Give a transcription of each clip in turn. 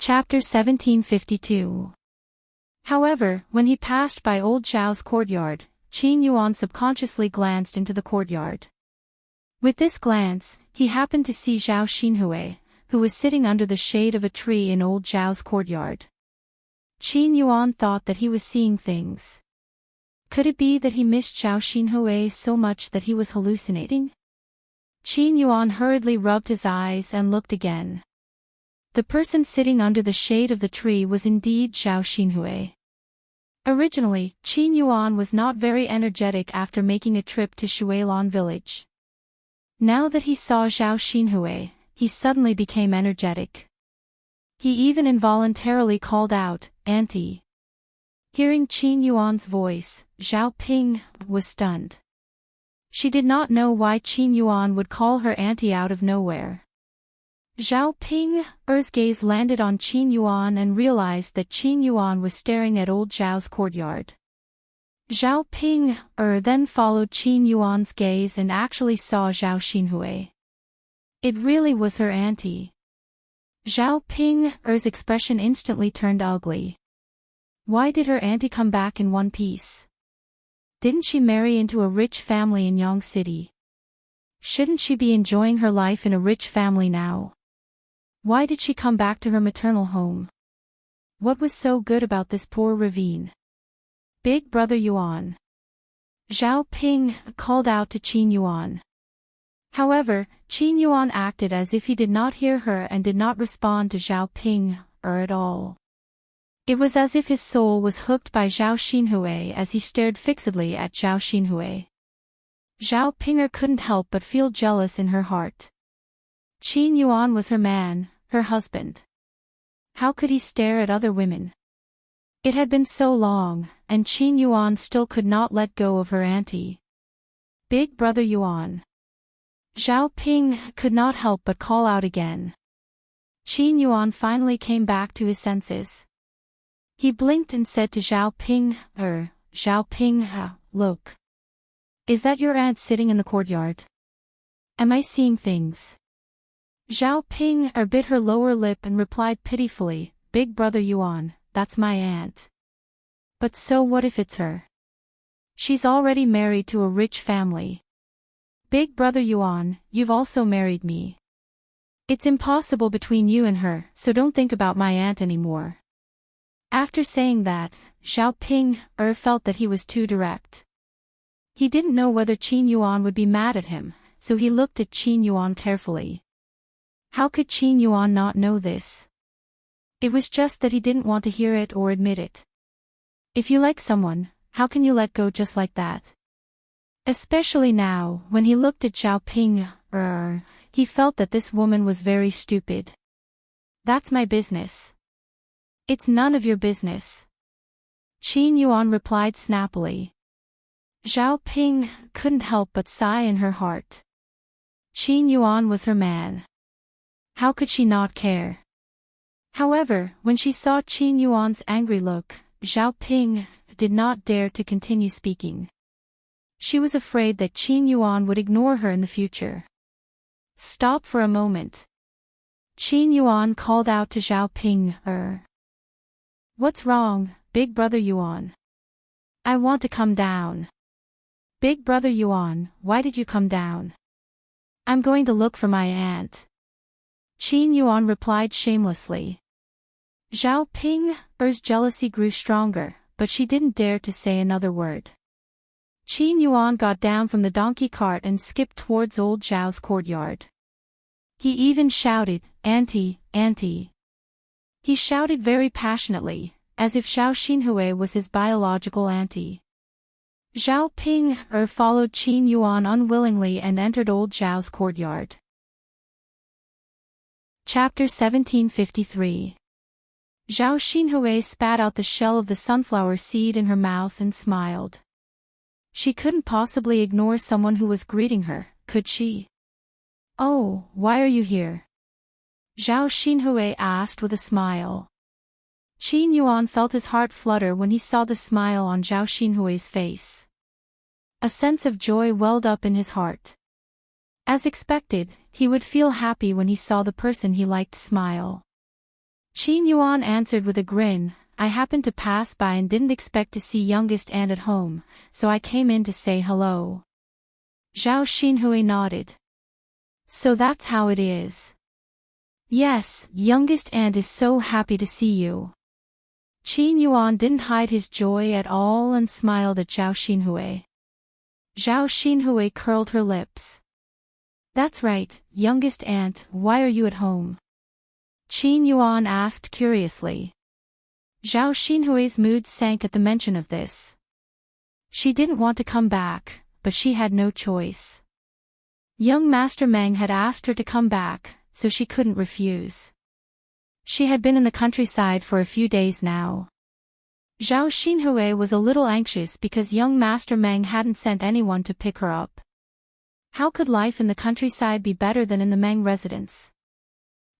Chapter 1752. However, when he passed by old Zhao's courtyard, Qin Yuan subconsciously glanced into the courtyard. With this glance, he happened to see Zhao Xinhui, who was sitting under the shade of a tree in old Zhao's courtyard. Qin Yuan thought that he was seeing things. Could it be that he missed Zhao Xinhui so much that he was hallucinating? Qin Yuan hurriedly rubbed his eyes and looked again. The person sitting under the shade of the tree was indeed Zhao Xinhui. Originally, Qin Yuan was not very energetic after making a trip to Shuilan village. Now that he saw Zhao Xinhui, he suddenly became energetic. He even involuntarily called out, "Auntie." Hearing Qin Yuan's voice, Zhao Ping was stunned. She did not know why Qin Yuan would call her auntie out of nowhere. Zhao Ping's gaze landed on Qin Yuan and realized that Qin Yuan was staring at old Zhao's courtyard. Zhao Ping then followed Qin Yuan's gaze and actually saw Zhao Xinhui. It really was her auntie. Zhao Ping's expression instantly turned ugly. Why did her auntie come back in one piece? Didn't she marry into a rich family in Yang City? Shouldn't she be enjoying her life in a rich family now? Why did she come back to her maternal home? What was so good about this poor ravine? Big brother Yuan. Zhao Ping called out to Qin Yuan. However, Qin Yuan acted as if he did not hear her and did not respond to Zhao Ping at all. It was as if his soul was hooked by Zhao Xinhui as he stared fixedly at Zhao Xinhui. Zhao Ping couldn't help but feel jealous in her heart. Qin Yuan was her man, her husband. How could he stare at other women? It had been so long, and Qin Yuan still could not let go of her auntie. Big brother Yuan. Zhao Ping could not help but call out again. Qin Yuan finally came back to his senses. He blinked and said to Zhao Ping, Zhao Ping, look. Is that your aunt sitting in the courtyard? Am I seeing things? Zhao Ping bit her lower lip and replied pitifully, Big brother Yuan, that's my aunt. But so what if it's her? She's already married to a rich family. Big brother Yuan, you've also married me. It's impossible between you and her, so don't think about my aunt anymore. After saying that, Zhao Ping felt that he was too direct. He didn't know whether Qin Yuan would be mad at him, so he looked at Qin Yuan carefully. How could Qin Yuan not know this? It was just that he didn't want to hear it or admit it. If you like someone, how can you let go just like that? Especially now, when he looked at Zhao Ping, he felt that this woman was very stupid. That's my business. It's none of your business. Qin Yuan replied snappily. Zhao Ping couldn't help but sigh in her heart. Qin Yuan was her man. How could she not care? However, when she saw Qin Yuan's angry look, Zhao Ping did not dare to continue speaking. She was afraid that Qin Yuan would ignore her in the future. Stop for a moment. Qin Yuan called out to Zhao Ping, What's wrong, big brother Yuan? I want to come down. Big brother Yuan, why did you come down? I'm going to look for my aunt. Qin Yuan replied shamelessly. Zhao Ping's jealousy grew stronger, but she didn't dare to say another word. Qin Yuan got down from the donkey cart and skipped towards old Zhao's courtyard. He even shouted, Auntie, auntie. He shouted very passionately, as if Zhao Xinhui was his biological auntie. Zhao Ping followed Qin Yuan unwillingly and entered old Zhao's courtyard. Chapter 1753. Zhao Xinhui spat out the shell of the sunflower seed in her mouth and smiled. She couldn't possibly ignore someone who was greeting her, could she? Oh, why are you here? Zhao Xinhui asked with a smile. Qin Yuan felt his heart flutter when he saw the smile on Zhao Xinhui's face. A sense of joy welled up in his heart. As expected, he would feel happy when he saw the person he liked smile. Qin Yuan answered with a grin, I happened to pass by and didn't expect to see youngest aunt at home, so I came in to say hello. Zhao Xinhui nodded. So that's how it is. Yes, youngest aunt is so happy to see you. Qin Yuan didn't hide his joy at all and smiled at Zhao Xinhui. Zhao Xinhui curled her lips. That's right, youngest aunt, why are you at home? Qin Yuan asked curiously. Zhao Xinhui's mood sank at the mention of this. She didn't want to come back, but she had no choice. Young Master Meng had asked her to come back, so she couldn't refuse. She had been in the countryside for a few days now. Zhao Xinhui was a little anxious because young Master Meng hadn't sent anyone to pick her up. How could life in the countryside be better than in the Meng residence?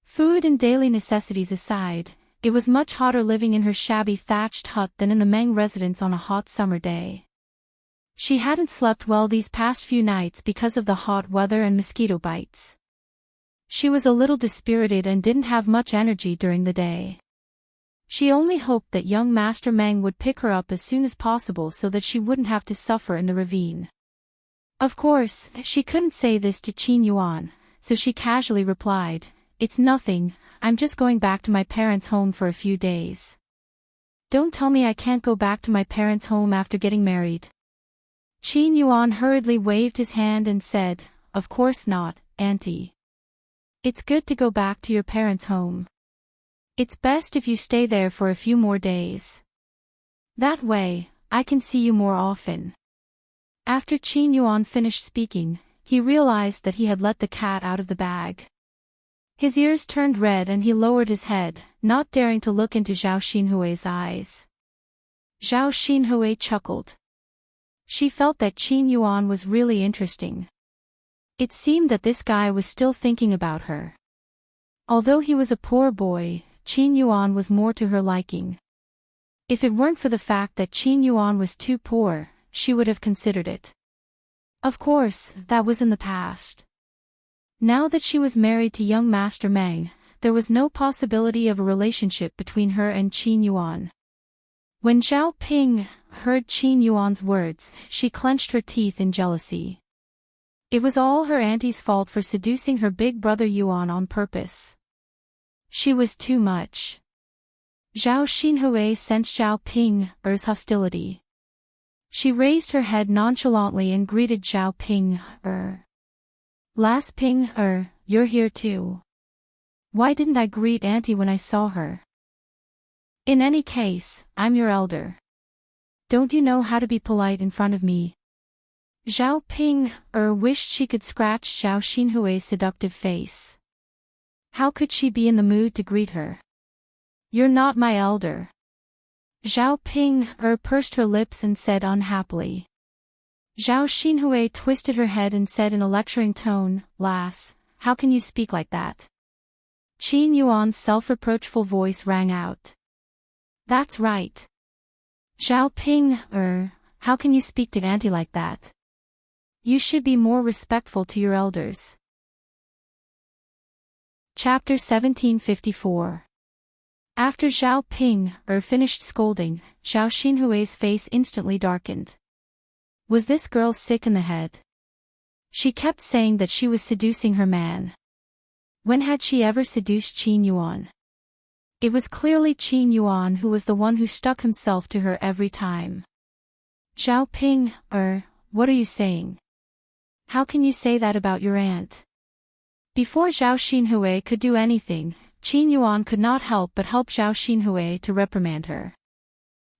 Food and daily necessities aside, it was much hotter living in her shabby thatched hut than in the Meng residence on a hot summer day. She hadn't slept well these past few nights because of the hot weather and mosquito bites. She was a little dispirited and didn't have much energy during the day. She only hoped that young Master Meng would pick her up as soon as possible so that she wouldn't have to suffer in the ravine. Of course, she couldn't say this to Qin Yuan, so she casually replied, It's nothing, I'm just going back to my parents' home for a few days. Don't tell me I can't go back to my parents' home after getting married. Qin Yuan hurriedly waved his hand and said, Of course not, Auntie. It's good to go back to your parents' home. It's best if you stay there for a few more days. That way, I can see you more often. After Qin Yuan finished speaking, he realized that he had let the cat out of the bag. His ears turned red and he lowered his head, not daring to look into Zhao Xinhui's eyes. Zhao Xinhui chuckled. She felt that Qin Yuan was really interesting. It seemed that this guy was still thinking about her. Although he was a poor boy, Qin Yuan was more to her liking. If it weren't for the fact that Qin Yuan was too poor, she would have considered it. Of course, that was in the past. Now that she was married to young Master Meng, there was no possibility of a relationship between her and Qin Yuan. When Zhao Ping heard Qin Yuan's words, she clenched her teeth in jealousy. It was all her auntie's fault for seducing her big brother Yuan on purpose. She was too much. Zhao Xinhui sensed Zhao Ping's hostility. She raised her head nonchalantly and greeted Zhao Ping. Lass Ping, you're here too. Why didn't I greet Auntie when I saw her? In any case, I'm your elder. Don't you know how to be polite in front of me? Zhao Ping wished she could scratch Zhao Xinhui's seductive face. How could she be in the mood to greet her? You're not my elder. Zhao Ping pursed her lips and said unhappily. Zhao Xinhui twisted her head and said in a lecturing tone, Lass, how can you speak like that? Qin Yuan's self-reproachful voice rang out. That's right. Zhao Ping, how can you speak to Auntie like that? You should be more respectful to your elders. Chapter 1754. After Zhao Ping finished scolding, Zhao Xinhui's face instantly darkened. Was this girl sick in the head? She kept saying that she was seducing her man. When had she ever seduced Qin Yuan? It was clearly Qin Yuan who was the one who stuck himself to her every time. Zhao Ping, what are you saying? How can you say that about your aunt? Before Zhao Xinhui could do anything, Qin Yuan could not help but help Zhao Xinhui to reprimand her.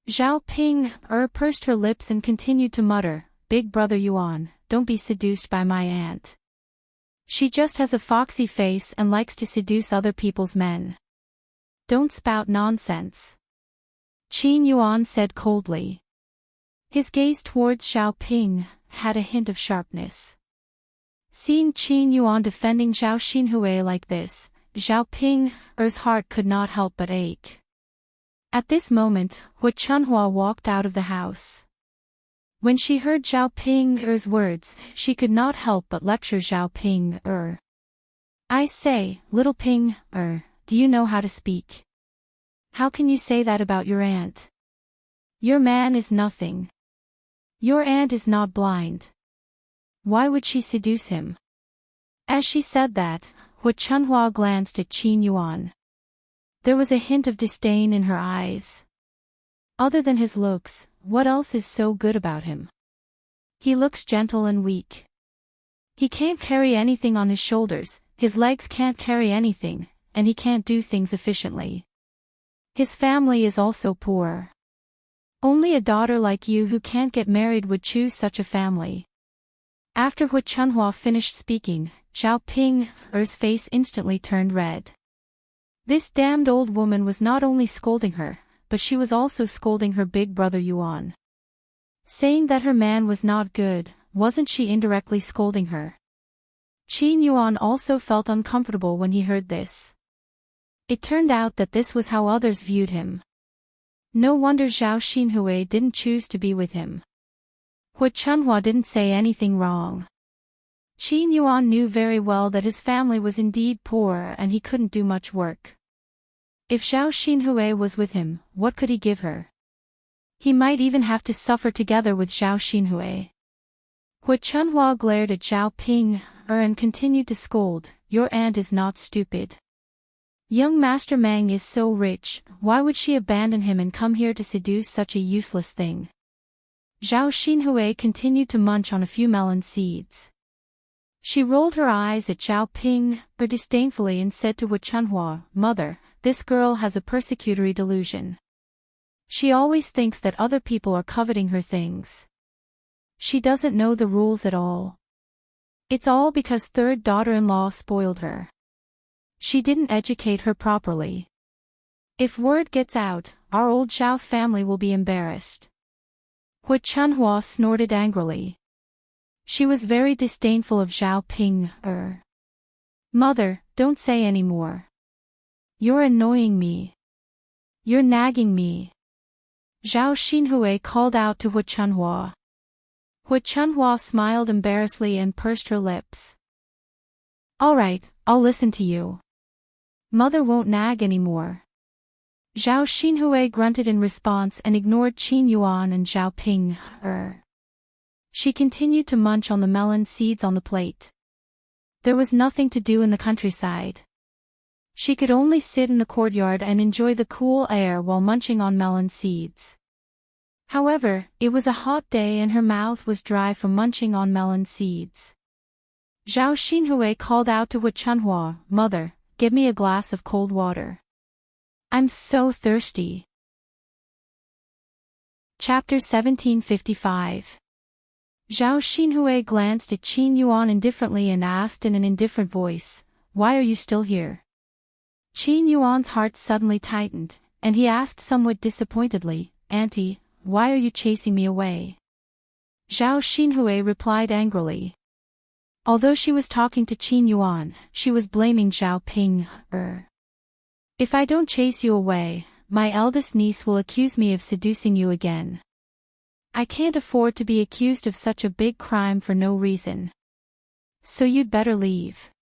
Zhao Ping pursed her lips and continued to mutter, Big brother Yuan, don't be seduced by my aunt. She just has a foxy face and likes to seduce other people's men. Don't spout nonsense. Qin Yuan said coldly. His gaze towards Zhao Ping had a hint of sharpness. Seeing Qin Yuan defending Zhao Xinhui like this, Zhao Ping's heart could not help but ache. At this moment, Hu Chunhua walked out of the house. When she heard Zhao Ping's words, she could not help but lecture Zhao Ping. I say, little Ping, do you know how to speak? How can you say that about your aunt? Your man is nothing. Your aunt is not blind. Why would she seduce him? As she said that, Hu Chunhua glanced at Qin Yuan. There was a hint of disdain in her eyes. Other than his looks, what else is so good about him? He looks gentle and weak. He can't carry anything on his shoulders, his legs can't carry anything, and he can't do things efficiently. His family is also poor. Only a daughter like you who can't get married would choose such a family. After Hu Chunhua finished speaking, Zhao Ping's face instantly turned red. This damned old woman was not only scolding her, but she was also scolding her big brother Yuan. Saying that her man was not good, wasn't she indirectly scolding her? Qin Yuan also felt uncomfortable when he heard this. It turned out that this was how others viewed him. No wonder Zhao Xinhui didn't choose to be with him. Hu Chunhua didn't say anything wrong. Qin Yuan knew very well that his family was indeed poor and he couldn't do much work. If Zhao Xinhui was with him, what could he give her? He might even have to suffer together with Zhao Xinhui. Hu Chunhua glared at Zhao Ping and continued to scold, "Your aunt is not stupid. Young Master Mang is so rich, why would she abandon him and come here to seduce such a useless thing?" Zhao Xinhui continued to munch on a few melon seeds. She rolled her eyes at Zhao Ping disdainfully and said to Hu Chunhua, "Mother, this girl has a persecutory delusion. She always thinks that other people are coveting her things. She doesn't know the rules at all. It's all because third daughter-in-law spoiled her. She didn't educate her properly. If word gets out, our old Zhao family will be embarrassed." Hu Chunhua snorted angrily. She was very disdainful of Zhao Ping. "Mother, don't say any more. You're annoying me. You're nagging me." Zhao Xinhui called out to Hu Chunhua. Hu Chunhua smiled embarrassedly and pursed her lips. "All right, I'll listen to you. Mother won't nag anymore." Zhao Xinhui grunted in response and ignored Qin Yuan and Zhao Ping. She continued to munch on the melon seeds on the plate. There was nothing to do in the countryside. She could only sit in the courtyard and enjoy the cool air while munching on melon seeds. However, it was a hot day and her mouth was dry from munching on melon seeds. Zhao Xinhui called out to Hu Chunhua, "Mother, give me a glass of cold water. I'm so thirsty." Chapter 1755. Zhao Xinhui glanced at Qin Yuan indifferently and asked in an indifferent voice, "Why are you still here?" Qin Yuan's heart suddenly tightened, and he asked somewhat disappointedly, "Auntie, why are you chasing me away?" Zhao Xinhui replied angrily. Although she was talking to Qin Yuan, she was blaming Zhao Ping. "If I don't chase you away, my eldest niece will accuse me of seducing you again. I can't afford to be accused of such a big crime for no reason. So you'd better leave.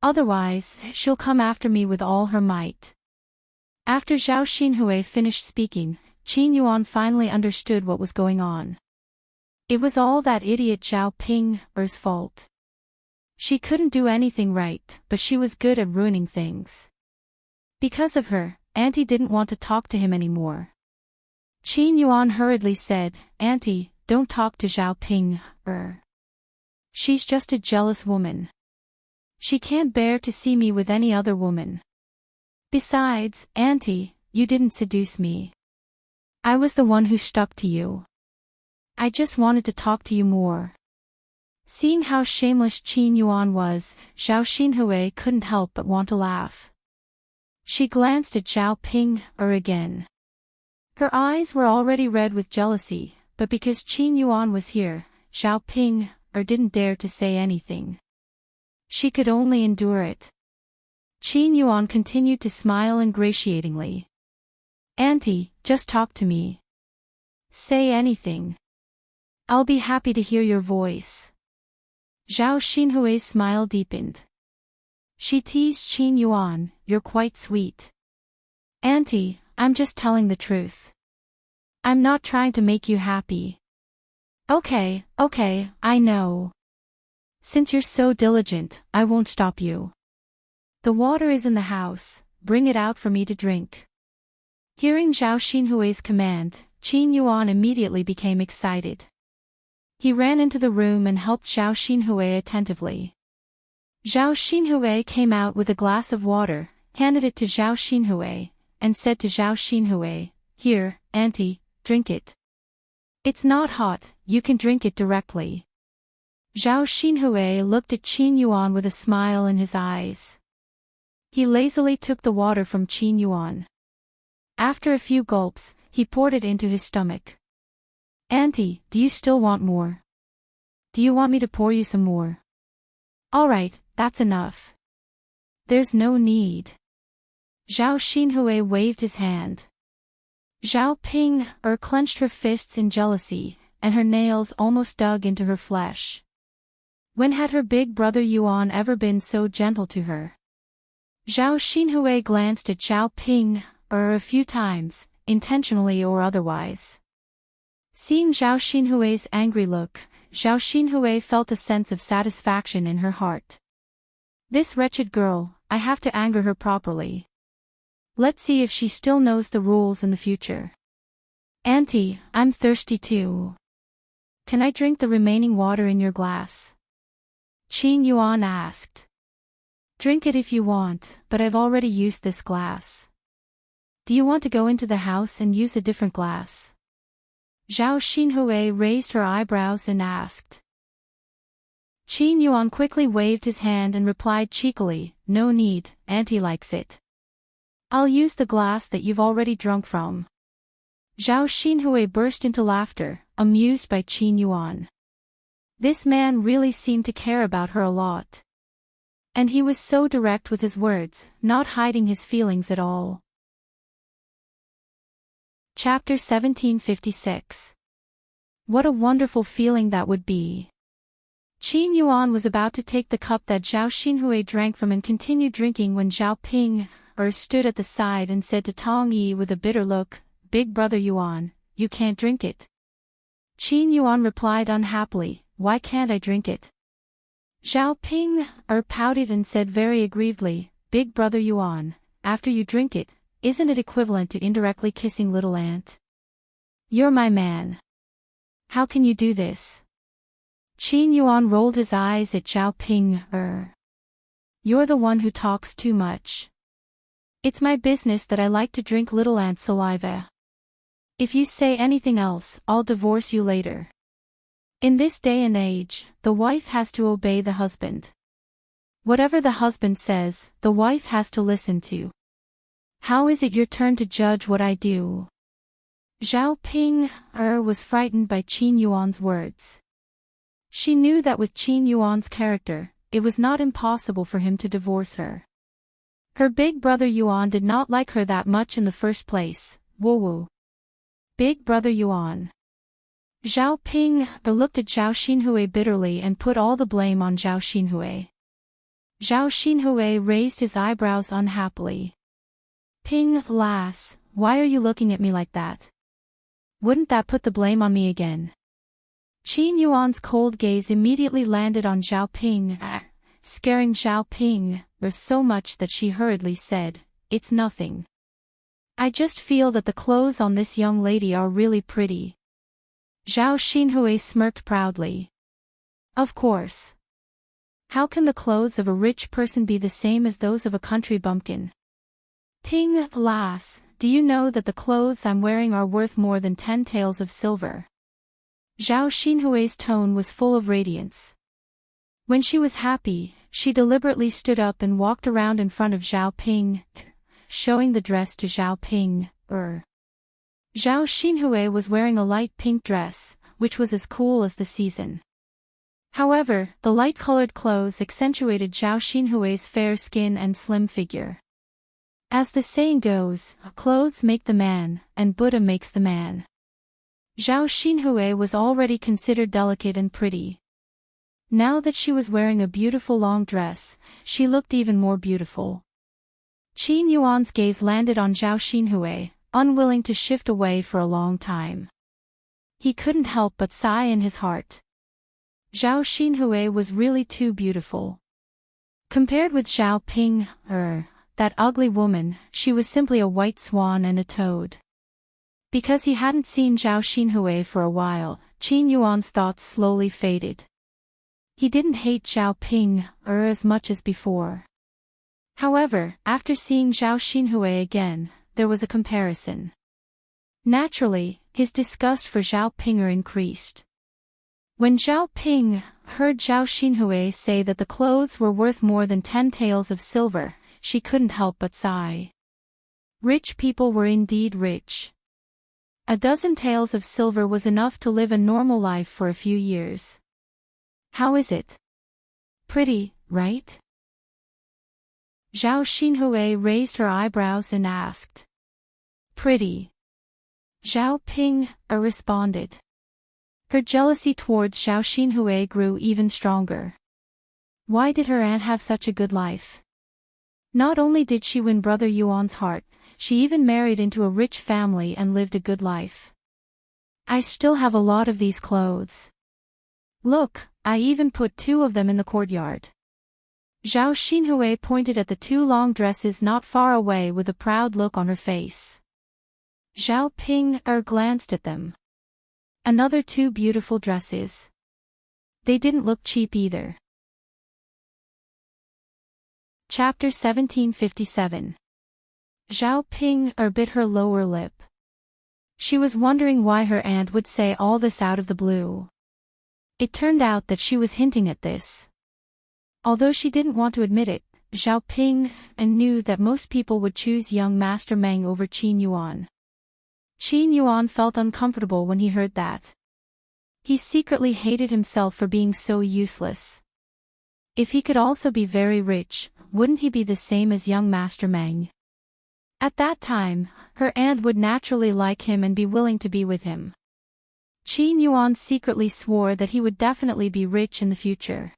Otherwise, she'll come after me with all her might." After Zhao Xinhui finished speaking, Qin Yuan finally understood what was going on. It was all that idiot Zhao Ping's fault. She couldn't do anything right, but she was good at ruining things. Because of her, Auntie didn't want to talk to him anymore. Qin Yuan hurriedly said, "Auntie, don't talk to Zhao Ping. She's just a jealous woman. She can't bear to see me with any other woman. Besides, Auntie, you didn't seduce me. I was the one who stuck to you. I just wanted to talk to you more." Seeing how shameless Qin Yuan was, Zhao Xinhui couldn't help but want to laugh. She glanced at Zhao Ping again. Her eyes were already red with jealousy, but because Qin Yuan was here, Zhao Ping didn't dare to say anything. She could only endure it. Qin Yuan continued to smile ingratiatingly. "Auntie, just talk to me. Say anything. I'll be happy to hear your voice." Zhao Xinhui's smile deepened. She teased Qin Yuan, "You're quite sweet. Auntie, I'm just telling the truth. I'm not trying to make you happy. Okay, I know. Since you're so diligent, I won't stop you. The water is in the house, bring it out for me to drink. Hearing Zhao Xinhui's command, Qin Yuan immediately became excited. He ran into the room and helped Zhao Xinhui attentively. Zhao Xinhui came out with a glass of water, handed it to Zhao Xinhui, and said to Zhao Xinhui, "Here, auntie, drink it. It's not hot, you can drink it directly." Zhao Xinhui looked at Qin Yuan with a smile in his eyes. He lazily took the water from Qin Yuan. After a few gulps, he poured it into his stomach. "Auntie, do you still want more? Do you want me to pour you some more?" "All right, that's enough. There's no need." Zhao Xinhui waved his hand. Zhao Ping clenched her fists in jealousy, and her nails almost dug into her flesh. When had her big brother Yuan ever been so gentle to her? Zhao Xinhui glanced at Zhao Ping a few times, intentionally or otherwise. Seeing Zhao Xinhui's angry look, Zhao Xinhui felt a sense of satisfaction in her heart. This wretched girl, I have to anger her properly. Let's see if she still knows the rules in the future. "Auntie, I'm thirsty too. Can I drink the remaining water in your glass?" Qin Yuan asked. "Drink it if you want, but I've already used this glass. Do you want to go into the house and use a different glass?" Zhao Xinhui raised her eyebrows and asked. Qin Yuan quickly waved his hand and replied cheekily, "No need, auntie likes it. I'll use the glass that you've already drunk from." Zhao Xinhui burst into laughter, amused by Qin Yuan. This man really seemed to care about her a lot. And he was so direct with his words, not hiding his feelings at all. Chapter 1756. What a wonderful feeling that would be. Qin Yuan was about to take the cup that Zhao Xinhui drank from and continue drinking when Zhao Ping stood at the side and said to Tong Yi with a bitter look, "Big brother Yuan, you can't drink it." Qin Yuan replied unhappily, "Why can't I drink it?" Zhao Ping pouted and said very aggrievedly, "Big brother Yuan, after you drink it, isn't it equivalent to indirectly kissing little aunt? You're my man. How can you do this?" Qin Yuan rolled his eyes at Zhao Ping. You're the one who talks too much. It's my business that I like to drink little aunt's saliva. If you say anything else, I'll divorce you later. In this day and age, the wife has to obey the husband. Whatever the husband says, the wife has to listen to. How is it your turn to judge what I do? Zhao Ping was frightened by Qin Yuan's words. She knew that with Qin Yuan's character, it was not impossible for him to divorce her. Her big brother Yuan did not like her that much in the first place. Woo. Big brother Yuan. Zhao Ping looked at Zhao Xinhui bitterly and put all the blame on Zhao Xinhui. Zhao Xinhui raised his eyebrows unhappily. "Ping, lass, why are you looking at me like that? Wouldn't that put the blame on me again?" Qin Yuan's cold gaze immediately landed on Zhao Ping, scaring Zhao Ping so much that she hurriedly said, "It's nothing. I just feel that the clothes on this young lady are really pretty." Zhao Xinhui smirked proudly. "Of course. How can the clothes of a rich person be the same as those of a country bumpkin? Ping, lass, do you know that the clothes I'm wearing are worth more than 10 taels of silver?" Zhao Xinhui's tone was full of radiance. When she was happy, she deliberately stood up and walked around in front of Zhao Ping, showing the dress to Zhao Ping. Zhao Xinhui was wearing a light pink dress, which was as cool as the season. However, the light-colored clothes accentuated Zhao Xinhui's fair skin and slim figure. As the saying goes, clothes make the man, and Buddha makes the man. Zhao Xinhui was already considered delicate and pretty. Now that she was wearing a beautiful long dress, she looked even more beautiful. Qin Yuan's gaze landed on Zhao Xinhui, unwilling to shift away for a long time. He couldn't help but sigh in his heart. Zhao Xinhui was really too beautiful. Compared with Zhao Ping, that ugly woman, she was simply a white swan and a toad. Because he hadn't seen Zhao Xinhui for a while, Qin Yuan's thoughts slowly faded. He didn't hate Zhao Ping, as much as before. However, after seeing Zhao Xinhui again, there was a comparison. Naturally, his disgust for Zhao Ping increased. When Zhao Ping heard Zhao Xinhui say that the clothes were worth more than 10 taels of silver, she couldn't help but sigh. Rich people were indeed rich. A dozen taels of silver was enough to live a normal life for a few years. How is it? Pretty, right? Zhao Xinhui raised her eyebrows and asked. Pretty. Zhao Ping responded. Her jealousy towards Zhao Xinhui grew even stronger. Why did her aunt have such a good life? Not only did she win Brother Yuan's heart, she even married into a rich family and lived a good life. I still have a lot of these clothes. Look, I even put 2 of them in the courtyard. Zhao Xinhui pointed at the 2 long dresses not far away with a proud look on her face. Zhao Ping glanced at them. Another 2 beautiful dresses. They didn't look cheap either. Chapter 1757. Zhao Ping bit her lower lip. She was wondering why her aunt would say all this out of the blue. It turned out that she was hinting at this. Although she didn't want to admit it, Zhao Ping knew that most people would choose young Master Meng over Qin Yuan. Qin Yuan felt uncomfortable when he heard that. He secretly hated himself for being so useless. If he could also be very rich, wouldn't he be the same as young Master Meng? At that time, her aunt would naturally like him and be willing to be with him. Qin Yuan secretly swore that he would definitely be rich in the future.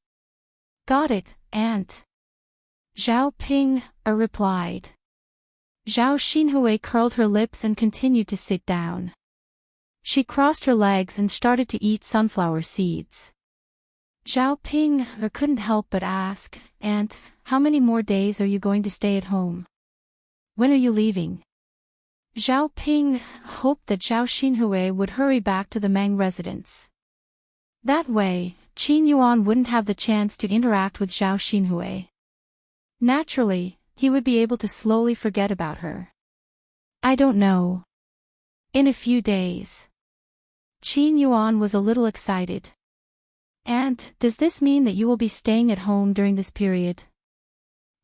Got it, aunt. Zhao Ping replied. Zhao Xinhui curled her lips and continued to sit down. She crossed her legs and started to eat sunflower seeds. Zhao Ping couldn't help but ask, Aunt, how many more days are you going to stay at home? When are you leaving? Zhao Ping hoped that Zhao Xinhui would hurry back to the Meng residence. That way, Qin Yuan wouldn't have the chance to interact with Zhao Xinhui. Naturally, he would be able to slowly forget about her. I don't know. In a few days. Qin Yuan was a little excited. Aunt, does this mean that you will be staying at home during this period?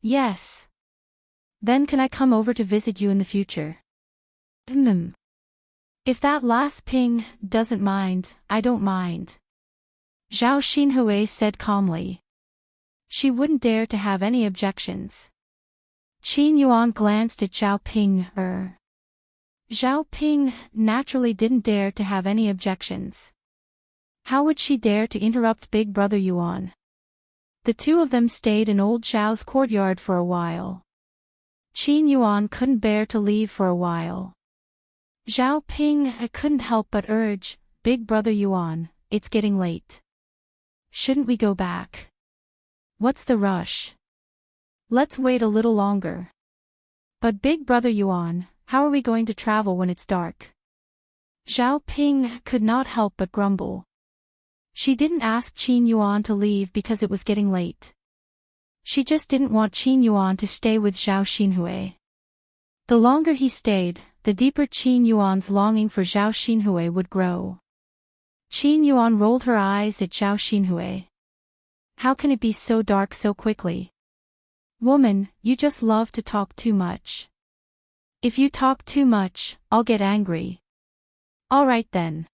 Yes. Then can I come over to visit you in the future? If that last Ping doesn't mind, I don't mind. Zhao Xinhui said calmly. She wouldn't dare to have any objections. Qin Yuan glanced at Zhao Ping. Zhao Ping naturally didn't dare to have any objections. How would she dare to interrupt Big Brother Yuan? The 2 of them stayed in old Zhao's courtyard for a while. Qin Yuan couldn't bear to leave for a while. Zhao Ping couldn't help but urge, Big Brother Yuan, it's getting late. Shouldn't we go back? What's the rush? Let's wait a little longer. But Big Brother Yuan, how are we going to travel when it's dark? Zhao Ping could not help but grumble. She didn't ask Qin Yuan to leave because it was getting late. She just didn't want Qin Yuan to stay with Zhao Xinhui. The longer he stayed, the deeper Qin Yuan's longing for Zhao Xinhui would grow. Qin Yuan rolled her eyes at Zhao Xinhui. How can it be so dark so quickly? Woman, you just love to talk too much. If you talk too much, I'll get angry. All right then.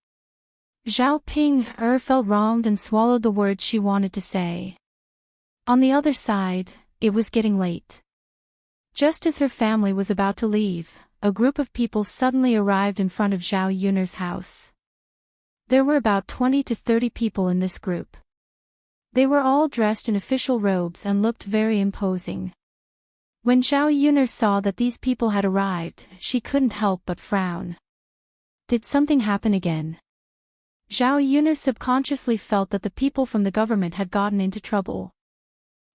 Zhao Ping felt wronged and swallowed the words she wanted to say. On the other side, it was getting late. Just as her family was about to leave, a group of people suddenly arrived in front of Zhao Yun'er's house. There were about 20 to 30 people in this group. They were all dressed in official robes and looked very imposing. When Zhao Yuner saw that these people had arrived, she couldn't help but frown. Did something happen again? Zhao Yuner subconsciously felt that the people from the government had gotten into trouble.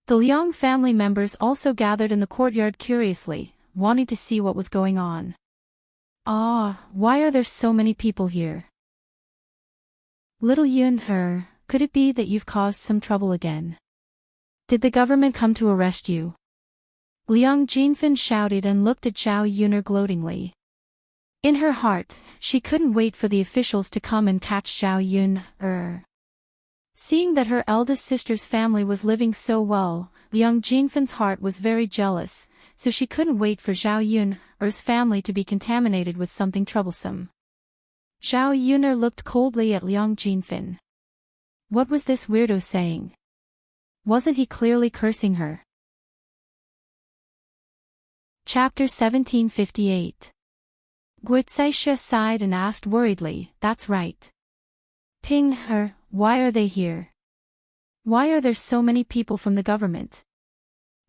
The Liang family members also gathered in the courtyard curiously, wanting to see what was going on. Why are there so many people here? Little Yun, could it be that you've caused some trouble again? Did the government come to arrest you? Liang Jinfin shouted and looked at Zhao Yuner gloatingly. In her heart, she couldn't wait for the officials to come and catch Zhao Yuner. Seeing that her eldest sister's family was living so well, Liang Jinfin's heart was very jealous, so she couldn't wait for Zhao Yuner's family to be contaminated with something troublesome. Zhao Yuner looked coldly at Liang Jinfin. What was this weirdo saying? Wasn't he clearly cursing her? Chapter 1758. Guicaixia sighed and asked worriedly, That's right. Ping, why are they here? Why are there so many people from the government?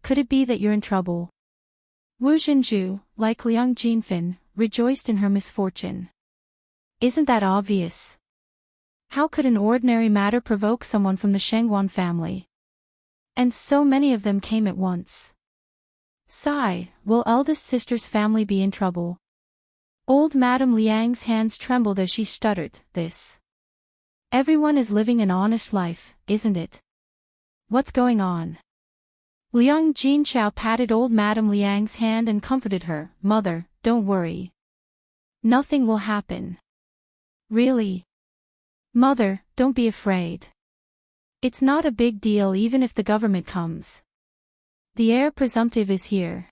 Could it be that you're in trouble? Wu Jinju, like Liang Jinfin, rejoiced in her misfortune. Isn't that obvious? How could an ordinary matter provoke someone from the Shengguan family? And so many of them came at once. Sigh, will eldest sister's family be in trouble? Old Madame Liang's hands trembled as she stuttered, This. Everyone is living an honest life, isn't it? What's going on? Liang Jinchao patted old Madame Liang's hand and comforted her, Mother, don't worry. Nothing will happen. Really? Mother, don't be afraid. It's not a big deal even if the government comes. The heir presumptive is here.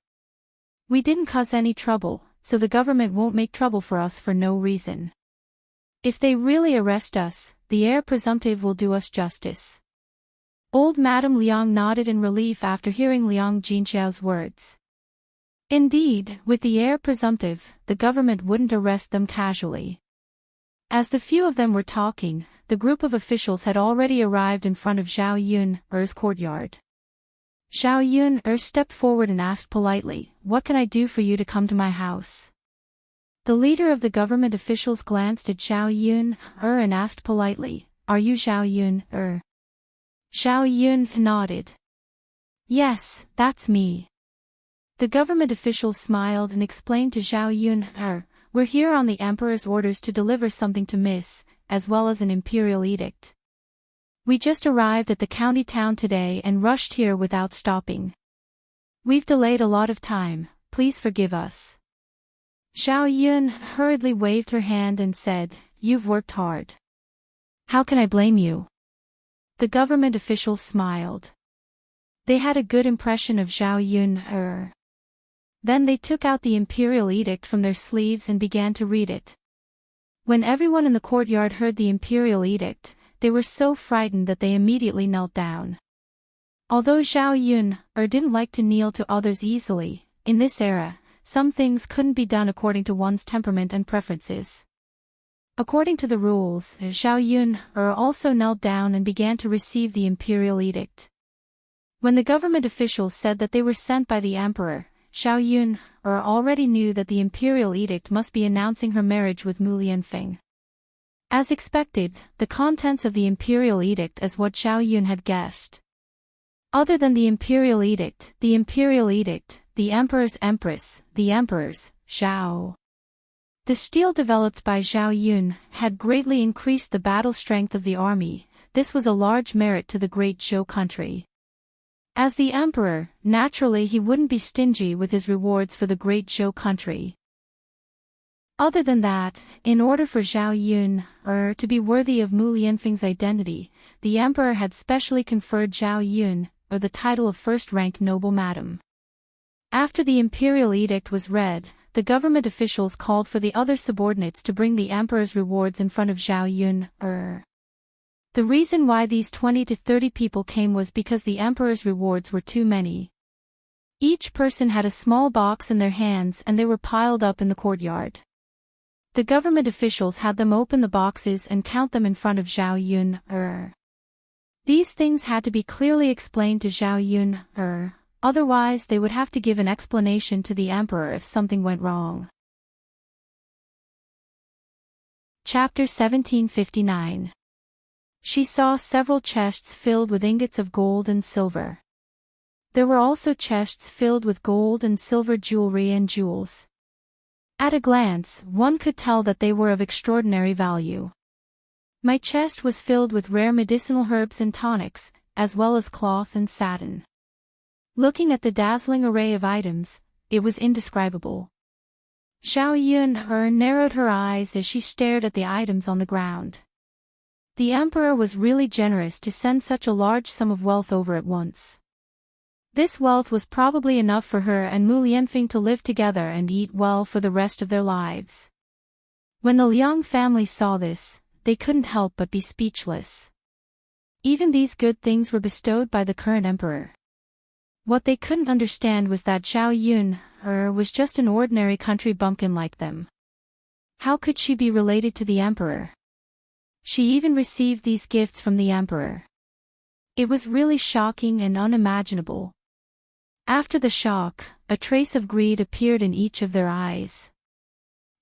We didn't cause any trouble, so the government won't make trouble for us for no reason. If they really arrest us, the heir presumptive will do us justice. Old Madame Liang nodded in relief after hearing Liang Jinchao's words. Indeed, with the heir presumptive, the government wouldn't arrest them casually. As the few of them were talking, the group of officials had already arrived in front of Zhao Yuner's courtyard. Zhao Yuner stepped forward and asked politely, What can I do for you to come to my house? The leader of the government officials glanced at Zhao Yuner and asked politely, Are you Zhao Yuner? Zhao Yuner nodded. Yes, that's me. The government officials smiled and explained to Zhao Yuner, We're here on the emperor's orders to deliver something to Miss, as well as an imperial edict. We just arrived at the county town today and rushed here without stopping. We've delayed a lot of time, please forgive us. Zhao Yuner hurriedly waved her hand and said, You've worked hard. How can I blame you? The government officials smiled. They had a good impression of Zhao Yuner. Then they took out the imperial edict from their sleeves and began to read it. When everyone in the courtyard heard the imperial edict, they were so frightened that they immediately knelt down. Although Zhao Yuner didn't like to kneel to others easily, in this era, some things couldn't be done according to one's temperament and preferences. According to the rules, Zhao Yuner also knelt down and began to receive the imperial edict. When the government officials said that they were sent by the emperor, Zhao Yuner already knew that the imperial edict must be announcing her marriage with Mu Lianfeng. As expected, the contents of the imperial edict is what Zhao Yuner had guessed. Other than the imperial edict, the emperor's empress, the emperor's, Zhao. The steel developed by Zhao Yuner had greatly increased the battle strength of the army. This was a large merit to the great Zhou country. As the emperor, naturally he wouldn't be stingy with his rewards for the great Zhou country. Other than that, in order for Zhao Yuner to be worthy of Mu Lianfeng's identity, the emperor had specially conferred Zhao Yuner the title of first-rank noble madam. After the imperial edict was read, the government officials called for the other subordinates to bring the emperor's rewards in front of Zhao Yuner. The reason why these 20 to 30 people came was because the emperor's rewards were too many. Each person had a small box in their hands and they were piled up in the courtyard. The government officials had them open the boxes and count them in front of Zhao Yuner. These things had to be clearly explained to Zhao Yuner, Otherwise they would have to give an explanation to the emperor if something went wrong. Chapter 1759. She saw several chests filled with ingots of gold and silver. There were also chests filled with gold and silver jewelry and jewels. At a glance, one could tell that they were of extraordinary value. My chest was filled with rare medicinal herbs and tonics, as well as cloth and satin. Looking at the dazzling array of items, it was indescribable. Zhao Yun narrowed her eyes as she stared at the items on the ground. The emperor was really generous to send such a large sum of wealth over at once. This wealth was probably enough for her and Mu Lianfeng to live together and eat well for the rest of their lives. When the Liang family saw this, they couldn't help but be speechless. Even these good things were bestowed by the current emperor. What they couldn't understand was that Zhao Yun was just an ordinary country bumpkin like them. How could she be related to the emperor? She even received these gifts from the emperor. It was really shocking and unimaginable. After the shock, a trace of greed appeared in each of their eyes.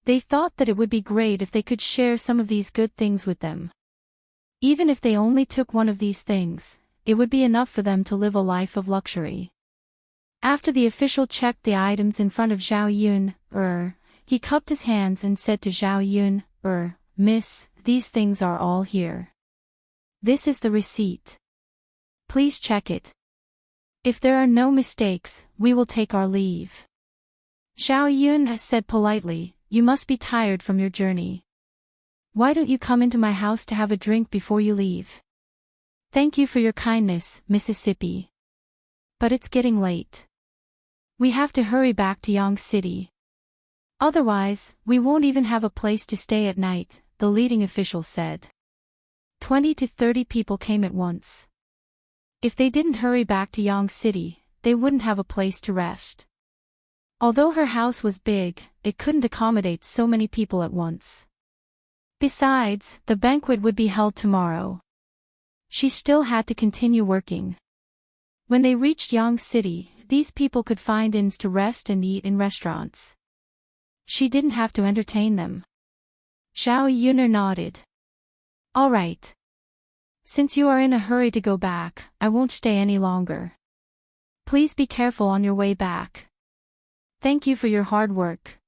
They thought that it would be great if they could share some of these good things with them. Even if they only took one of these things, it would be enough for them to live a life of luxury. After the official checked the items in front of Zhao Yun, he cupped his hands and said to Zhao Yun, Miss, these things are all here. This is the receipt. Please check it. If there are no mistakes, we will take our leave. Zhao Yun said politely, you must be tired from your journey. Why don't you come into my house to have a drink before you leave? Thank you for your kindness, Mississippi. But it's getting late. We have to hurry back to Yang City. Otherwise, we won't even have a place to stay at night, the leading official said. 20 to 30 people came at once. If they didn't hurry back to Yang City, they wouldn't have a place to rest. Although her house was big, it couldn't accommodate so many people at once. Besides, the banquet would be held tomorrow. She still had to continue working. When they reached Yang City, these people could find inns to rest and eat in restaurants. She didn't have to entertain them. Zhao Yun nodded. All right. Since you are in a hurry to go back, I won't stay any longer. Please be careful on your way back. Thank you for your hard work.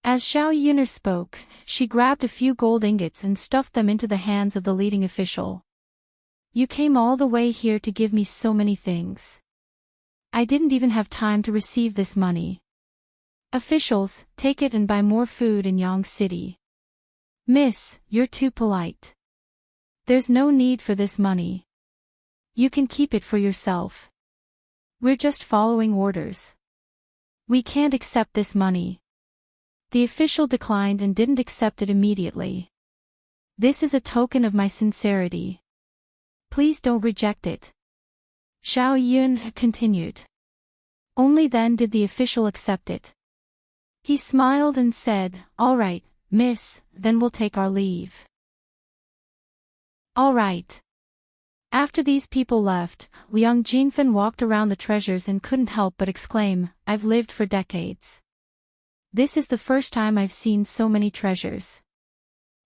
As Zhao Yun spoke, she grabbed a few gold ingots and stuffed them into the hands of the leading official. You came all the way here to give me so many things. I didn't even have time to receive this money. Officials, take it and buy more food in Yang City. Miss, you're too polite. There's no need for this money. You can keep it for yourself. We're just following orders. We can't accept this money. The official declined and didn't accept it immediately. This is a token of my sincerity. Please don't reject it. Zhao Yun continued. Only then did the official accept it. He smiled and said, all right, miss, then we'll take our leave. All right. After these people left, Liang Jinfen walked around the treasures and couldn't help but exclaim, I've lived for decades. This is the first time I've seen so many treasures.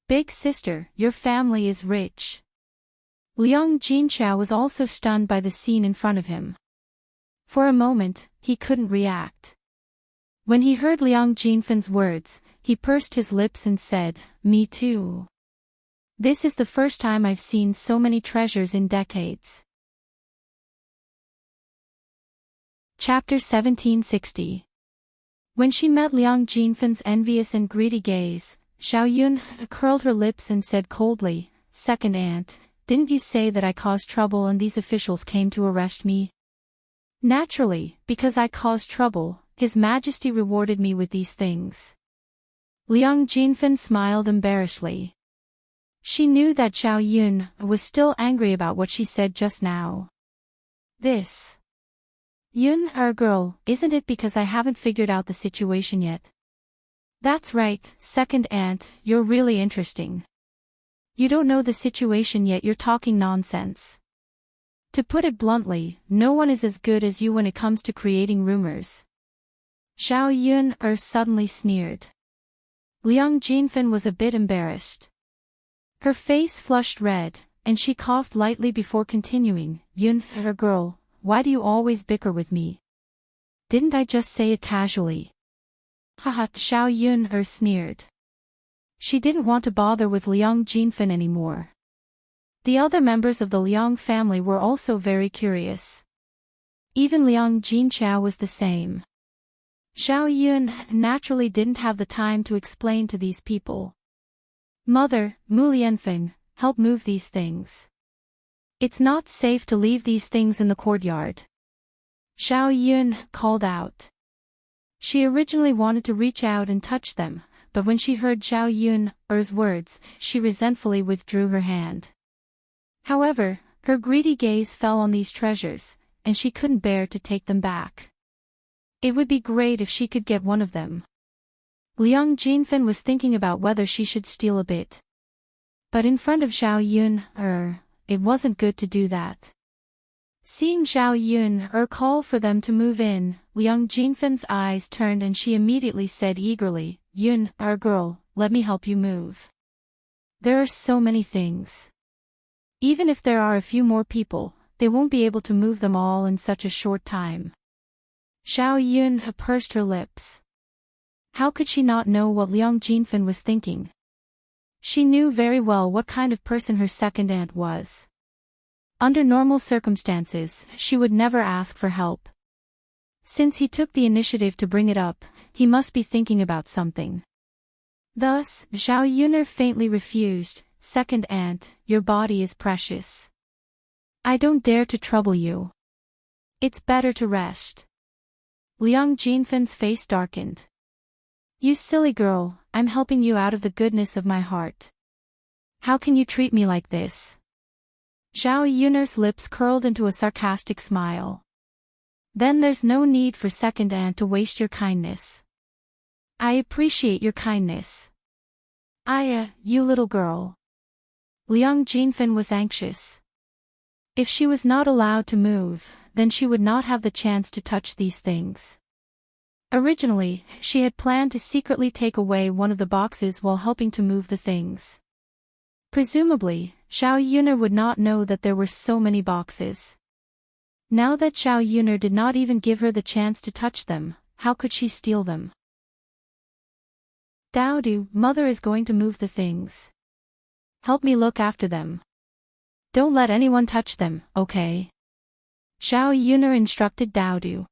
Big sister, your family is rich. Liang Jinchao was also stunned by the scene in front of him. For a moment, he couldn't react. When he heard Liang Jinfen's words, he pursed his lips and said, me too. This is the first time I've seen so many treasures in decades. Chapter 1760. When she met Liang Jinfen's envious and greedy gaze, Zhao Yun curled her lips and said coldly, Second aunt, didn't you say that I caused trouble and these officials came to arrest me? Naturally, because I caused trouble, His Majesty rewarded me with these things. Liang Jinfen smiled embarrassedly. She knew that Zhao Yun was still angry about what she said just now. This Yun, our girl, isn't it because I haven't figured out the situation yet? That's right, second aunt, you're really interesting. You don't know the situation yet, you're talking nonsense. To put it bluntly, no one is as good as you when it comes to creating rumors. Xiao Yun suddenly sneered. Liang Jinfen was a bit embarrassed. Her face flushed red, and she coughed lightly before continuing, Yun, girl, why do you always bicker with me? Didn't I just say it casually? Haha, Xiao Yun sneered. She didn't want to bother with Liang Jinfen anymore. The other members of the Liang family were also very curious. Even Liang Jinchao was the same. Xiao Yun naturally didn't have the time to explain to these people. Mother, Mu Lianfeng, help move these things. It's not safe to leave these things in the courtyard. Xiao Yun called out. She originally wanted to reach out and touch them, but when she heard Xiao Yun's words, she resentfully withdrew her hand. However, her greedy gaze fell on these treasures, and she couldn't bear to take them back. It would be great if she could get one of them. Liang Jinfen was thinking about whether she should steal a bit. But in front of Xiao Yun, it wasn't good to do that. Seeing Xiao Yun call for them to move in, Liang Jinfen's eyes turned and she immediately said eagerly, Yun, girl, let me help you move. There are so many things. Even if there are a few more people, they won't be able to move them all in such a short time. Xiao Yun pursed her lips. How could she not know what Liang Jinfen was thinking? She knew very well what kind of person her second aunt was. Under normal circumstances, she would never ask for help. Since he took the initiative to bring it up, he must be thinking about something. Thus, Xiao Yun faintly refused, Second aunt, your body is precious. I don't dare to trouble you. It's better to rest. Liang Jinfen's face darkened. You silly girl, I'm helping you out of the goodness of my heart. How can you treat me like this? Xiao Yun's lips curled into a sarcastic smile. Then there's no need for second aunt to waste your kindness. I appreciate your kindness. You little girl. Liang Jinfen was anxious. If she was not allowed to move, then she would not have the chance to touch these things. Originally, she had planned to secretly take away one of the boxes while helping to move the things. Presumably, Xiao Yun would not know that there were so many boxes. Now that Xiao Yun did not even give her the chance to touch them, how could she steal them? Daodu, mother is going to move the things. Help me look after them. Don't let anyone touch them, okay? Xiao Yun instructed Daodu.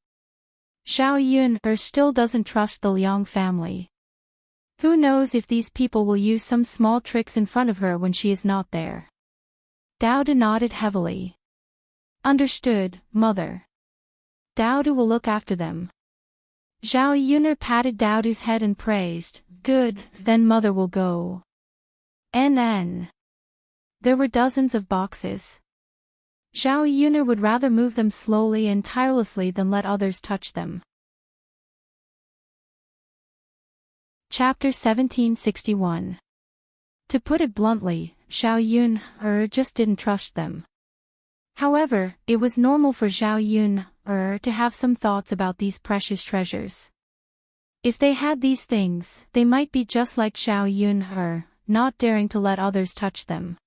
Xiao Yun still doesn't trust the Liang family. Who knows if these people will use some small tricks in front of her when she is not there. Daodu nodded heavily. Understood, mother. Daodu will look after them. Xiao Yun patted Daodu's head and praised, good, then mother will go. NN. There were dozens of boxes. Xiao Yun would rather move them slowly and tirelessly than let others touch them. Chapter 1761. To put it bluntly, Xiao Yun just didn't trust them. However, it was normal for Xiao Yun to have some thoughts about these precious treasures. If they had these things, they might be just like Xiao Yun not daring to let others touch them.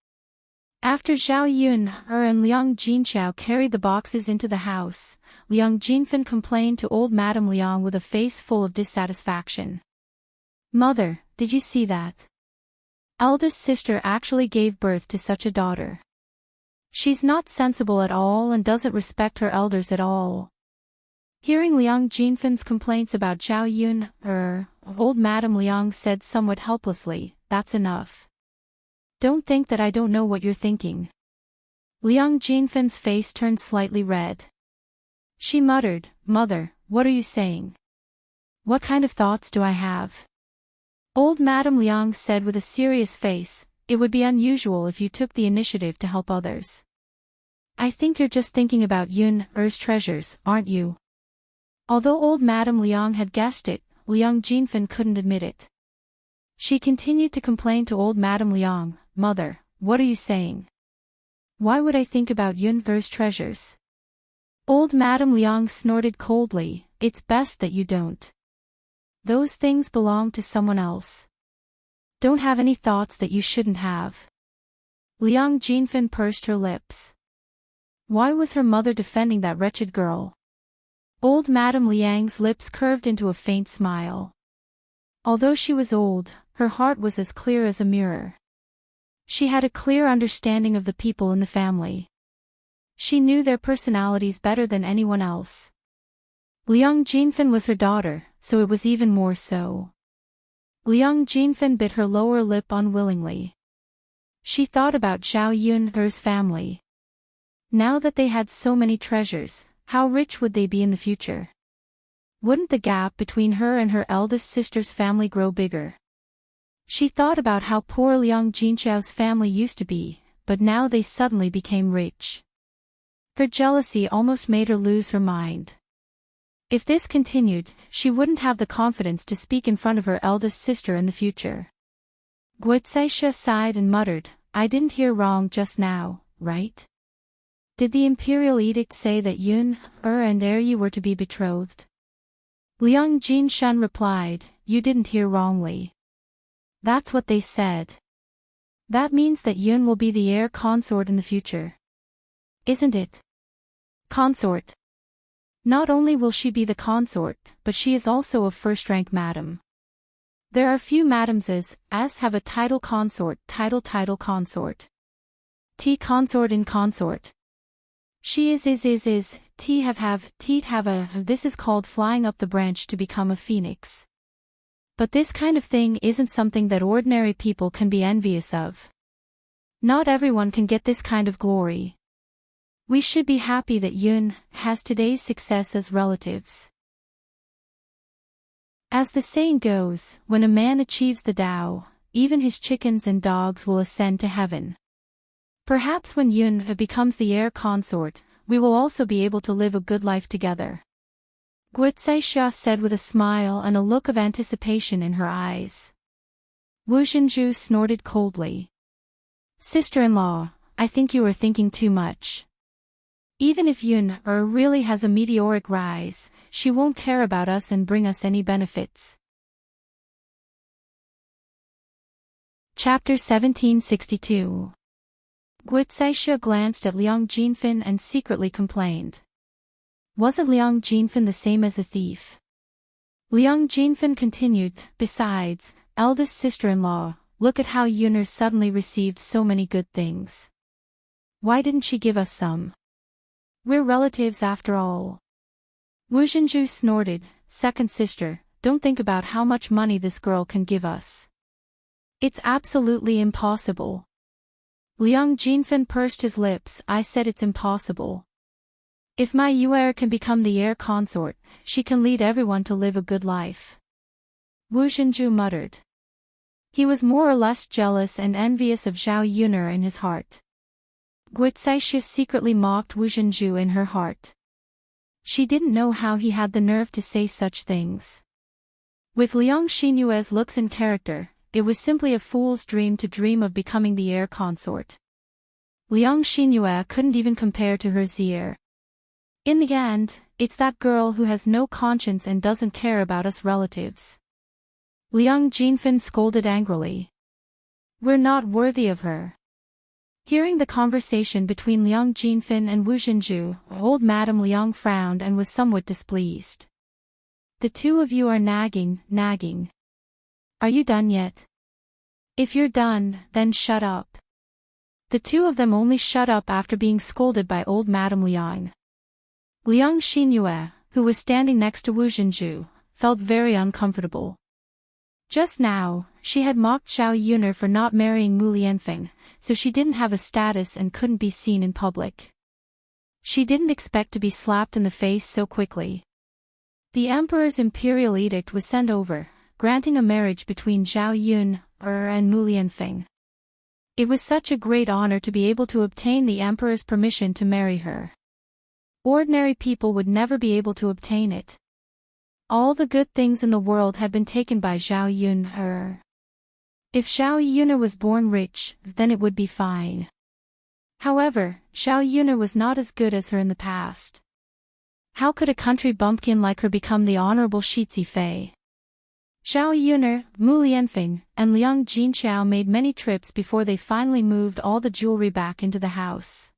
After Xiao Yun and Liang Jinchao carried the boxes into the house, Liang Jinfen complained to old Madame Liang with a face full of dissatisfaction. Mother, did you see that? Eldest sister actually gave birth to such a daughter. She's not sensible at all and doesn't respect her elders at all. Hearing Liang Jinfen's complaints about Xiao Yun, old Madame Liang said somewhat helplessly, that's enough. Don't think that I don't know what you're thinking. Liang Jinfen's face turned slightly red. She muttered, Mother, what are you saying? What kind of thoughts do I have? Old Madame Liang said with a serious face, it would be unusual if you took the initiative to help others. I think you're just thinking about Yun's treasures, aren't you? Although old Madame Liang had guessed it, Liang Jinfen couldn't admit it. She continued to complain to old Madame Liang, Mother, what are you saying? Why would I think about Yun's treasures? Old Madame Liang snorted coldly, it's best that you don't. Those things belong to someone else. Don't have any thoughts that you shouldn't have. Liang Jinfen pursed her lips. Why was her mother defending that wretched girl? Old Madame Liang's lips curved into a faint smile. Although she was old, her heart was as clear as a mirror. She had a clear understanding of the people in the family. She knew their personalities better than anyone else. Liang Jinfen was her daughter, so it was even more so. Liang Jinfen bit her lower lip unwillingly. She thought about Zhao Yun's family. Now that they had so many treasures, how rich would they be in the future? Wouldn't the gap between her and her eldest sister's family grow bigger? She thought about how poor Liang Jinqiao's family used to be, but now they suddenly became rich. Her jealousy almost made her lose her mind. If this continued, she wouldn't have the confidence to speak in front of her eldest sister in the future. Guocaixia sighed and muttered, I didn't hear wrong just now, right? Did the imperial edict say that Yun, and Eryu were to be betrothed? Liang Jinshan replied, you didn't hear wrongly. That's what they said. That means that Yun will be the heir consort in the future. Isn't it? Consort. Not only will she be the consort, but she is also a first-rank madam. There are few madams as have a title consort, title consort. T consort in consort. She is, T have a, this is called flying up the branch to become a phoenix. But this kind of thing isn't something that ordinary people can be envious of. Not everyone can get this kind of glory. We should be happy that Yun has today's success as relatives. As the saying goes, when a man achieves the Tao, even his chickens and dogs will ascend to heaven. Perhaps when Yun becomes the heir consort, we will also be able to live a good life together. Guocaixia said with a smile and a look of anticipation in her eyes. Wu Zhenju snorted coldly. Sister-in-law, I think you are thinking too much. Even if Yun really has a meteoric rise, she won't care about us and bring us any benefits. Chapter 1762. Guocaixia glanced at Liang Jinfen and secretly complained. Wasn't Liang Jinfen the same as a thief? Liang Jinfen continued, besides, eldest sister-in-law, look at how Yun'er suddenly received so many good things. Why didn't she give us some? We're relatives after all. Wu Zhenju snorted, second sister, don't think about how much money this girl can give us. It's absolutely impossible. Liang Jinfen pursed his lips, I said it's impossible. If my Yu'er can become the heir consort, she can lead everyone to live a good life. Wu Zhenju muttered. He was more or less jealous and envious of Zhao Yun'er in his heart. Guocaixia secretly mocked Wu Zhenju in her heart. She didn't know how he had the nerve to say such things. With Liang Xinyue's looks and character, it was simply a fool's dream to dream of becoming the heir consort. Liang Xinyue couldn't even compare to her Zier. In the end, it's that girl who has no conscience and doesn't care about us relatives. Liang Jinfen scolded angrily. We're not worthy of her. Hearing the conversation between Liang Jinfen and Wu Zhenju, old Madame Liang frowned and was somewhat displeased. The two of you are nagging. Are you done yet? If you're done, then shut up. The two of them only shut up after being scolded by old Madame Liang. Liang Xinyue, who was standing next to Wu Zhenju, felt very uncomfortable. Just now, she had mocked Zhao Yun'er for not marrying Mu Lianfeng, so she didn't have a status and couldn't be seen in public. She didn't expect to be slapped in the face so quickly. The emperor's imperial edict was sent over, granting a marriage between Zhao Yun'er and Mu Lianfeng. It was such a great honor to be able to obtain the emperor's permission to marry her. Ordinary people would never be able to obtain it. All the good things in the world had been taken by Zhao Yun'er. If Zhao Yun'er was born rich, then it would be fine. However, Xiao Yuner was not as good as her in the past. How could a country bumpkin like her become the honorable Shizi Fei? Xiao Yuner, Mu Lianfeng, and Liang Jinxiao made many trips before they finally moved all the jewelry back into the house.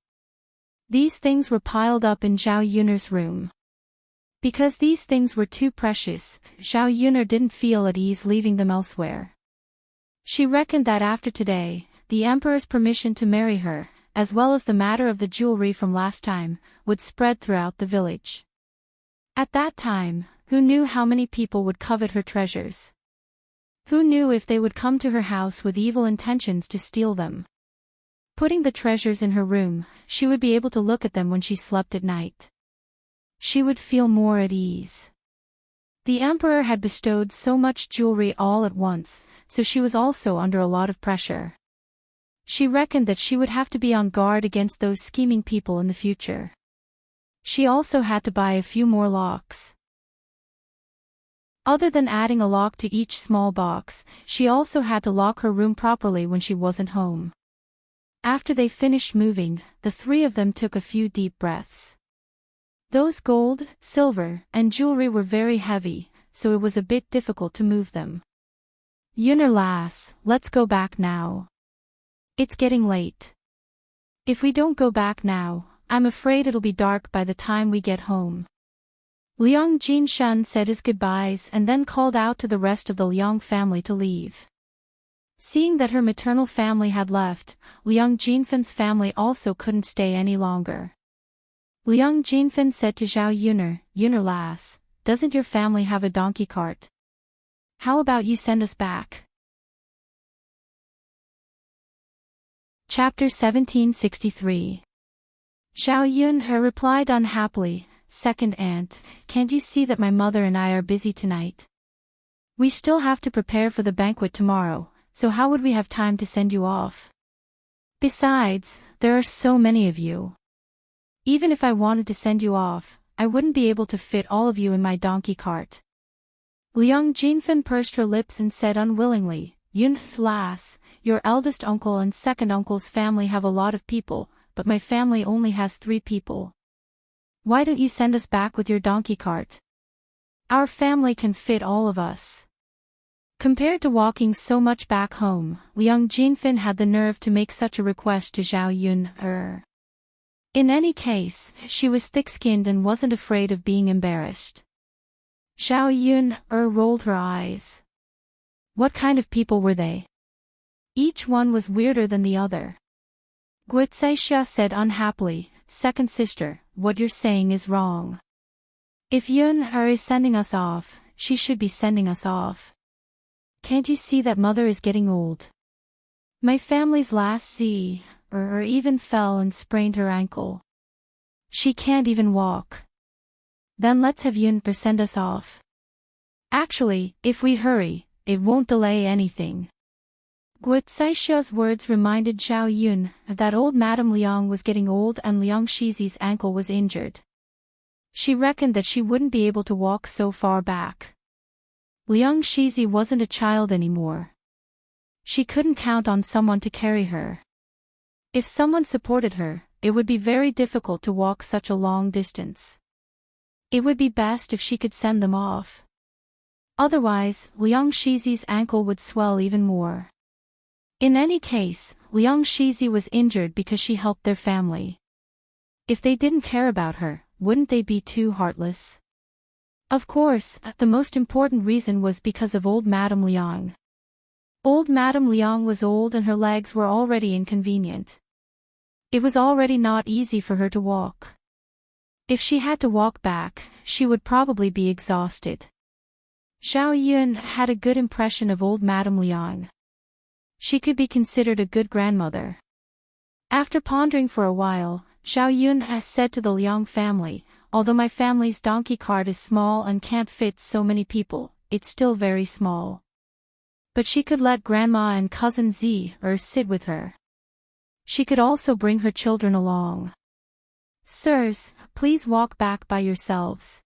These things were piled up in Xiao Yuner's room. Because these things were too precious, Xiao Yuner didn't feel at ease leaving them elsewhere. She reckoned that after today, the emperor's permission to marry her, as well as the matter of the jewelry from last time, would spread throughout the village. At that time, who knew how many people would covet her treasures? Who knew if they would come to her house with evil intentions to steal them? Putting the treasures in her room, she would be able to look at them when she slept at night. She would feel more at ease. The emperor had bestowed so much jewelry all at once, so she was also under a lot of pressure. She reckoned that she would have to be on guard against those scheming people in the future. She also had to buy a few more locks. Other than adding a lock to each small box, she also had to lock her room properly when she wasn't home. After they finished moving, the three of them took a few deep breaths. Those gold, silver, and jewelry were very heavy, so it was a bit difficult to move them. Yuner lass, let's go back now. It's getting late. If we don't go back now, I'm afraid it'll be dark by the time we get home. Liang Jinshan said his goodbyes and then called out to the rest of the Liang family to leave. Seeing that her maternal family had left, Liang Jinfen's family also couldn't stay any longer. Liang Jinfen said to Xiao Yuner, Yuner lass, doesn't your family have a donkey cart? How about you send us back? Chapter 1763. Xiao Yunhe replied unhappily, Second aunt, can't you see that my mother and I are busy tonight? We still have to prepare for the banquet tomorrow, so how would we have time to send you off? Besides, there are so many of you. Even if I wanted to send you off, I wouldn't be able to fit all of you in my donkey cart. Liang Jinfen pursed her lips and said unwillingly, Yunhe lass, your eldest uncle and second uncle's family have a lot of people, but my family only has 3 people. Why don't you send us back with your donkey cart? Our family can fit all of us. Compared to walking so much back home, Liang Jinfen had the nerve to make such a request to Xiao Yunhe. In any case, she was thick-skinned and wasn't afraid of being embarrassed. Xiao Yunhe rolled her eyes. What kind of people were they? Each one was weirder than the other. Guicaixia said unhappily, Second sister, what you're saying is wrong. If Yunhe is sending us off, she should be sending us off. Can't you see that mother is getting old? My family's last Z, even fell and sprained her ankle. She can't even walk. Then let's have Yunhe send us off. Actually, if we hurry, it won't delay anything. Guicaixua's words reminded Xiao Yunhe that old Madame Liang was getting old and Liang Shizi's ankle was injured. She reckoned that she wouldn't be able to walk so far back. Liang Shizi wasn't a child anymore. She couldn't count on someone to carry her. If someone supported her, it would be very difficult to walk such a long distance. It would be best if she could send them off. Otherwise, Liang Shizi's ankle would swell even more. In any case, Liang Shizi was injured because she helped their family. If they didn't care about her, wouldn't they be too heartless? Of course, the most important reason was because of old Madame Liang. Old Madame Liang was old and her legs were already inconvenient. It was already not easy for her to walk. If she had to walk back, she would probably be exhausted. Xiao Yunhe had a good impression of old Madame Liang. She could be considered a good grandmother. After pondering for a while, Xiao Yunhe said to the Liang family, although my family's donkey cart is small and can't fit so many people, it's still very small. But she could let Grandma and Cousin Z sit with her. She could also bring her children along. Sirs, please walk back by yourselves.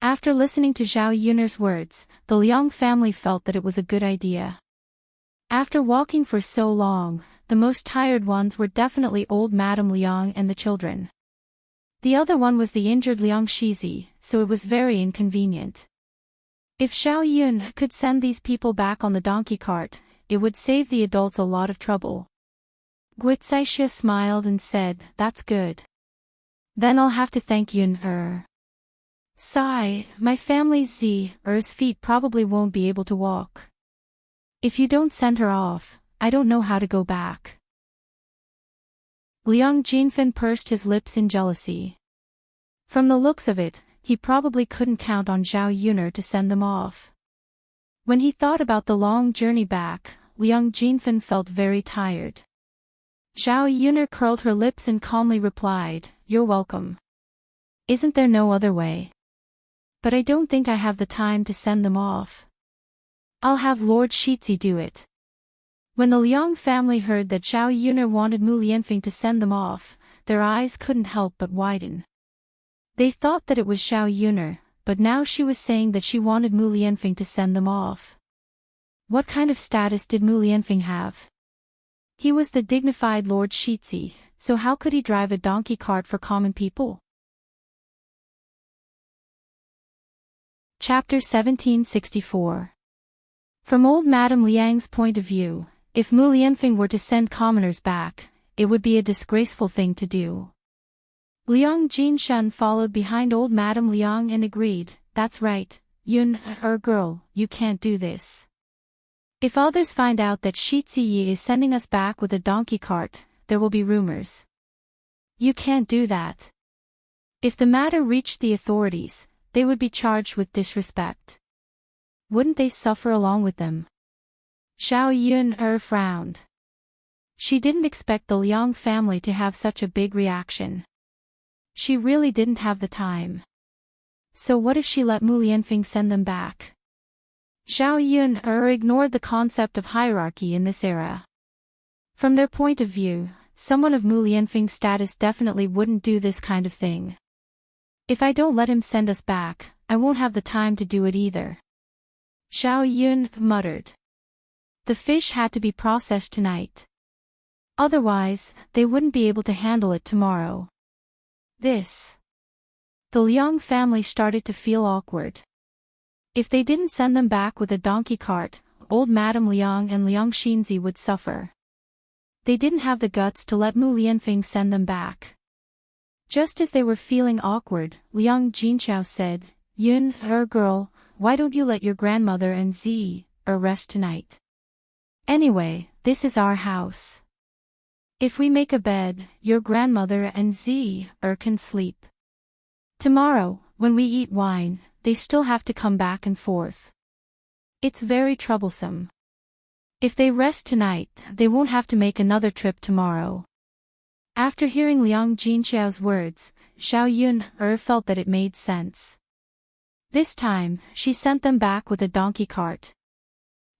After listening to Xiao Yunhe's words, the Liang family felt that it was a good idea. After walking for so long, the most tired ones were definitely old Madame Liang and the children. The other one was the injured Liang Shizi, so it was very inconvenient. If Xiao Yun could send these people back on the donkey cart, it would save the adults a lot of trouble. Guicaixia smiled and said, "That's good. Then I'll have to thank Yun. Sigh, my family's Z's feet probably won't be able to walk. If you don't send her off, I don't know how to go back." Liang Jinfen pursed his lips in jealousy. From the looks of it, he probably couldn't count on Zhao Yuner to send them off. When he thought about the long journey back, Liang Jinfen felt very tired. Zhao Yuner curled her lips and calmly replied, "You're welcome. Isn't there no other way? But I don't think I have the time to send them off. I'll have Lord Shizi do it." When the Liang family heard that Zhao Yuner wanted Mu Lianfeng to send them off, their eyes couldn't help but widen. They thought that it was Zhao Yuner, but now she was saying that she wanted Mu Lianfeng to send them off. What kind of status did Mu Lianfeng have? He was the dignified Lord Shizi, so how could he drive a donkey cart for common people? Chapter 1764. From old Madame Liang's point of view, if Mu Lianfeng were to send commoners back, it would be a disgraceful thing to do. Liang Jinshan followed behind old Madame Liang and agreed, "That's right, Yun, girl, you can't do this. If others find out that Shizi Yi is sending us back with a donkey cart, there will be rumors. You can't do that. If the matter reached the authorities, they would be charged with disrespect. Wouldn't they suffer along with them?" Zhao Yun frowned. She didn't expect the Liang family to have such a big reaction. She really didn't have the time. So what if she let Mu Lianfeng send them back? Zhao Yun ignored the concept of hierarchy in this era. From their point of view, someone of Mu Lianfeng's status definitely wouldn't do this kind of thing. If I don't let him send us back, I won't have the time to do it either. Zhao Yun muttered. The fish had to be processed tonight. Otherwise, they wouldn't be able to handle it tomorrow. The Liang family started to feel awkward. If they didn't send them back with a donkey cart, old Madame Liang and Liang Xinzi would suffer. They didn't have the guts to let Mu Lianfeng send them back. Just as they were feeling awkward, Liang Jinchao said, "Yun, girl, why don't you let your grandmother and rest tonight? Anyway, this is our house. If we make a bed, your grandmother and can sleep. Tomorrow, when we eat wine, they still have to come back and forth. It's very troublesome. If they rest tonight, they won't have to make another trip tomorrow." After hearing Liang Jinxiao's words, Zhao Yun felt that it made sense. This time, she sent them back with a donkey cart.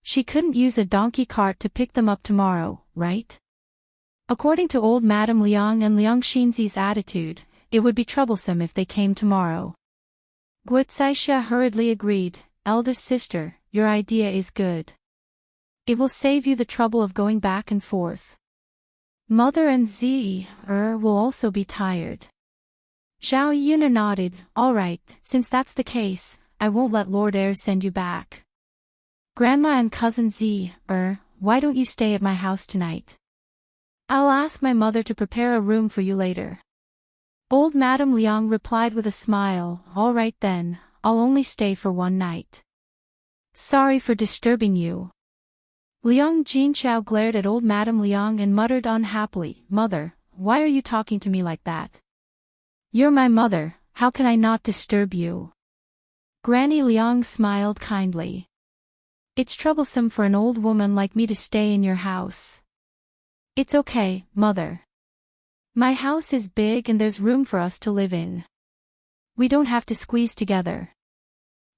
She couldn't use a donkey cart to pick them up tomorrow, right? According to old Madame Liang and Liang Xinzi's attitude, it would be troublesome if they came tomorrow. Guicaixia hurriedly agreed, "Eldest sister, your idea is good. It will save you the trouble of going back and forth. Mother and will also be tired." Zhao Yun nodded, "All right, since that's the case, I won't let Lord send you back. Grandma and cousin why don't you stay at my house tonight? I'll ask my mother to prepare a room for you later." Old Madame Liang replied with a smile, "All right then, I'll only stay for one night. Sorry for disturbing you." Liang Jinchao glared at old Madame Liang and muttered unhappily, "Mother, why are you talking to me like that? You're my mother, how can I not disturb you?" Granny Liang smiled kindly. "It's troublesome for an old woman like me to stay in your house." "It's okay, mother. My house is big and there's room for us to live in. We don't have to squeeze together.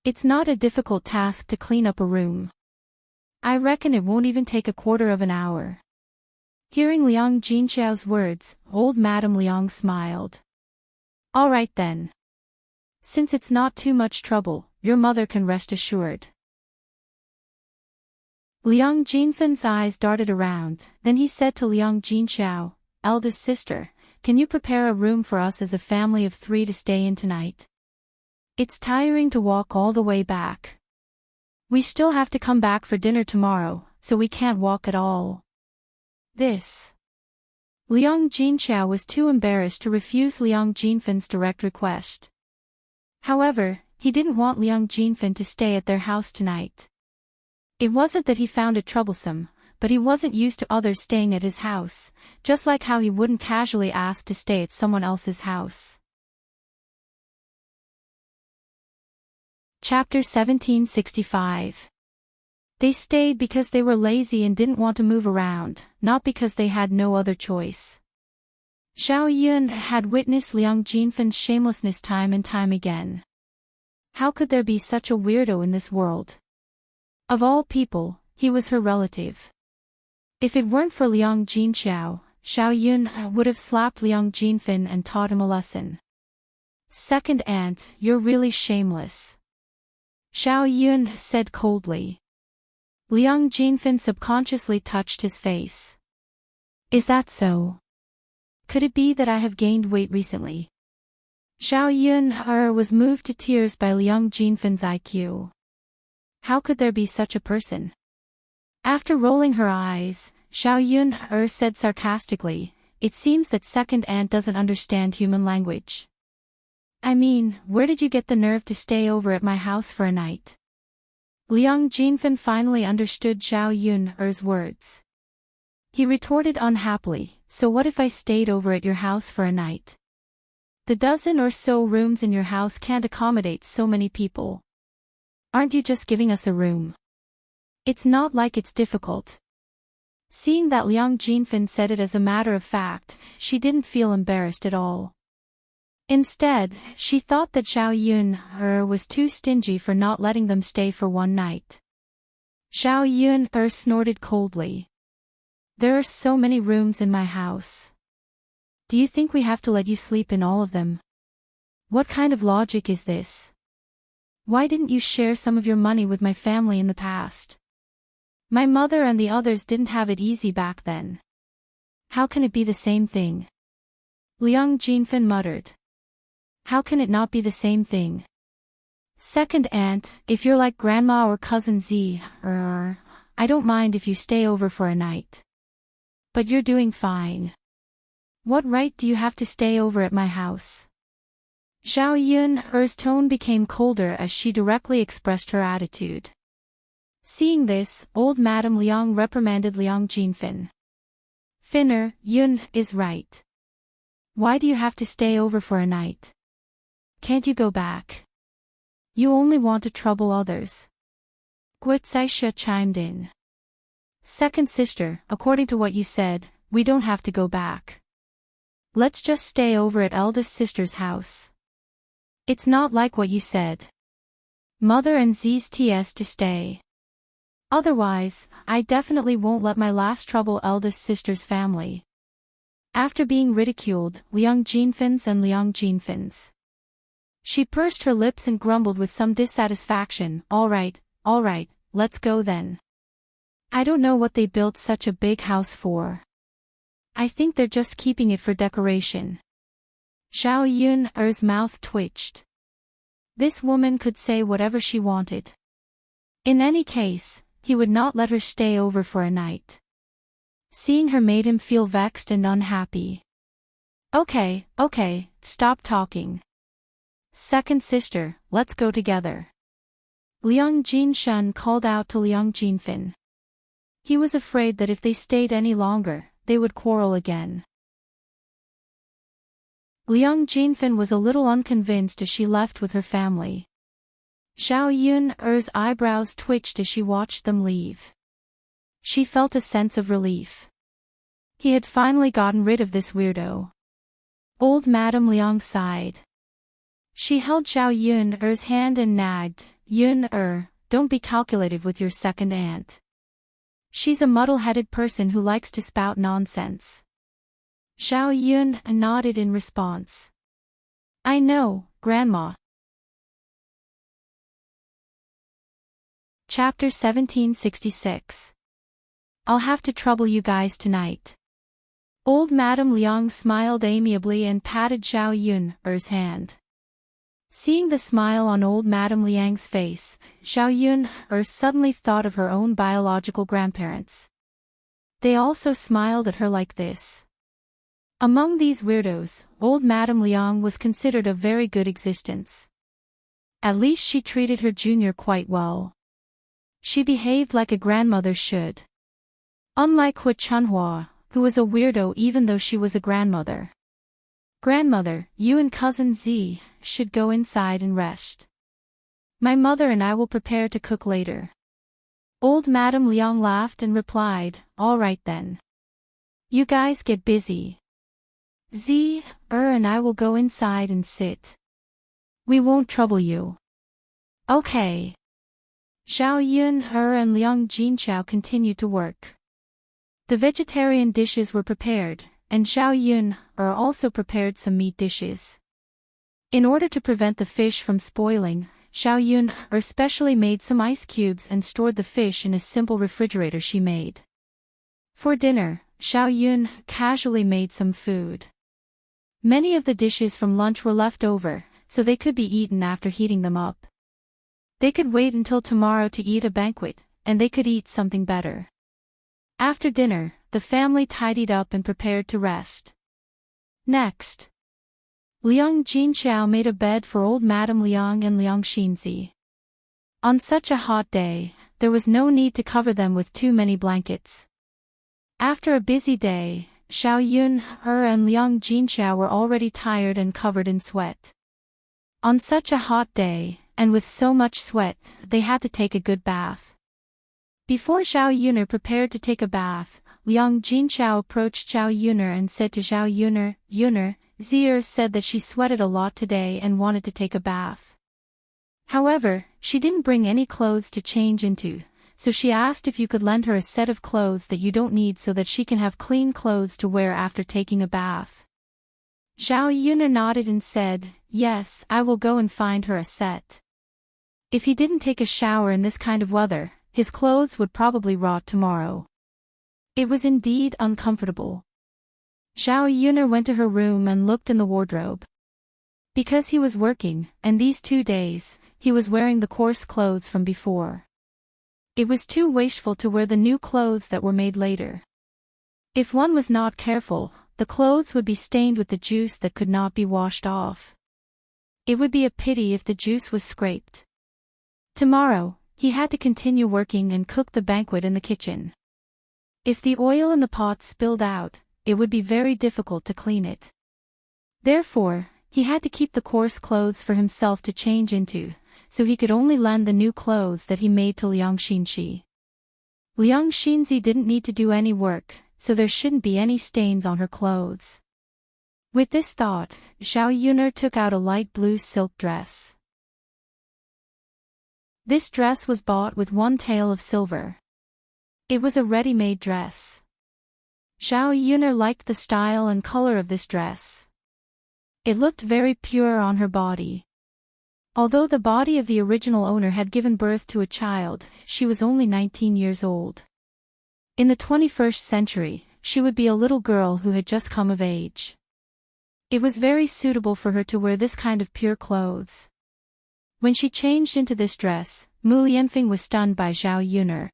It's not a difficult task to clean up a room. I reckon it won't even take a quarter of an hour." Hearing Liang Jinxiao's words, old Madame Liang smiled. "All right then. Since it's not too much trouble, your mother can rest assured." Liang Jinfan's eyes darted around, then he said to Liang Jinxiao, eldest sister, can you prepare a room for us as a family of 3 to stay in tonight? It's tiring to walk all the way back. We still have to come back for dinner tomorrow, so we can't walk at all. Liang Jinxiao was too embarrassed to refuse Liang Jinfan's direct request. However, he didn't want Liang Jinfan to stay at their house tonight. It wasn't that he found it troublesome, but he wasn't used to others staying at his house, just like how he wouldn't casually ask to stay at someone else's house. Chapter 1765. They stayed because they were lazy and didn't want to move around, not because they had no other choice. Xiao Yun had witnessed Liang Jinfan's shamelessness time and time again. How could there be such a weirdo in this world? Of all people, he was her relative. If it weren't for Liang Jinxiao, Xiao Yun would have slapped Liang Jinfan and taught him a lesson. Second aunt, you're really shameless. Xiao Yun said coldly. Liang Jinfan subconsciously touched his face. Is that so? Could it be that I have gained weight recently? Xiao Yun was moved to tears by Liang Jinfan's IQ. How could there be such a person? After rolling her eyes, Xiao Yun said sarcastically, it seems that second aunt doesn't understand human language. I mean, where did you get the nerve to stay over at my house for a night? Liang Jinfan finally understood Xiao Yun's words. He retorted unhappily, so what if I stayed over at your house for a night? The dozen or so rooms in your house can't accommodate so many people. Aren't you just giving us a room? It's not like it's difficult. Seeing that Liang Jinfan said it as a matter of fact, she didn't feel embarrassed at all. Instead, she thought that Xiao Yun was too stingy for not letting them stay for one night. Xiao Yun snorted coldly. There are so many rooms in my house. Do you think we have to let you sleep in all of them? What kind of logic is this? Why didn't you share some of your money with my family in the past? My mother and the others didn't have it easy back then. How can it be the same thing? Liang Jinfan muttered. How can it not be the same thing? Second aunt, if you're like grandma or cousin Z, I don't mind if you stay over for a night. But you're doing fine. What right do you have to stay over at my house? Xiao Yun's tone became colder as she directly expressed her attitude. Seeing this, old Madame Liang reprimanded Liang Jinfan. Finner, Yun is right. Why do you have to stay over for a night? Can't you go back? You only want to trouble others. Guo Zixia chimed in. Second sister, according to what you said, we don't have to go back. Let's just stay over at eldest sister's house. It's not like what you said. Mother and Z's TS to stay. Otherwise, I definitely won't let my last trouble eldest sister's family. After being ridiculed, Liang Jinfan's. She pursed her lips and grumbled with some dissatisfaction, all right, let's go then. I don't know what they built such a big house for. I think they're just keeping it for decoration. Xiao Yun's mouth twitched. This woman could say whatever she wanted. In any case, he would not let her stay over for a night. Seeing her made him feel vexed and unhappy. Okay, stop talking. Second sister, let's go together. Liang Jinshan called out to Liang Jinfan. He was afraid that if they stayed any longer, they would quarrel again. Liang Jinfan was a little unconvinced as she left with her family. Xiao Yun's eyebrows twitched as she watched them leave. She felt a sense of relief. He had finally gotten rid of this weirdo. Old Madame Liang sighed. She held Xiao Yun's hand and nagged, Yun, don't be calculative with your second aunt. She's a muddle-headed person who likes to spout nonsense. Xiao Yun nodded in response. I know, Grandma. Chapter 1766. I'll have to trouble you guys tonight. Old Madame Liang smiled amiably and patted Zhao Yun's hand. Seeing the smile on old Madame Liang's face, Zhao Yun suddenly thought of her own biological grandparents. They also smiled at her like this. Among these weirdos, old Madame Liang was considered a very good existence. At least she treated her junior quite well. She behaved like a grandmother should. Unlike Hu Chunhua, who was a weirdo even though she was a grandmother. Grandmother, you and cousin Z should go inside and rest. My mother and I will prepare to cook later. Old Madame Liang laughed and replied, all right then. You guys get busy. Z and I will go inside and sit. We won't trouble you. Okay. Zhao Yun and Liang Jinchao continued to work. The vegetarian dishes were prepared, and Zhao Yun also prepared some meat dishes. In order to prevent the fish from spoiling, Zhao Yun specially made some ice cubes and stored the fish in a simple refrigerator she made. For dinner, Zhao Yun casually made some food. Many of the dishes from lunch were left over, so they could be eaten after heating them up. They could wait until tomorrow to eat a banquet, and they could eat something better. After dinner, the family tidied up and prepared to rest. Next, Liang Jinchao made a bed for old Madame Liang and Liang Xinzi. On such a hot day, there was no need to cover them with too many blankets. After a busy day, Zhao Yun and Liang Jinchao were already tired and covered in sweat. On such a hot day, and with so much sweat, they had to take a good bath. Before Zhao Yun prepared to take a bath, Liang Jinchao approached Zhao Yun and said to Zhao Yun, Zier said that she sweated a lot today and wanted to take a bath. However, she didn't bring any clothes to change into, so she asked if you could lend her a set of clothes that you don't need so that she can have clean clothes to wear after taking a bath. Zhao Yun nodded and said, yes, I will go and find her a set. If he didn't take a shower in this kind of weather, his clothes would probably rot tomorrow. It was indeed uncomfortable. Zhao Yun went to her room and looked in the wardrobe. Because he was working, and these 2 days, he was wearing the coarse clothes from before. It was too wasteful to wear the new clothes that were made later. If one was not careful, the clothes would be stained with the juice that could not be washed off. It would be a pity if the juice was scraped. Tomorrow, he had to continue working and cook the banquet in the kitchen. If the oil in the pot spilled out, it would be very difficult to clean it. Therefore, he had to keep the coarse clothes for himself to change into, so he could only lend the new clothes that he made to Liang Xinzi. Liang Xinzi didn't need to do any work, so there shouldn't be any stains on her clothes. With this thought, Zhao Yun took out a light blue silk dress. This dress was bought with 1 tael of silver. It was a ready-made dress. Zhao Yun liked the style and color of this dress. It looked very pure on her body. Although the body of the original owner had given birth to a child, she was only 19 years old. In the 21st century, she would be a little girl who had just come of age. It was very suitable for her to wear this kind of pure clothes. When she changed into this dress, Mu Lianfeng was stunned by Zhao Yun.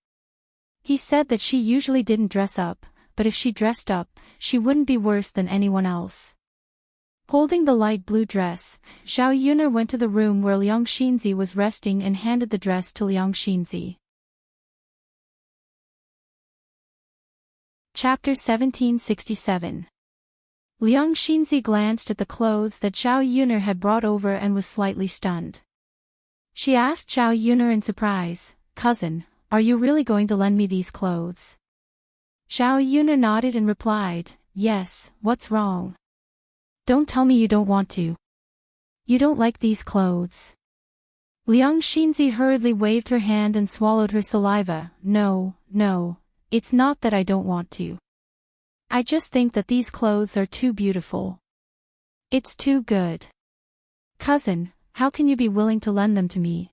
He said that she usually didn't dress up, but if she dressed up, she wouldn't be worse than anyone else. Holding the light blue dress, Zhao Yun went to the room where Liang Xinzi was resting and handed the dress to Liang Xinzi. Chapter 1767. Liang Xinzi glanced at the clothes that Zhao Yun had brought over and was slightly stunned. She asked Zhao Yun in surprise, cousin, are you really going to lend me these clothes? Zhao Yun nodded and replied, yes, what's wrong? Don't tell me you don't want to. You don't like these clothes. Liang Xinzi hurriedly waved her hand and swallowed her saliva. No, it's not that I don't want to. I just think that these clothes are too beautiful. It's too good. Cousin, how can you be willing to lend them to me?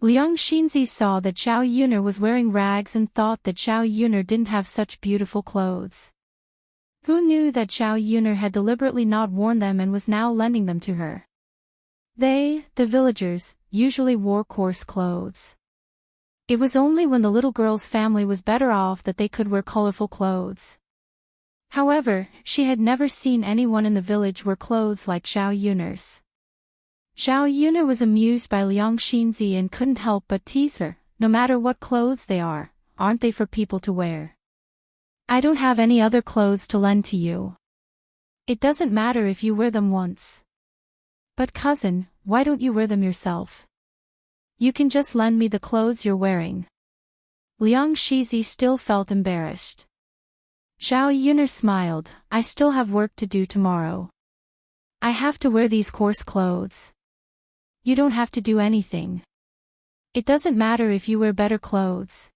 Liang Xinzi saw that Xiao Yuner was wearing rags and thought that Xiao Yuner didn't have such beautiful clothes. Who knew that Xiao Yuner had deliberately not worn them and was now lending them to her? They, the villagers, usually wore coarse clothes. It was only when the little girl's family was better off that they could wear colorful clothes. However, she had never seen anyone in the village wear clothes like Xiao Yuner's. Xiao Yuner was amused by Liang Xinzi and couldn't help but tease her. No matter what clothes they are, aren't they for people to wear? I don't have any other clothes to lend to you. It doesn't matter if you wear them once. But cousin, why don't you wear them yourself? You can just lend me the clothes you're wearing. Liang Xinzi still felt embarrassed. Xiao Yuner smiled. I still have work to do tomorrow. I have to wear these coarse clothes. You don't have to do anything. It doesn't matter if you wear better clothes.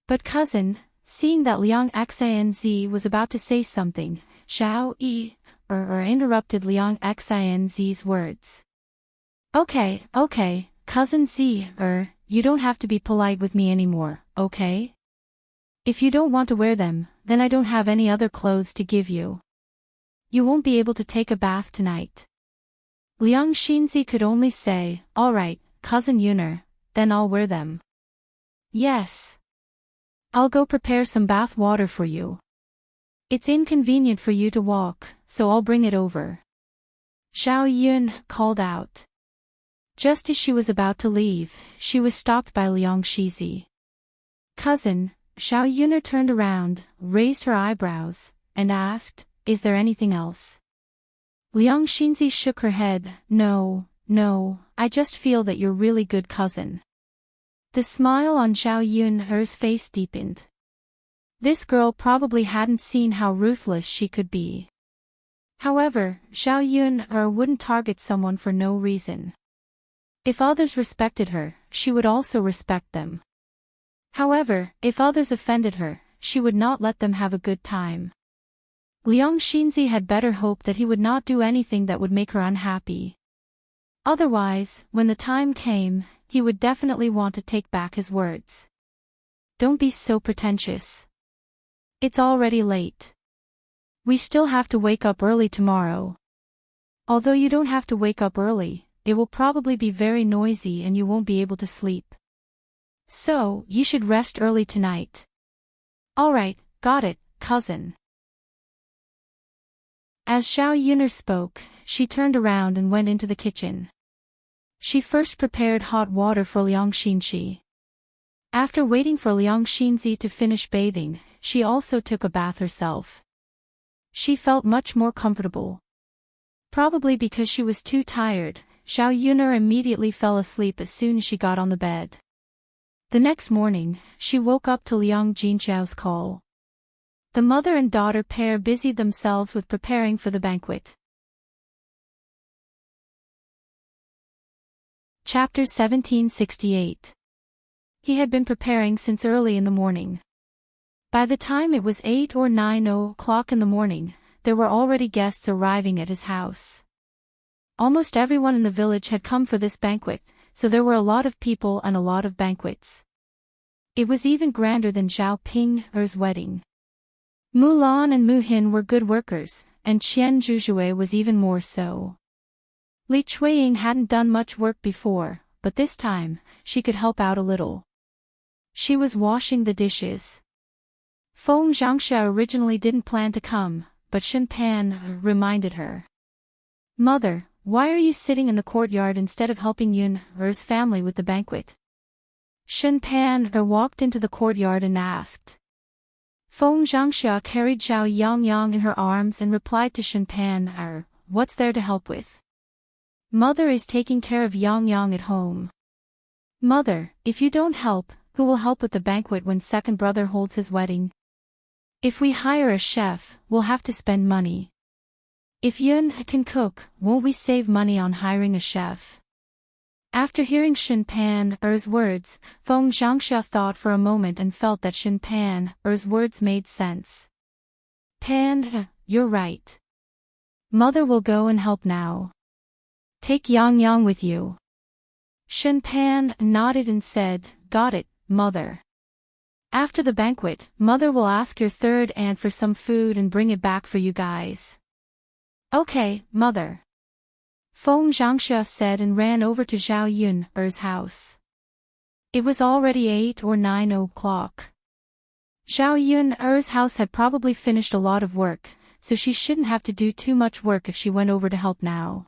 But cousin, seeing that Liang Xinzi was about to say something, Xiao Yi interrupted Liang Xinzi's words. Okay, cousin Zi, you don't have to be polite with me anymore, okay? If you don't want to wear them, then I don't have any other clothes to give you. You won't be able to take a bath tonight. Liang Xinzi could only say, all right, cousin Yuner, then I'll wear them. Yes. I'll go prepare some bath water for you. It's inconvenient for you to walk, so I'll bring it over. Xiao Yun called out. Just as she was about to leave, she was stopped by Liang Xinzi. Cousin, Xiao Yuner turned around, raised her eyebrows, and asked, is there anything else? Liang Xinzi shook her head. No, I just feel that you're really good cousin. The smile on Xiao Yun's face deepened. This girl probably hadn't seen how ruthless she could be. However, Xiao Yun wouldn't target someone for no reason. If others respected her, she would also respect them. However, if others offended her, she would not let them have a good time. Liang Xinzi had better hope that he would not do anything that would make her unhappy. Otherwise, when the time came, he would definitely want to take back his words. Don't be so pretentious. It's already late. We still have to wake up early tomorrow. Although you don't have to wake up early, it will probably be very noisy and you won't be able to sleep. So, you should rest early tonight. Alright, got it, cousin. As Xiao Yuner spoke, she turned around and went into the kitchen. She first prepared hot water for Liang Xinzi. After waiting for Liang Xinzi to finish bathing, she also took a bath herself. She felt much more comfortable. Probably because she was too tired, Xiao Yuner immediately fell asleep as soon as she got on the bed. The next morning, she woke up to Liang Jinxiao's call. The mother and daughter pair busied themselves with preparing for the banquet. Chapter 1768. He had been preparing since early in the morning. By the time it was 8 or 9 o'clock in the morning, there were already guests arriving at his house. Almost everyone in the village had come for this banquet, so there were a lot of people and a lot of banquets. It was even grander than Zhao Ping's wedding. Mulan and Mu Hin were good workers, and Qian Zhuzhui was even more so. Li Chuiying hadn't done much work before, but this time, she could help out a little. She was washing the dishes. Feng Zhangxia originally didn't plan to come, but Shen Pan reminded her. Mother, why are you sitting in the courtyard instead of helping Yun's family with the banquet? Shen Pan walked into the courtyard and asked. Feng Zhangxia carried Zhao Yangyang in her arms and replied to Shen Pan, what's there to help with? Mother is taking care of Yangyang at home. Mother, if you don't help, who will help with the banquet when second brother holds his wedding? If we hire a chef, we'll have to spend money. If Yun can cook, won't we save money on hiring a chef? After hearing Shen Pan's words, Feng Zhangxia thought for a moment and felt that Shen Pan's words made sense. Pan, you're right. Mother will go and help now. Take Yang Yang with you. Shen Pan nodded and said, "Got it, Mother." After the banquet, Mother will ask your third aunt for some food and bring it back for you guys. Okay, Mother. Feng Zhangxia said and ran over to Zhao Yun's house. It was already 8 or 9 o'clock. Zhao Yun's house had probably finished a lot of work, so she shouldn't have to do too much work if she went over to help now.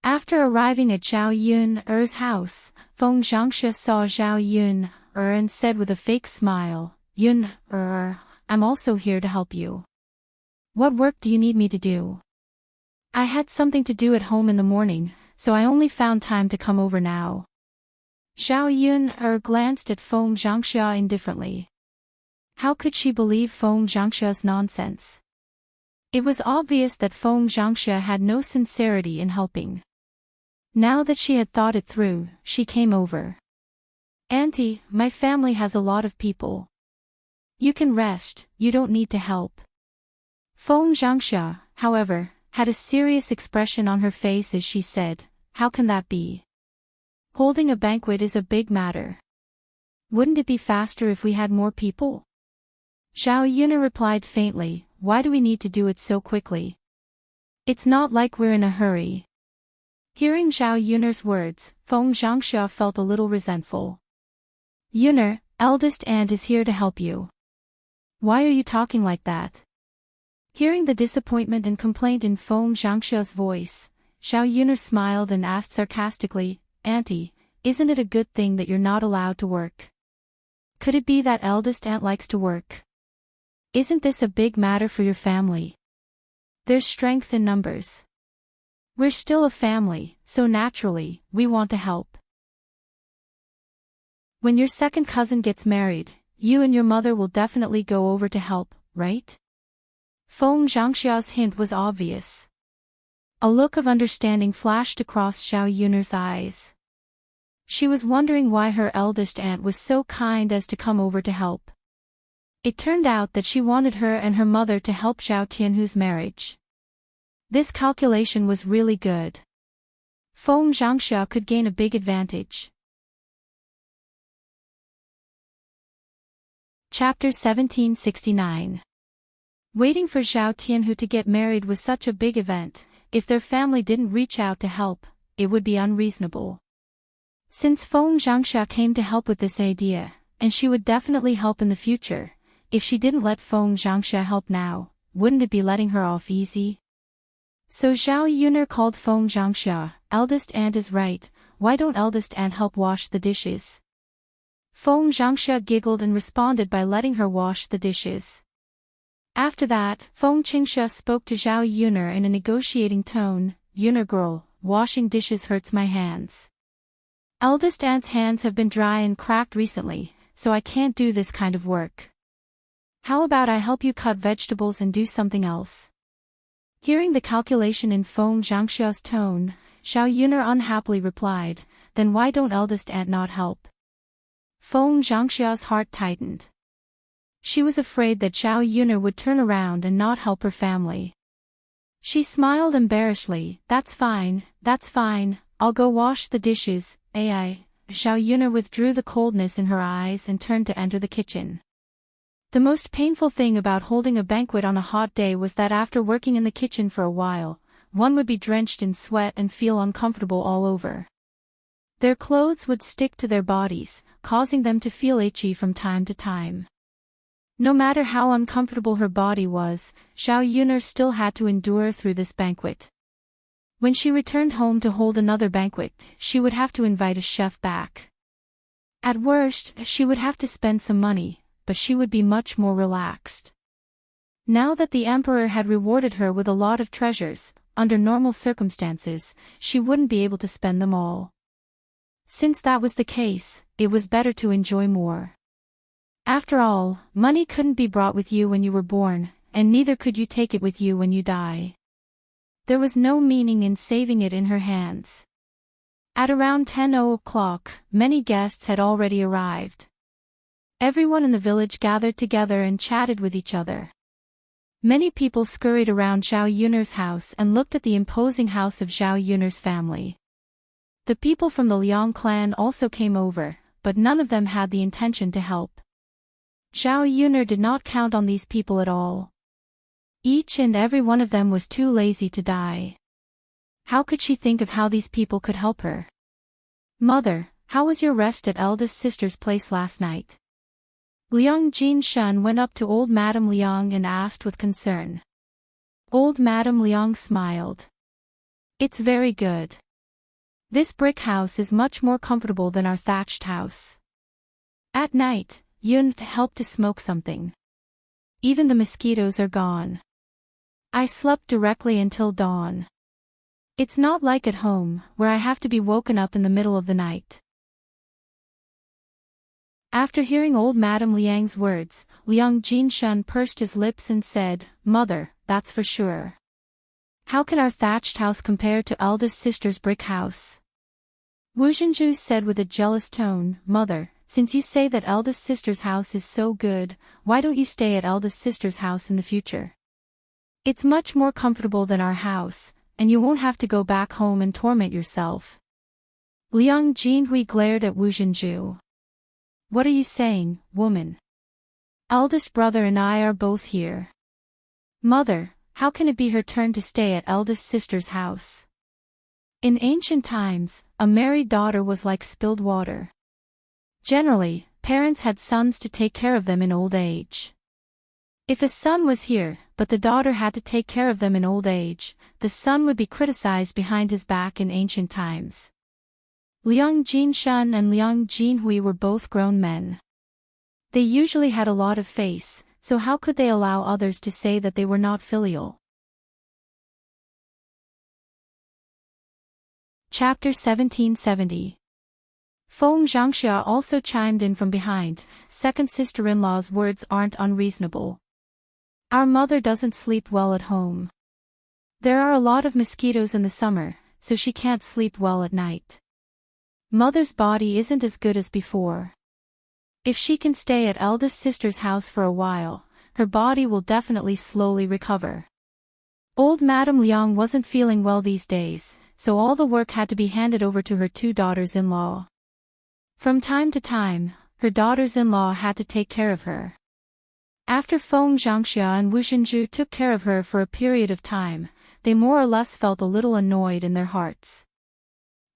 After arriving at Zhao Yun's house, Feng Zhangxia saw Zhao Yun and said with a fake smile, "Yun, I'm also here to help you. What work do you need me to do? I had something to do at home in the morning, so I only found time to come over now." Zhao Yun glanced at Feng Zhangxia indifferently. How could she believe Feng Zhangxia's nonsense? It was obvious that Feng Zhangxia had no sincerity in helping. Now that she had thought it through, she came over. "Auntie, my family has a lot of people. You can rest, you don't need to help." Feng Zhangxia, however, had a serious expression on her face as she said, "How can that be? Holding a banquet is a big matter. Wouldn't it be faster if we had more people?" Zhao Yun replied faintly, "Why do we need to do it so quickly? It's not like we're in a hurry." Hearing Zhao Yun's words, Feng Zhangxia felt a little resentful. "Yun, eldest aunt is here to help you. Why are you talking like that?" Hearing the disappointment and complaint in Feng Zhangxia's voice, Zhao Yun smiled and asked sarcastically, "Auntie, isn't it a good thing that you're not allowed to work? Could it be that eldest aunt likes to work? Isn't this a big matter for your family? There's strength in numbers. We're still a family, so naturally, we want to help. When your second cousin gets married, you and your mother will definitely go over to help, right?" Feng Zhangxia's hint was obvious. A look of understanding flashed across Zhao Yun's eyes. She was wondering why her eldest aunt was so kind as to come over to help. It turned out that she wanted her and her mother to help Zhao Tianhu's marriage. This calculation was really good. Feng Zhangxia could gain a big advantage. Chapter 1769. Waiting for Zhao Tianhu to get married was such a big event. If their family didn't reach out to help, it would be unreasonable. Since Feng Zhangxia came to help with this idea, and she would definitely help in the future, if she didn't let Feng Zhangxia help now, wouldn't it be letting her off easy? So Zhao Yun called Feng Zhangxia, "Eldest aunt is right, why don't eldest aunt help wash the dishes?" Feng Zhangxia giggled and responded by letting her wash the dishes. After that, Feng Qingxia spoke to Zhao Yun in a negotiating tone, "Yun girl, washing dishes hurts my hands. Eldest aunt's hands have been dry and cracked recently, so I can't do this kind of work. How about I help you cut vegetables and do something else?" Hearing the calculation in Feng Zhangxia's tone, Zhao Yun unhappily replied, "Then why don't eldest aunt not help?" Feng Zhangxia's heart tightened. She was afraid that Zhao Yun would turn around and not help her family. She smiled embarrassedly, that's fine, I'll go wash the dishes, Zhao Yun withdrew the coldness in her eyes and turned to enter the kitchen. The most painful thing about holding a banquet on a hot day was that after working in the kitchen for a while, one would be drenched in sweat and feel uncomfortable all over. Their clothes would stick to their bodies, causing them to feel itchy from time to time. No matter how uncomfortable her body was, Zhao Yun still had to endure through this banquet. When she returned home to hold another banquet, she would have to invite a chef back. At worst, she would have to spend some money, but she would be much more relaxed. Now that the emperor had rewarded her with a lot of treasures, under normal circumstances, she wouldn't be able to spend them all. Since that was the case, it was better to enjoy more. After all, money couldn't be brought with you when you were born, and neither could you take it with you when you die. There was no meaning in saving it in her hands. At around 10 o'clock, many guests had already arrived. Everyone in the village gathered together and chatted with each other. Many people scurried around Zhao Yun's house and looked at the imposing house of Zhao Yun's family. The people from the Liang clan also came over, but none of them had the intention to help. Zhao Yuner did not count on these people at all. Each and every one of them was too lazy to die. How could she think of how these people could help her? Mother, how was your rest at eldest sister's place last night? Liang Jinshun went up to old Madame Liang and asked with concern. Old Madame Liang smiled. It's very good. This brick house is much more comfortable than our thatched house. At night, Yun helped to smoke something. Even the mosquitoes are gone. I slept directly until dawn. It's not like at home, where I have to be woken up in the middle of the night. After hearing old Madame Liang's words, Liang Jinshun pursed his lips and said, Mother, that's for sure. How can our thatched house compare to eldest sister's brick house? Wu Zhenju said with a jealous tone, Mother, since you say that eldest sister's house is so good, why don't you stay at eldest sister's house in the future? It's much more comfortable than our house, and you won't have to go back home and torment yourself. Liang Jinhui glared at Wu Zhenju. What are you saying, woman? Eldest brother and I are both here. Mother, how can it be her turn to stay at eldest sister's house? In ancient times, a married daughter was like spilled water. Generally, parents had sons to take care of them in old age. If a son was here, but the daughter had to take care of them in old age, the son would be criticized behind his back in ancient times. Liang Jinshun and Liang Jinhui were both grown men. They usually had a lot of face, so how could they allow others to say that they were not filial? Chapter 1770. Feng Zhangxia also chimed in from behind. Second sister-in-law's words aren't unreasonable. Our mother doesn't sleep well at home. There are a lot of mosquitoes in the summer, so she can't sleep well at night. Mother's body isn't as good as before. If she can stay at eldest sister's house for a while, her body will definitely slowly recover. Old Madame Liang wasn't feeling well these days, so all the work had to be handed over to her two daughters-in-law. From time to time, her daughters-in-law had to take care of her. After Feng Zhangxia and Wu Zhenju took care of her for a period of time, they more or less felt a little annoyed in their hearts.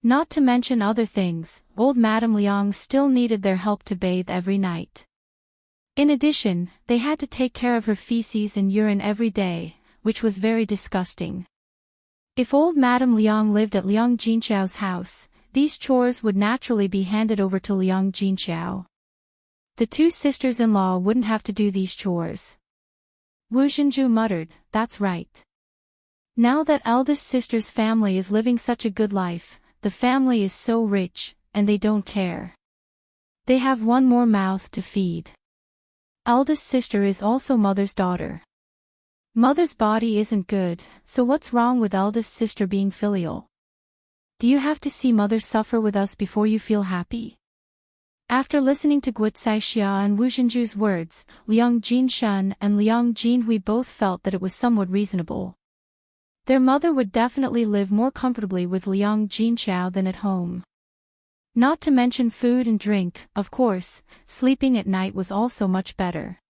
Not to mention other things, old Madame Liang still needed their help to bathe every night. In addition, they had to take care of her feces and urine every day, which was very disgusting. If old Madame Liang lived at Liang Jinxiao's house, these chores would naturally be handed over to Liang Jinxiao. The two sisters-in-law wouldn't have to do these chores. Wu Zhenju muttered, That's right. Now that eldest sister's family is living such a good life, the family is so rich, and they don't care. They have one more mouth to feed. Eldest sister is also mother's daughter. Mother's body isn't good, so what's wrong with eldest sister being filial? Do you have to see mother suffer with us before you feel happy? After listening to Guotsai Xia and Wu Zhenju's words, Liang Jinshun and Liang Jinhui both felt that it was somewhat reasonable. Their mother would definitely live more comfortably with Liang Jinxiao than at home. Not to mention food and drink, of course, sleeping at night was also much better.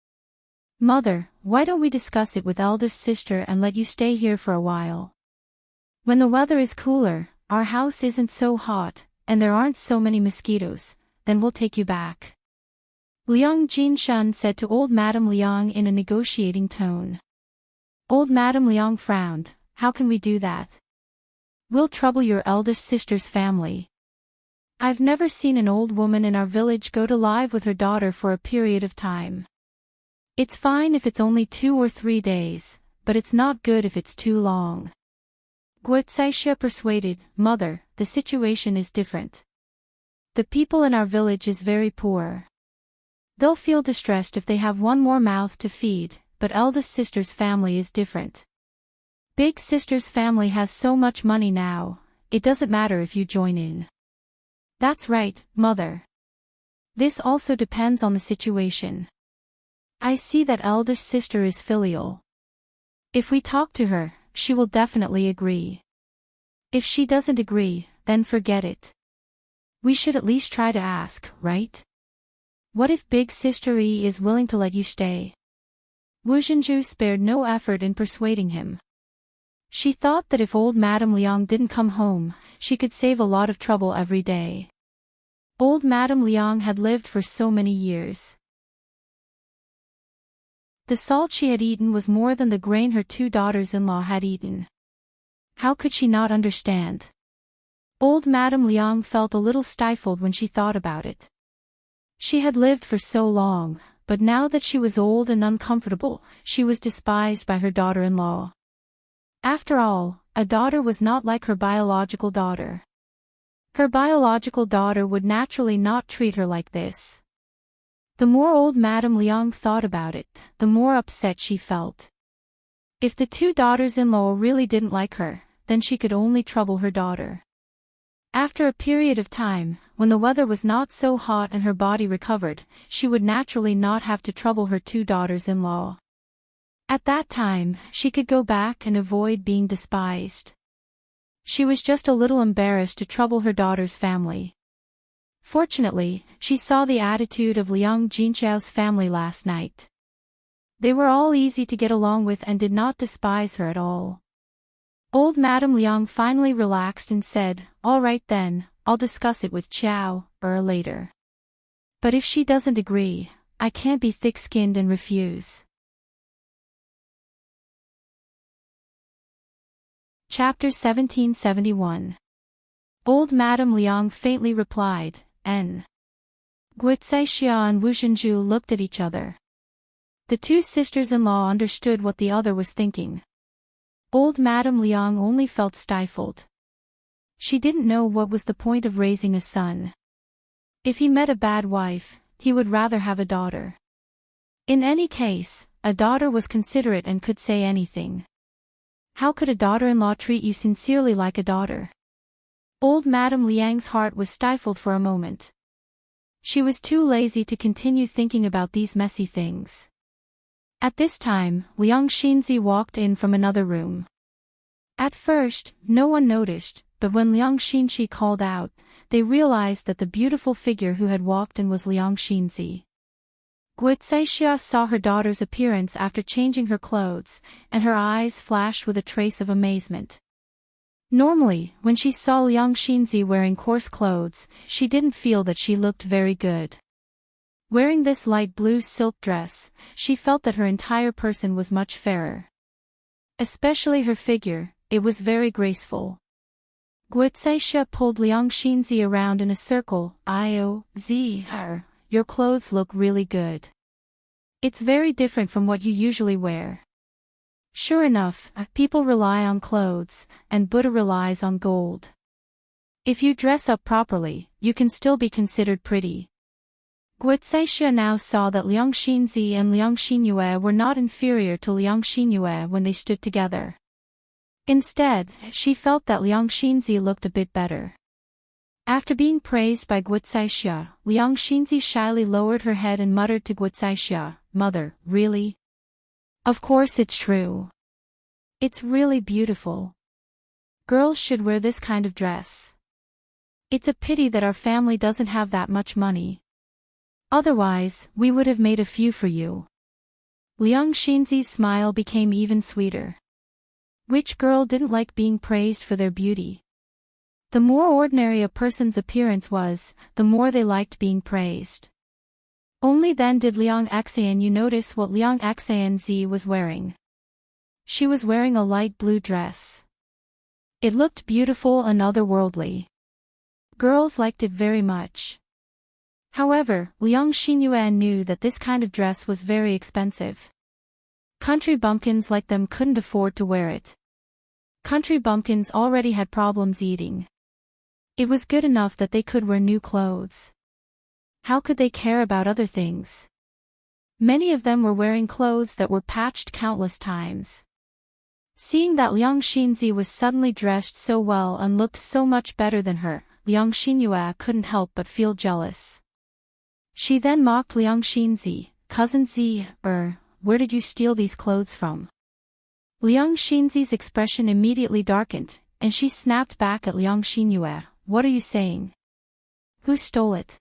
Mother, why don't we discuss it with eldest sister and let you stay here for a while? When the weather is cooler, our house isn't so hot, and there aren't so many mosquitoes, then we'll take you back. Liang Jinshun said to old Madame Liang in a negotiating tone. Old Madame Liang frowned. How can we do that? We'll trouble your eldest sister's family. I've never seen an old woman in our village go to live with her daughter for a period of time. It's fine if it's only 2 or 3 days, but it's not good if it's too long. Guotsai persuaded, Mother, the situation is different. The people in our village is very poor. They'll feel distressed if they have one more mouth to feed, but eldest sister's family is different. Big sister's family has so much money now, it doesn't matter if you join in. That's right, Mother. This also depends on the situation. I see that eldest sister is filial. If we talk to her, she will definitely agree. If she doesn't agree, then forget it. We should at least try to ask, right? What if big sister E is willing to let you stay? Wu Zhenju spared no effort in persuading him. She thought that if old Madame Liang didn't come home, she could save a lot of trouble every day. Old Madame Liang had lived for so many years. The salt she had eaten was more than the grain her two daughters-in-law had eaten. How could she not understand? Old Madame Liang felt a little stifled when she thought about it. She had lived for so long, but now that she was old and uncomfortable, she was despised by her daughter-in-law. After all, a daughter was not like her biological daughter. Her biological daughter would naturally not treat her like this. The more old Madame Liang thought about it, the more upset she felt. If the two daughters-in-law really didn't like her, then she could only trouble her daughter. After a period of time, when the weather was not so hot and her body recovered, she would naturally not have to trouble her two daughters-in-law. At that time, she could go back and avoid being despised. She was just a little embarrassed to trouble her daughter's family. Fortunately, she saw the attitude of Liang Jinqiao's family last night. They were all easy to get along with and did not despise her at all. Old Madame Liang finally relaxed and said, "All right then, I'll discuss it with Qiao later. But if she doesn't agree, I can't be thick-skinned and refuse." Chapter 1771. Old Madame Liang faintly replied, "N." Guicaixia and Wu Zhenju looked at each other. The two sisters-in-law understood what the other was thinking. Old Madame Liang only felt stifled. She didn't know what was the point of raising a son. If he met a bad wife, he would rather have a daughter. In any case, a daughter was considerate and could say anything. How could a daughter-in-law treat you sincerely like a daughter? Old Madame Liang's heart was stifled for a moment. She was too lazy to continue thinking about these messy things. At this time, Liang Xinzi walked in from another room. At first, no one noticed, but when Liang Xinzi called out, they realized that the beautiful figure who had walked in was Liang Xinzi. Guicaixia saw her daughter's appearance after changing her clothes, and her eyes flashed with a trace of amazement. Normally, when she saw Liang Xinzi wearing coarse clothes, she didn't feel that she looked very good. Wearing this light blue silk dress, she felt that her entire person was much fairer. Especially her figure, it was very graceful. Guicaixia pulled Liang Xinzi around in a circle. "Her, your clothes look really good. It's very different from what you usually wear." Sure enough, people rely on clothes, and Buddha relies on gold. If you dress up properly, you can still be considered pretty. Guicaixia now saw that Liang Xinzi and Liang Xinyue were not inferior to Liang Xinyue when they stood together. Instead, she felt that Liang Xinzi looked a bit better. After being praised by Guicaixia, Liang Xinzi shyly lowered her head and muttered to Guicaixia, "Mother, really? Of course it's true. It's really beautiful. Girls should wear this kind of dress. It's a pity that our family doesn't have that much money. Otherwise, we would have made a few for you." Liang Xinzi's smile became even sweeter. Which girl didn't like being praised for their beauty? The more ordinary a person's appearance was, the more they liked being praised. Only then did Liang Xanyu notice what Liang Xanzi was wearing. She was wearing a light blue dress. It looked beautiful and otherworldly. Girls liked it very much. However, Liang Xinyue knew that this kind of dress was very expensive. Country bumpkins like them couldn't afford to wear it. Country bumpkins already had problems eating. It was good enough that they could wear new clothes. How could they care about other things? Many of them were wearing clothes that were patched countless times. Seeing that Liang Xinzi was suddenly dressed so well and looked so much better than her, Liang Xinyue couldn't help but feel jealous. She then mocked Liang Xinzi, "Cousin Zi, where did you steal these clothes from?" Liang Xinzi's expression immediately darkened, and she snapped back at Liang Xinyue, what are you saying? Who stole it?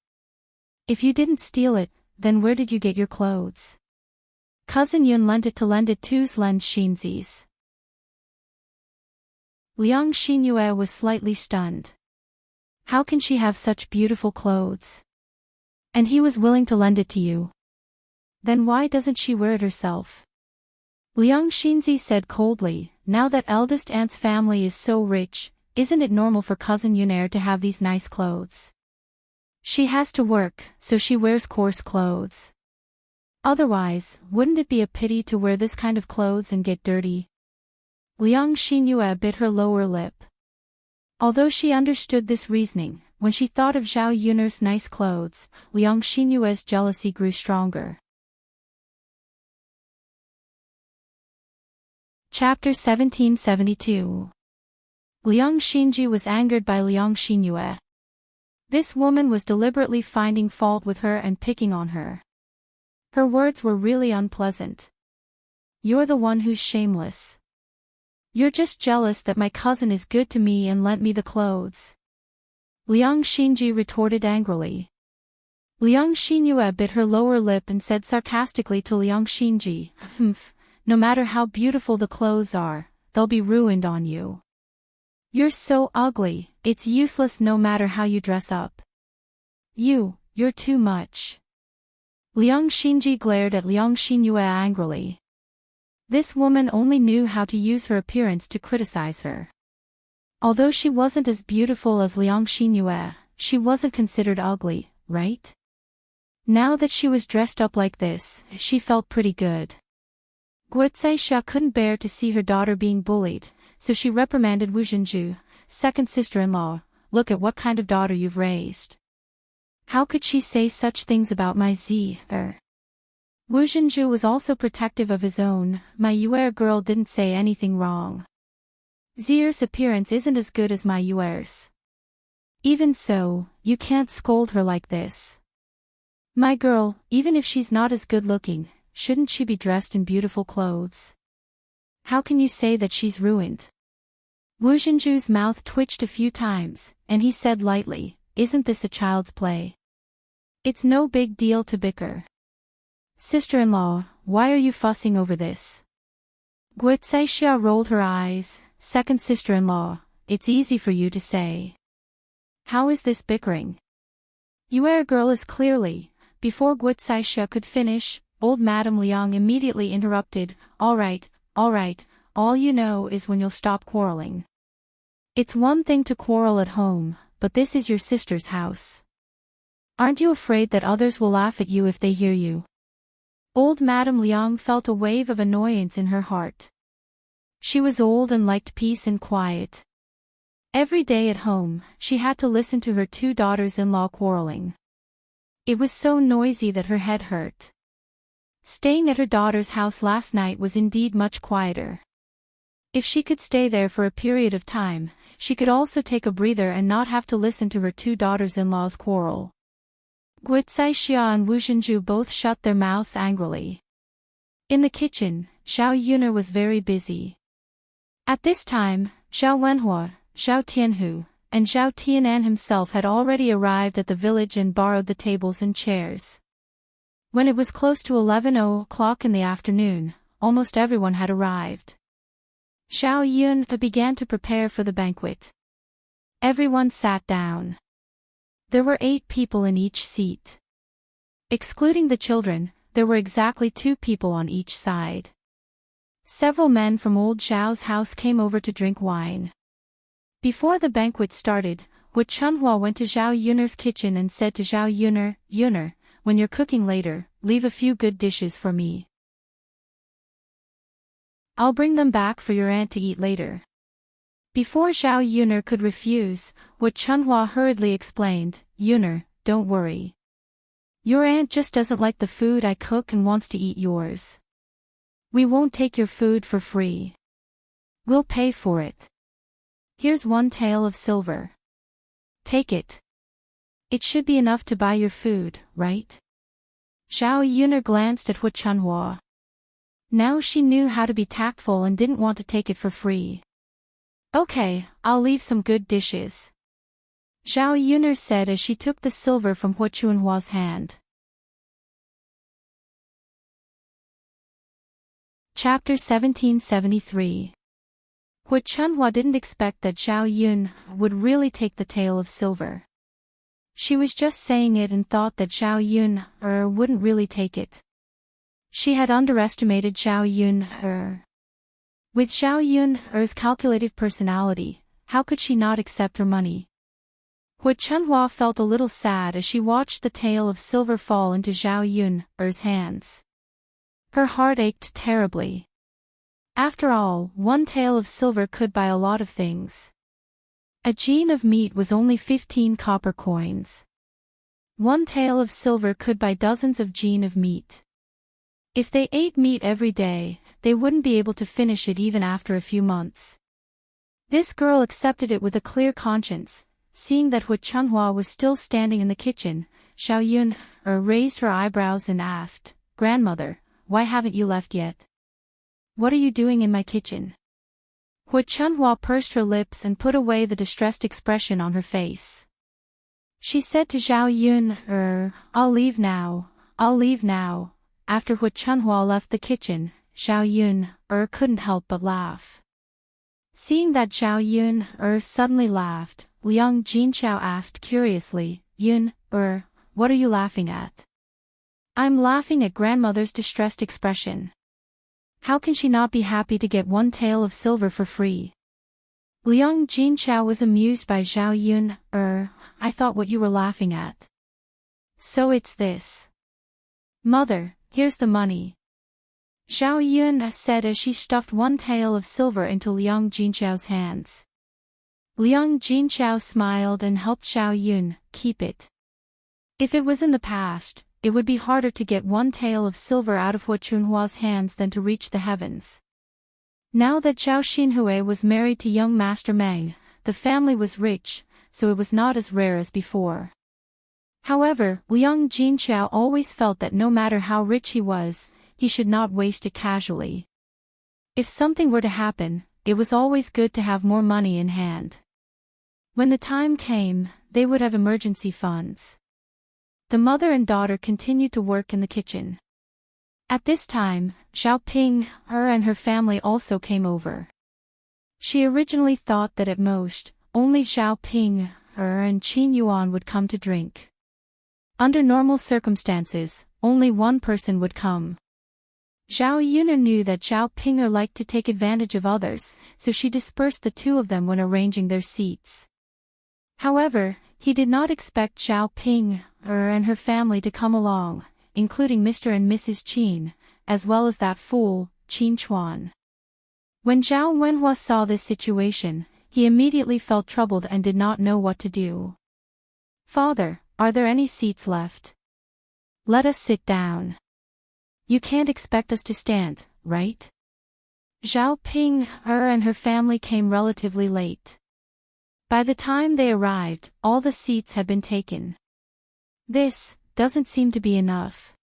If you didn't steal it, then where did you get your clothes? Cousin Yun lent it to's lend Shinzi's. Liang Xinyue was slightly stunned. How can she have such beautiful clothes? And he was willing to lend it to you. Then why doesn't she wear it herself? Liang Xinzi said coldly, now that eldest aunt's family is so rich, isn't it normal for cousin Yunair to have these nice clothes? She has to work, so she wears coarse clothes. Otherwise, wouldn't it be a pity to wear this kind of clothes and get dirty? Liang Xinyue bit her lower lip. Although she understood this reasoning, when she thought of Zhao Yunair's nice clothes, Liang Xinyue's jealousy grew stronger. Chapter 1772. Liang Xinji was angered by Liang Xinyue. This woman was deliberately finding fault with her and picking on her. Her words were really unpleasant. You're the one who's shameless. You're just jealous that my cousin is good to me and lent me the clothes. Liang Xinji retorted angrily. Liang Xinyue bit her lower lip and said sarcastically to Liang Xinji, no matter how beautiful the clothes are, they'll be ruined on you. You're so ugly, it's useless no matter how you dress up. You're too much. Liang Xinji glared at Liang Xinyue angrily. This woman only knew how to use her appearance to criticize her. Although she wasn't as beautiful as Liang Xinyue, she wasn't considered ugly, right? Now that she was dressed up like this, she felt pretty good. Guocaixia couldn't bear to see her daughter being bullied, so she reprimanded Wu Zhenju, second sister-in-law, look at what kind of daughter you've raised. How could she say such things about my Zi-er? Wu Zhenju was also protective of his own, my Yuer girl didn't say anything wrong. Zier's appearance isn't as good as my Yuer's. Even so, you can't scold her like this. My girl, even if she's not as good looking, shouldn't she be dressed in beautiful clothes? How can you say that she's ruined? Wu Zhenju's mouth twitched a few times, and he said lightly, isn't this a child's play? It's no big deal to bicker. Sister-in-law, why are you fussing over this? Guocaixia rolled her eyes, second sister-in-law, it's easy for you to say. How is this bickering? Yuer girl is clearly. Before Guocaixia could finish, old Madame Liang immediately interrupted, all right, all you know is when you'll stop quarreling. It's one thing to quarrel at home, but this is your sister's house. Aren't you afraid that others will laugh at you if they hear you? Old Madame Liang felt a wave of annoyance in her heart. She was old and liked peace and quiet. Every day at home, she had to listen to her two daughters-in-law quarreling. It was so noisy that her head hurt. Staying at her daughter's house last night was indeed much quieter. If she could stay there for a period of time, she could also take a breather and not have to listen to her two daughters-in-law's quarrel. Guocaixia and Wu Zhenju both shut their mouths angrily. In the kitchen, Zhao Yuner was very busy. At this time, Zhao Wenhua, Zhao Tianhu, and Zhao Tianan himself had already arrived at the village and borrowed the tables and chairs. When it was close to 11:00 in the afternoon, almost everyone had arrived. Zhao Yun began to prepare for the banquet. Everyone sat down. There were 8 people in each seat. Excluding the children, there were exactly 2 people on each side. Several men from old Zhao's house came over to drink wine. Before the banquet started, Wu Chunhua went to Zhao Yuner's kitchen and said to Zhao Yuner, when you're cooking later, leave a few good dishes for me. I'll bring them back for your aunt to eat later. Before Zhao Yuner could refuse, Wu Chunhua hurriedly explained, Yuner, don't worry. Your aunt just doesn't like the food I cook and wants to eat yours. We won't take your food for free. We'll pay for it. Here's 1 tael of silver. Take it. It should be enough to buy your food, right? Zhao Yuner glanced at Wu Chunhua. Now she knew how to be tactful and didn't want to take it for free. Okay, I'll leave some good dishes. Zhao Yun'er said as she took the silver from Hu Chunhua's hand. Chapter 1773. Hu Chunhua didn't expect that Zhao Yun would really take the tael of silver. She was just saying it and thought that Zhao Yun wouldn't really take it. She had underestimated Zhao Yun. With Zhao Yun's calculative personality, how could she not accept her money? Hu Chunhua felt a little sad as she watched the tael of silver fall into Zhao Yun's hands. Her heart ached terribly. After all, one tael of silver could buy a lot of things. A gene of meat was only 15 copper coins. One tael of silver could buy dozens of gene of meat. If they ate meat every day, they wouldn't be able to finish it even after a few months. This girl accepted it with a clear conscience. Seeing that Hu Chunhua was still standing in the kitchen, Zhao Yun raised her eyebrows and asked, "Grandmother, why haven't you left yet? What are you doing in my kitchen?" Hu Chunhua pursed her lips and put away the distressed expression on her face. She said to Zhao Yun, I'll leave now, I'll leave now." After Hu Chunhua left the kitchen, Zhao Yun couldn't help but laugh. Seeing that Zhao Yun suddenly laughed, Liang Jinchao asked curiously, "Yun, what are you laughing at?" "I'm laughing at grandmother's distressed expression. How can she not be happy to get one tael of silver for free?" Liang Jinchao was amused by Zhao Yun. "I thought what you were laughing at." "So it's this. Mother, here's the money," Zhao Yun said as she stuffed one tael of silver into Liang Jinchao's hands. Liang Jinchao smiled and helped Zhao Yun keep it. If it was in the past, it would be harder to get one tael of silver out of Hu Chunhua's hands than to reach the heavens. Now that Zhao Xinhui was married to young Master Meng, the family was rich, so it was not as rare as before. However, Liang Jinchao always felt that no matter how rich he was, he should not waste it casually. If something were to happen, it was always good to have more money in hand. When the time came, they would have emergency funds. The mother and daughter continued to work in the kitchen. At this time, Zhao Ping and her family also came over. She originally thought that at most, only Zhao Ping and Qin Yuan would come to drink. Under normal circumstances, only one person would come. Zhao Yun knew that Zhao Ping liked to take advantage of others, so she dispersed the two of them when arranging their seats. However, he did not expect Zhao Ping and her family to come along, including Mr. and Mrs. Qin, as well as that fool, Qin Chuan. When Zhao Wenhua saw this situation, he immediately felt troubled and did not know what to do. "Father, are there any seats left? Let us sit down. You can't expect us to stand, right?" Zhao Ping and her family came relatively late. By the time they arrived, all the seats had been taken. "This doesn't seem to be enough,"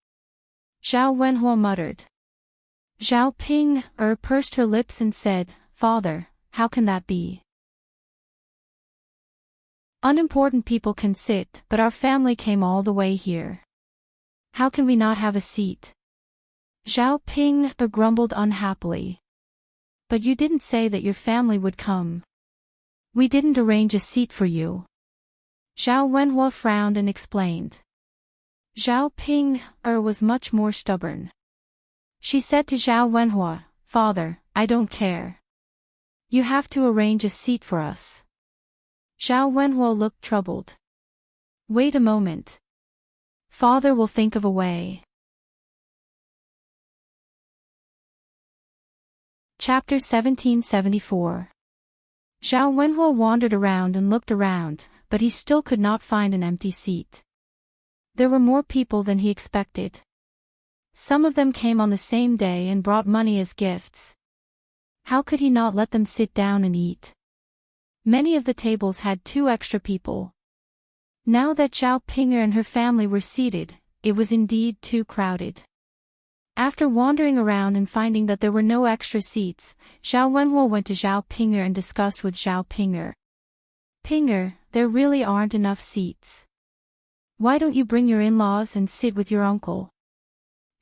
Zhao Wenhua muttered. Zhao Ping pursed her lips and said, "Father, how can that be? Unimportant people can sit, but our family came all the way here. How can we not have a seat?" Zhao Ping grumbled unhappily. "But you didn't say that your family would come. We didn't arrange a seat for you." Zhao Wenhua frowned and explained. Zhao Ping was much more stubborn. She said to Zhao Wenhua, "Father, I don't care. You have to arrange a seat for us." Zhao Wenhua looked troubled. "Wait a moment. Father will think of a way." Chapter 1774. Zhao Wenhua wandered around and looked around, but he still could not find an empty seat. There were more people than he expected. Some of them came on the same day and brought money as gifts. How could he not let them sit down and eat? Many of the tables had 2 extra people. Now that Zhao Pinger and her family were seated, it was indeed too crowded. After wandering around and finding that there were no extra seats, Zhao Wenhua went to Zhao Pinger and discussed with Zhao Pinger. Ping'er, there really aren't enough seats. Why don't you bring your in-laws and sit with your uncle?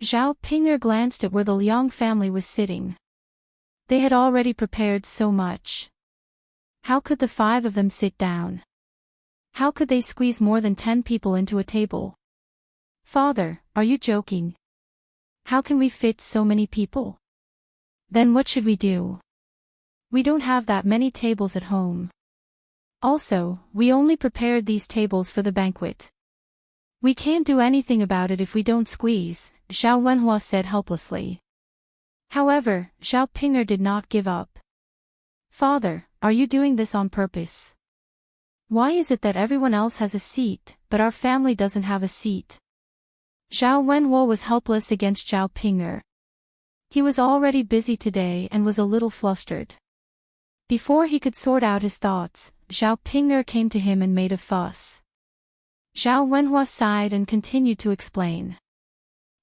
Zhao Ping'er glanced at where the Liang family was sitting. They had already prepared so much. How could the 5 of them sit down? How could they squeeze more than 10 people into a table? Father, are you joking? How can we fit so many people? Then what should we do? We don't have that many tables at home. Also, we only prepared these tables for the banquet. We can't do anything about it if we don't squeeze, Zhao Wenhua said helplessly. However, Zhao Ping'er did not give up. Father, are you doing this on purpose? Why is it that everyone else has a seat, but our family doesn't have a seat? Zhao Wenhua was helpless against Zhao Ping'er. He was already busy today and was a little flustered. Before he could sort out his thoughts, Zhao Ping'er came to him and made a fuss. Zhao Wenhua sighed and continued to explain.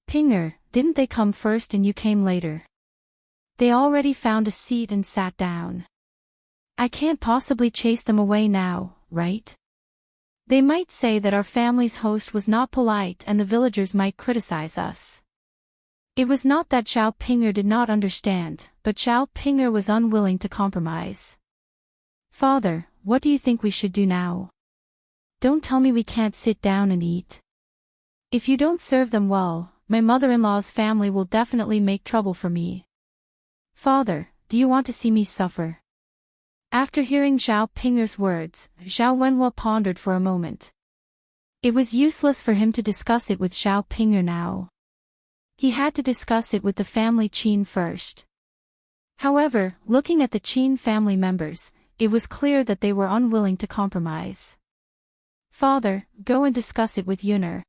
Ping'er, didn't they come first and you came later? They already found a seat and sat down. I can't possibly chase them away now, right? They might say that our family's host was not polite and the villagers might criticize us. It was not that Zhao Ping'er did not understand, but Zhao Ping'er was unwilling to compromise. Father, what do you think we should do now? Don't tell me we can't sit down and eat. If you don't serve them well, my mother-in-law's family will definitely make trouble for me. Father, do you want to see me suffer? After hearing Zhao Ping'er's words, Zhao Wenhua pondered for a moment. It was useless for him to discuss it with Zhao Ping'er now. He had to discuss it with the family Qin first. However, looking at the Qin family members, it was clear that they were unwilling to compromise. Father, go and discuss it with Yun'er.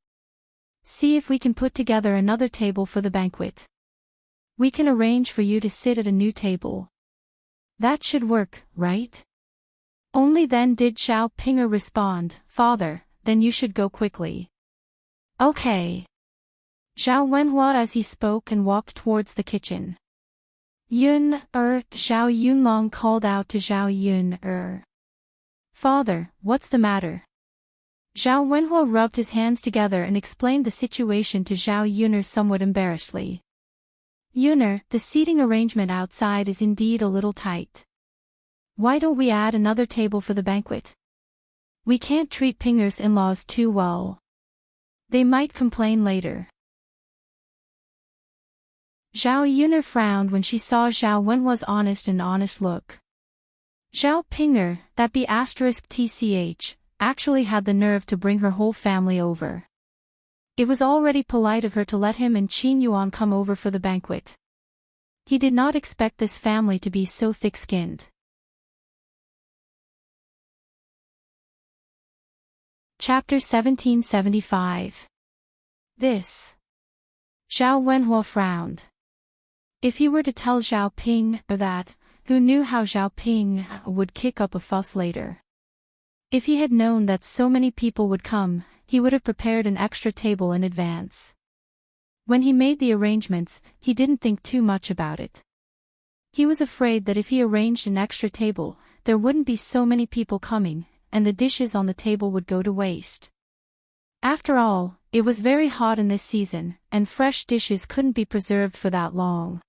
See if we can put together another table for the banquet. We can arrange for you to sit at a new table. That should work, right? Only then did Zhao Ping'er respond, Father, then you should go quickly. Okay. Zhao Wenhua as he spoke and walked towards the kitchen. Yun-er, Zhao Yunlong called out to Zhao Yun-er. Father, what's the matter? Zhao Wenhua rubbed his hands together and explained the situation to Zhao Yun'er somewhat embarrassedly. Yun'er, the seating arrangement outside is indeed a little tight. Why don't we add another table for the banquet? We can't treat Ping'er's in-laws too well. They might complain later. Zhao Yun'er frowned when she saw Zhao Wenhua's honest look. Zhao Ping'er, that B*TCH, actually had the nerve to bring her whole family over. It was already polite of her to let him and Qin Yuan come over for the banquet. He did not expect this family to be so thick-skinned. Chapter 1775. This. Zhao Wenhua frowned. If he were to tell Zhao Ping that, who knew how Zhao Ping would kick up a fuss later. If he had known that so many people would come, he would have prepared an extra table in advance. When he made the arrangements, he didn't think too much about it. He was afraid that if he arranged an extra table, there wouldn't be so many people coming, and the dishes on the table would go to waste. After all, it was very hot in this season, and fresh dishes couldn't be preserved for that long.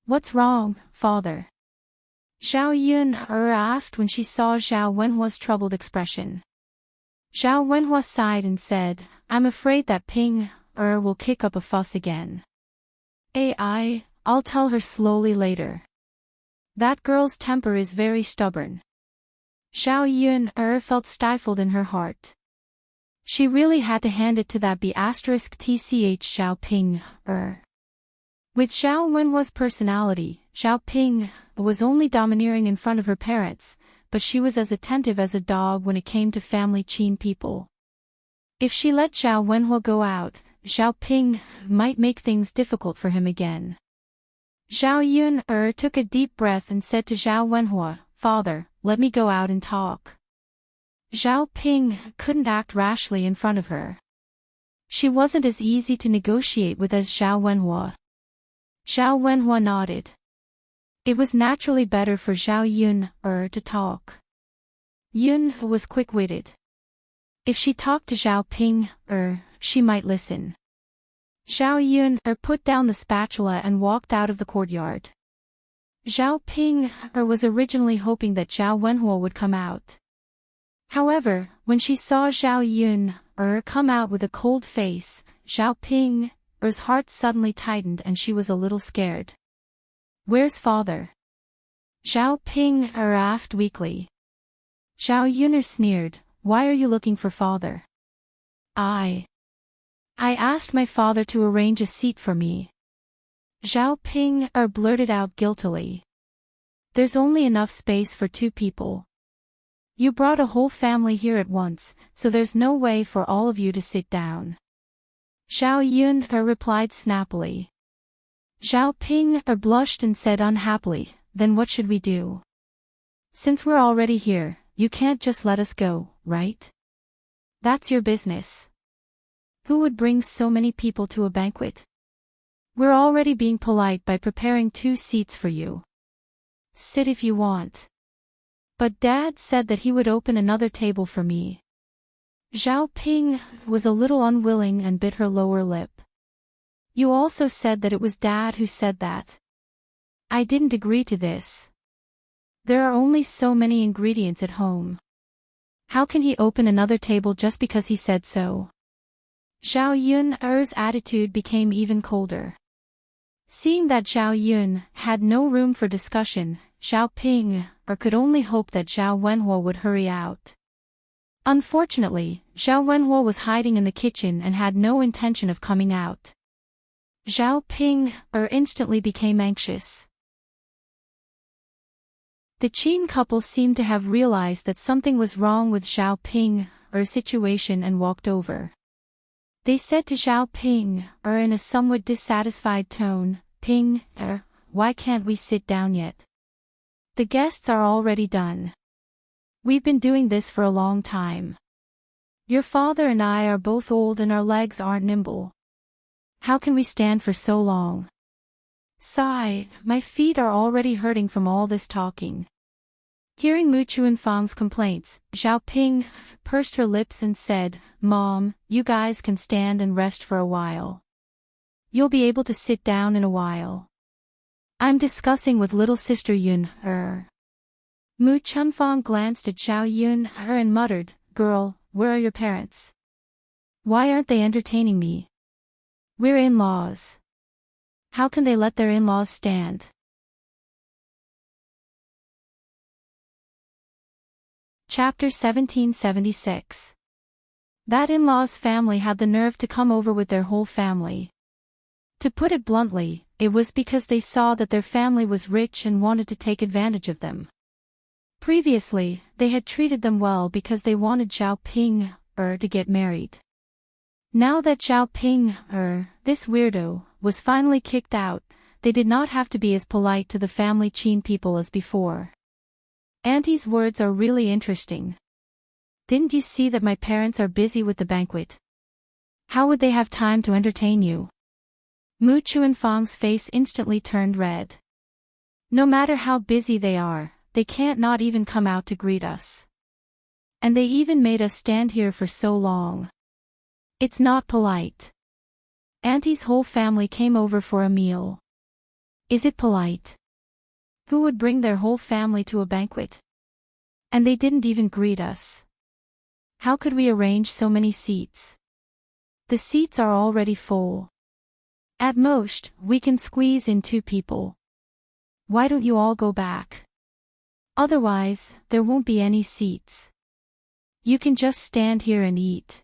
What's wrong, father? Zhao Yun-er asked when she saw Zhao Wenhua's troubled expression. Zhao Wenhua sighed and said, I'm afraid that Ping-er will kick up a fuss again. I'll tell her slowly later. That girl's temper is very stubborn. Zhao Yun-er felt stifled in her heart. She really had to hand it to that B*TCH Zhao Ping-er. With Zhao Wenhua's personality, Zhao Ping was only domineering in front of her parents, but she was as attentive as a dog when it came to family Qin people. If she let Zhao Wenhua go out, Zhao Ping might make things difficult for him again. Zhao Yun-er took a deep breath and said to Zhao Wenhua, Father, let me go out and talk. Zhao Ping couldn't act rashly in front of her. She wasn't as easy to negotiate with as Zhao Wenhua. Zhao Wenhua nodded. It was naturally better for Zhao Yun-er to talk. Yun was quick-witted. If she talked to Zhao Ping, she might listen. Zhao Yun put down the spatula and walked out of the courtyard. Zhao Ping was originally hoping that Zhao Wenhuo would come out. However, when she saw Zhao Yun come out with a cold face, Zhao Ping's heart suddenly tightened and she was a little scared. "Where's father?" Zhao Ping asked weakly. Zhao Yun sneered, "Why are you looking for father?" I asked my father to arrange a seat for me." Zhao Ping blurted out guiltily. "There's only enough space for 2 people. You brought a whole family here at once, so there's no way for all of you to sit down." Zhao Yun replied snappily. Zhao Ping blushed and said unhappily, "Then what should we do? Since we're already here, you can't just let us go, right? That's your business. Who would bring so many people to a banquet? We're already being polite by preparing 2 seats for you. Sit if you want." "But Dad said that he would open another table for me." Zhao Ping was a little unwilling and bit her lower lip. "You also said that it was Dad who said that." "I didn't agree to this. There are only so many ingredients at home. How can he open another table just because he said so?" Zhao Yun's attitude became even colder. Seeing that Zhao Yun had no room for discussion, Zhao Ping could only hope that Zhao Wenhuo would hurry out. Unfortunately, Zhao Wenhuo was hiding in the kitchen and had no intention of coming out. Zhao Ping instantly became anxious. The Qin couple seemed to have realized that something was wrong with Zhao Ping's situation and walked over. They said to Zhao Ping in a somewhat dissatisfied tone, "Ping, why can't we sit down yet? The guests are already done. We've been doing this for a long time. Your father and I are both old and our legs aren't nimble. How can we stand for so long? Sigh, my feet are already hurting from all this talking." Hearing Mu Chuanfang's complaints, Zhao Ping pursed her lips and said, "Mom, you guys can stand and rest for a while. You'll be able to sit down in a while. I'm discussing with little sister Yun. Mu Chunfang glanced at Zhao Yun and muttered, "Girl, where are your parents? Why aren't they entertaining me? We're in-laws. How can they let their in-laws stand?" Chapter 1776. That in-laws family had the nerve to come over with their whole family. To put it bluntly, it was because they saw that their family was rich and wanted to take advantage of them. Previously, they had treated them well because they wanted Zhao Ping to get married. Now that Zhao Ping this weirdo, was finally kicked out, they did not have to be as polite to the family Qin people as before. "Auntie's words are really interesting. Didn't you see that my parents are busy with the banquet? How would they have time to entertain you?" Mu Chuanfang's face instantly turned red. "No matter how busy they are, they can't not even come out to greet us. And they even made us stand here for so long. It's not polite. Auntie's whole family came over for a meal. Is it polite? Who would bring their whole family to a banquet? And they didn't even greet us. How could we arrange so many seats? The seats are already full. At most, we can squeeze in 2 people. Why don't you all go back? Otherwise, there won't be any seats. You can just stand here and eat."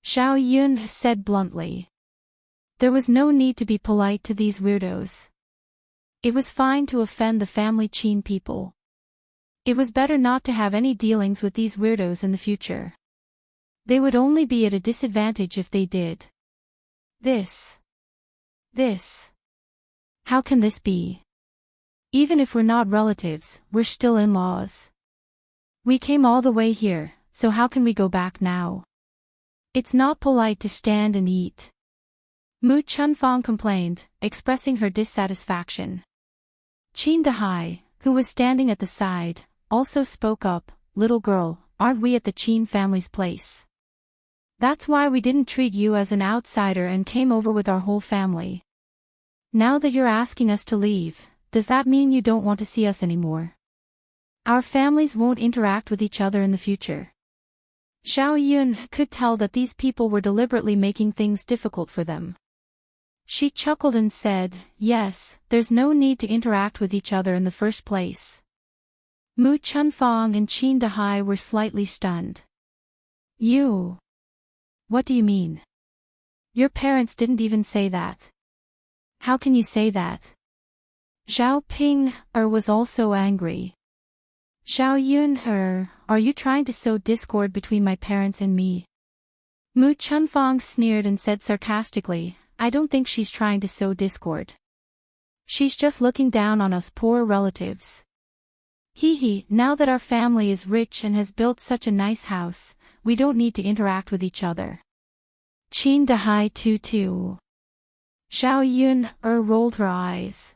Zhao Yun said bluntly. There was no need to be polite to these weirdos. It was fine to offend the family Qin people. It was better not to have any dealings with these weirdos in the future. They would only be at a disadvantage if they did. This. How can this be? Even if we're not relatives, we're still in-laws. We came all the way here, so how can we go back now? It's not polite to stand and eat." Mu Chunfang complained, expressing her dissatisfaction. Qin Dahai, who was standing at the side, also spoke up, little girl, aren't we at the Qin family's place? That's why we didn't treat you as an outsider and came over with our whole family. Now that you're asking us to leave, does that mean you don't want to see us anymore? Our families won't interact with each other in the future. Xiao Yun could tell that these people were deliberately making things difficult for them. She chuckled and said, yes, there's no need to interact with each other in the first place. Mu Chunfang and Qin Dahai were slightly stunned. You? What do you mean? Your parents didn't even say that. How can you say that? Zhao Ping was also angry. Xiao Yun are you trying to sow discord between my parents and me? Mu Chunfang sneered and said sarcastically, I don't think she's trying to sow discord. She's just looking down on us poor relatives. Hee, now that our family is rich and has built such a nice house, we don't need to interact with each other. Qin Dahai too. Xiao Yun rolled her eyes.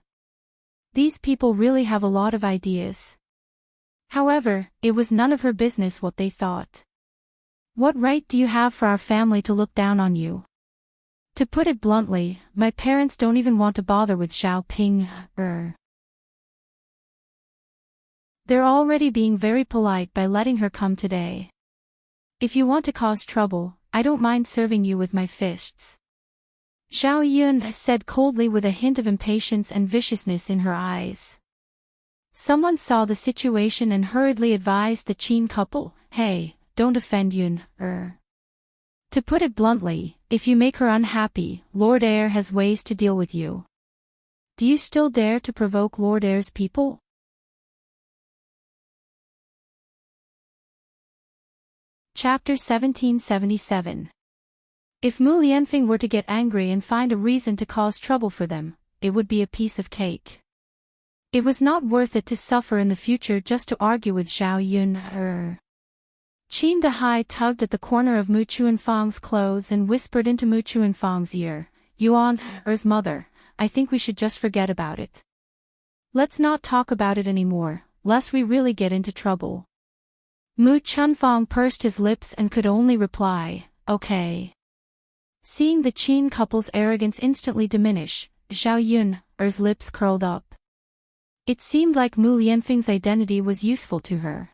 These people really have a lot of ideas. However, it was none of her business what they thought. What right do you have for our family to look down on you? To put it bluntly, my parents don't even want to bother with Xiao Ping. They're already being very polite by letting her come today. If you want to cause trouble, I don't mind serving you with my fists. Xiao Yun said coldly with a hint of impatience and viciousness in her eyes. Someone saw the situation and hurriedly advised the Qin couple, hey, don't offend Yun. To put it bluntly, if you make her unhappy, Lord Air has ways to deal with you. Do you still dare to provoke Lord Air's people? Chapter 1777. If Mu Lianfeng were to get angry and find a reason to cause trouble for them, it would be a piece of cake. It was not worth it to suffer in the future just to argue with Xiao Yun. Qin Dahai tugged at the corner of Mu Chuanfang's clothes and whispered into Mu Chuanfang's ear, Yuan's mother, I think we should just forget about it. Let's not talk about it anymore, lest we really get into trouble. Mu Chunfang pursed his lips and could only reply, okay. Seeing the Qin couple's arrogance instantly diminish, Xiao Yun's lips curled up. It seemed like Mu Lianfeng's identity was useful to her.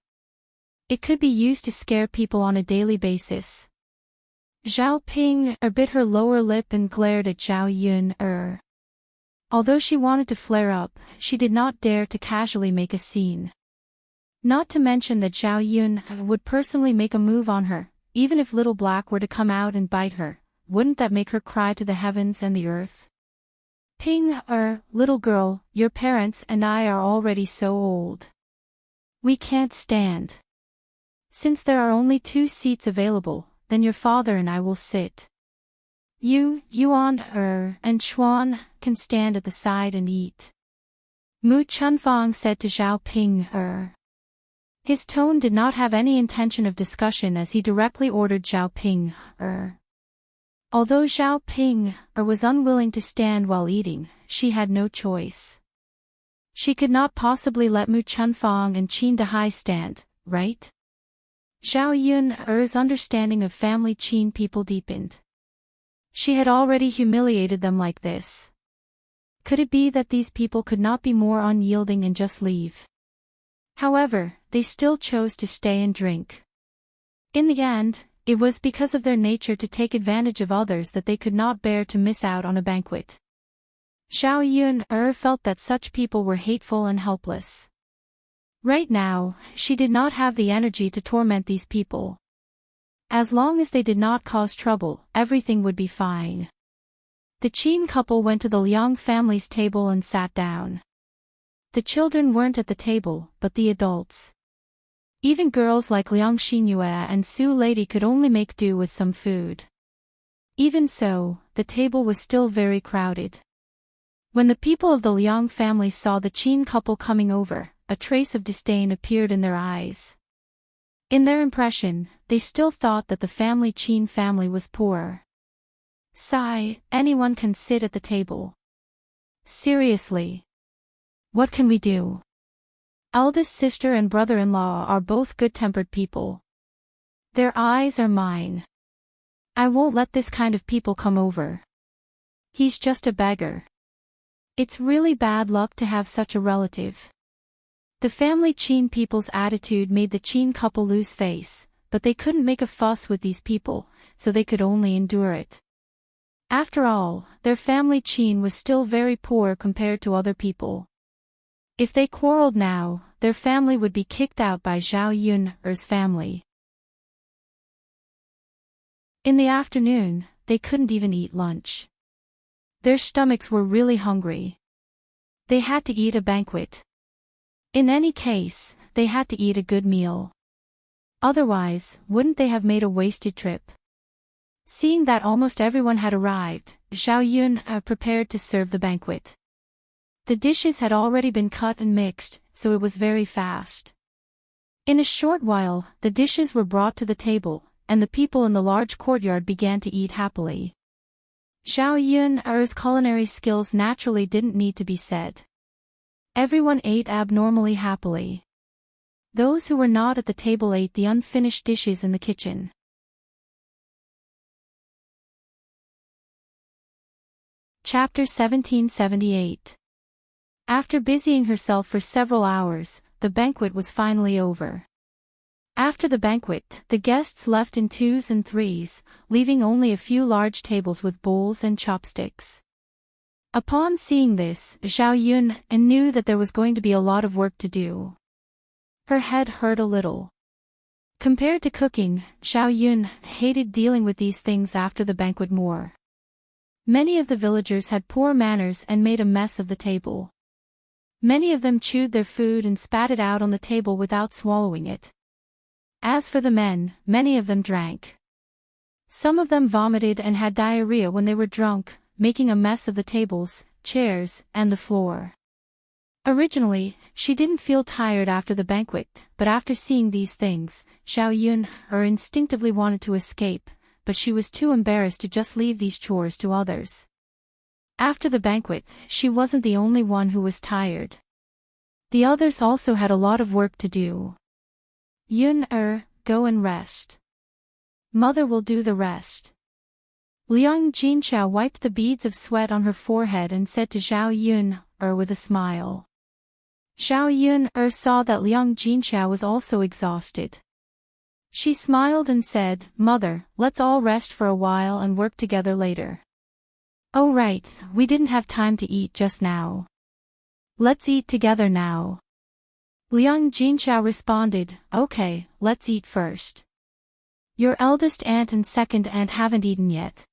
It could be used to scare people on a daily basis. Zhao Ping bit her lower lip and glared at Xiao Yun. Although she wanted to flare up, she did not dare to casually make a scene. Not to mention that Xiao Yun would personally make a move on her, even if Little Black were to come out and bite her, wouldn't that make her cry to the heavens and the earth? Ping, little girl, your parents and I are already so old. We can't stand. Since there are only 2 seats available, then your father and I will sit. Yuan, and Chuan can stand at the side and eat. Mu Chunfang said to Zhao Ping, His tone did not have any intention of discussion as he directly ordered Zhao Ping, Although Zhao Ping was unwilling to stand while eating, she had no choice. She could not possibly let Mu Chunfang and Qin Dahai stand, right? Xiao Yun's understanding of family Qin people deepened. She had already humiliated them like this. Could it be that these people could not be more unyielding and just leave? However, they still chose to stay and drink. In the end, it was because of their nature to take advantage of others that they could not bear to miss out on a banquet. Xiao Yun felt that such people were hateful and helpless. Right now, she did not have the energy to torment these people. As long as they did not cause trouble, everything would be fine. The Qin couple went to the Liang family's table and sat down. The children weren't at the table, but the adults. Even girls like Liang Xinyue and Su Lady could only make do with some food. Even so, the table was still very crowded. When the people of the Liang family saw the Qin couple coming over, a trace of disdain appeared in their eyes. In their impression, they still thought that the family Qin family was poor. Sigh, anyone can sit at the table. Seriously. What can we do? Eldest sister and brother-in-law are both good-tempered people. Their eyes are mine. I won't let this kind of people come over. He's just a beggar. It's really bad luck to have such a relative. The family Qin people's attitude made the Qin couple lose face, but they couldn't make a fuss with these people, so they could only endure it. After all, their family Qin was still very poor compared to other people. If they quarreled now, their family would be kicked out by Zhao Yun's family. In the afternoon, they couldn't even eat lunch. Their stomachs were really hungry. They had to eat a banquet. In any case, they had to eat a good meal. Otherwise, wouldn't they have made a wasted trip? Seeing that almost everyone had arrived, Zhao Yun prepared to serve the banquet. The dishes had already been cut and mixed, so it was very fast. In a short while, the dishes were brought to the table, and the people in the large courtyard began to eat happily. Zhao Yun's culinary skills naturally didn't need to be said. Everyone ate abnormally happily. Those who were not at the table ate the unfinished dishes in the kitchen. Chapter 1778. After busying herself for several hours, the banquet was finally over. After the banquet, the guests left in twos and threes, leaving only a few large tables with bowls and chopsticks. Upon seeing this, Zhao Yun knew that there was going to be a lot of work to do. Her head hurt a little. Compared to cooking, Zhao Yun hated dealing with these things after the banquet more. Many of the villagers had poor manners and made a mess of the table. Many of them chewed their food and spat it out on the table without swallowing it. As for the men, many of them drank. Some of them vomited and had diarrhea when they were drunk, making a mess of the tables, chairs, and the floor. Originally, she didn't feel tired after the banquet, but after seeing these things, Zhao Yun instinctively wanted to escape, but she was too embarrassed to just leave these chores to others. After the banquet, she wasn't the only one who was tired. The others also had a lot of work to do. Yun go and rest. Mother will do the rest. Liang Jinchao wiped the beads of sweat on her forehead and said to Zhao Yun with a smile. Zhao Yun saw that Liang Jinchao was also exhausted. She smiled and said, "Mother, let's all rest for a while and work together later." "Oh right, we didn't have time to eat just now. Let's eat together now." Liang Jinchao responded, "Okay, let's eat first. Your eldest aunt and second aunt haven't eaten yet.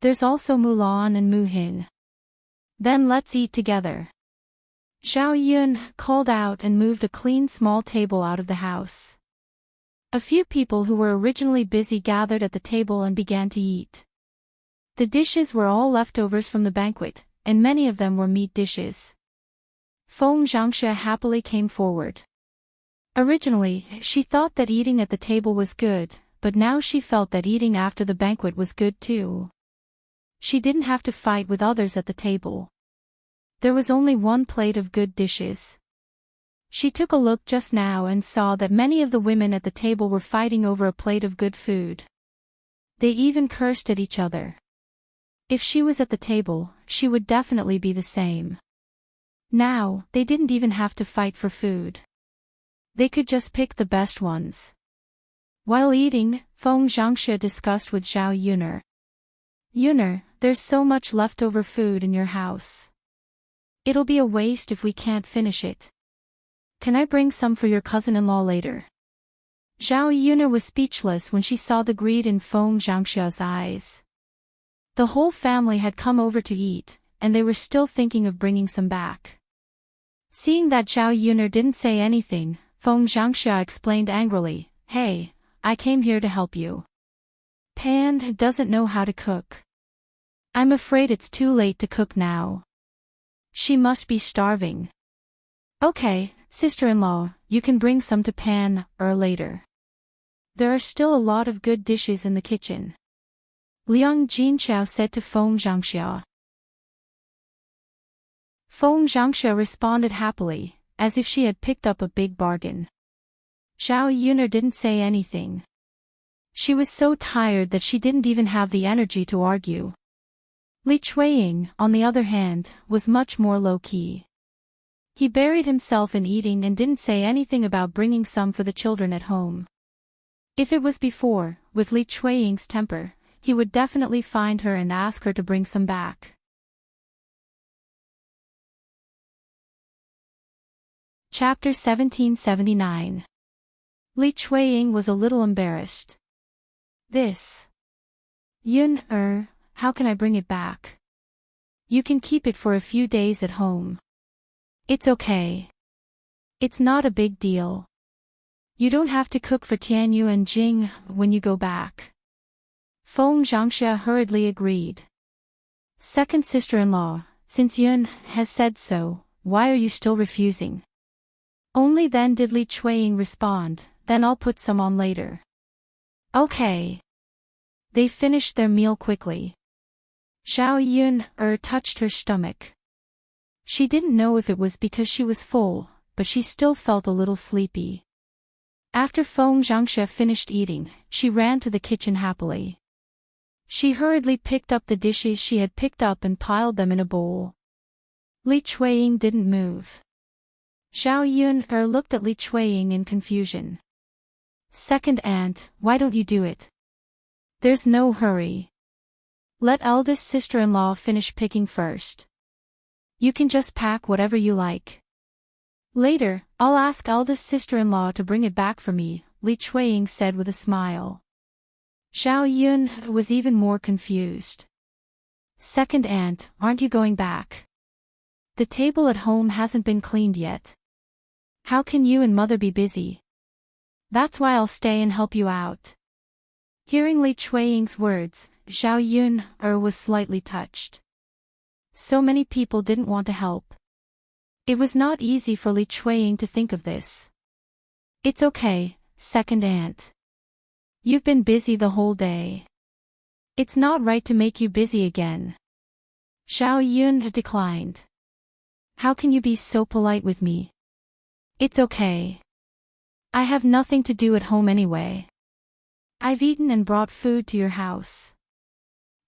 There's also Mulan and Muhin. Then let's eat together." Zhao Yun called out and moved a clean small table out of the house. A few people who were originally busy gathered at the table and began to eat. The dishes were all leftovers from the banquet, and many of them were meat dishes. Feng Zhangxue happily came forward. Originally, she thought that eating at the table was good, but now she felt that eating after the banquet was good too. She didn't have to fight with others at the table. There was only one plate of good dishes. She took a look just now and saw that many of the women at the table were fighting over a plate of good food. They even cursed at each other. If she was at the table, she would definitely be the same. Now, they didn't even have to fight for food. They could just pick the best ones. While eating, Feng Zhangxue discussed with Zhao Yun. "Yun, there's so much leftover food in your house. It'll be a waste if we can't finish it. Can I bring some for your cousin-in-law later?" Zhao Yun was speechless when she saw the greed in Feng Zhangxue's eyes. The whole family had come over to eat, and they were still thinking of bringing some back. Seeing that Zhao Yun didn't say anything, Feng Zhangxue explained angrily, "Hey, I came here to help you. Pan doesn't know how to cook. I'm afraid it's too late to cook now. She must be starving. Okay, sister-in-law, you can bring some to Pan later. There are still a lot of good dishes in the kitchen," Liang Jinchao said to Feng Zhangxue. Feng Zhangxue responded happily, as if she had picked up a big bargain. Zhao Yun'er didn't say anything. She was so tired that she didn't even have the energy to argue. Li Chuiying, on the other hand, was much more low-key. He buried himself in eating and didn't say anything about bringing some for the children at home. If it was before, with Li Chuiying's temper, he would definitely find her and ask her to bring some back. Chapter 1779. Li Chuiying was a little embarrassed. This. Yun, how can I bring it back? You can keep it for a few days at home. It's okay. It's not a big deal. You don't have to cook for Tianyu and Jing when you go back. Feng Zhangxia hurriedly agreed. Second sister-in-law, since Yun has said so, why are you still refusing? Only then did Li Chuiying respond, then I'll put some on later. Okay. They finished their meal quickly. Zhao Yun touched her stomach. She didn't know if it was because she was full, but she still felt a little sleepy. After Feng Zhangxia finished eating, she ran to the kitchen happily. She hurriedly picked up the dishes she had picked up and piled them in a bowl. Li Chuiying didn't move. Zhao Yun looked at Li Chuiying in confusion. Second aunt, why don't you do it? There's no hurry. Let eldest sister-in-law finish picking first. You can just pack whatever you like. Later, I'll ask eldest sister-in-law to bring it back for me, Li Chuiying said with a smile. Zhao Yun was even more confused. Second aunt, aren't you going back? The table at home hasn't been cleaned yet. How can you and mother be busy? That's why I'll stay and help you out. Hearing Li Chuiying's words, Zhao Yun was slightly touched. So many people didn't want to help. It was not easy for Li Chuiying to think of this. It's okay, second aunt. You've been busy the whole day. It's not right to make you busy again. Zhao Yun declined. How can you be so polite with me? It's okay. I have nothing to do at home anyway. I've eaten and brought food to your house.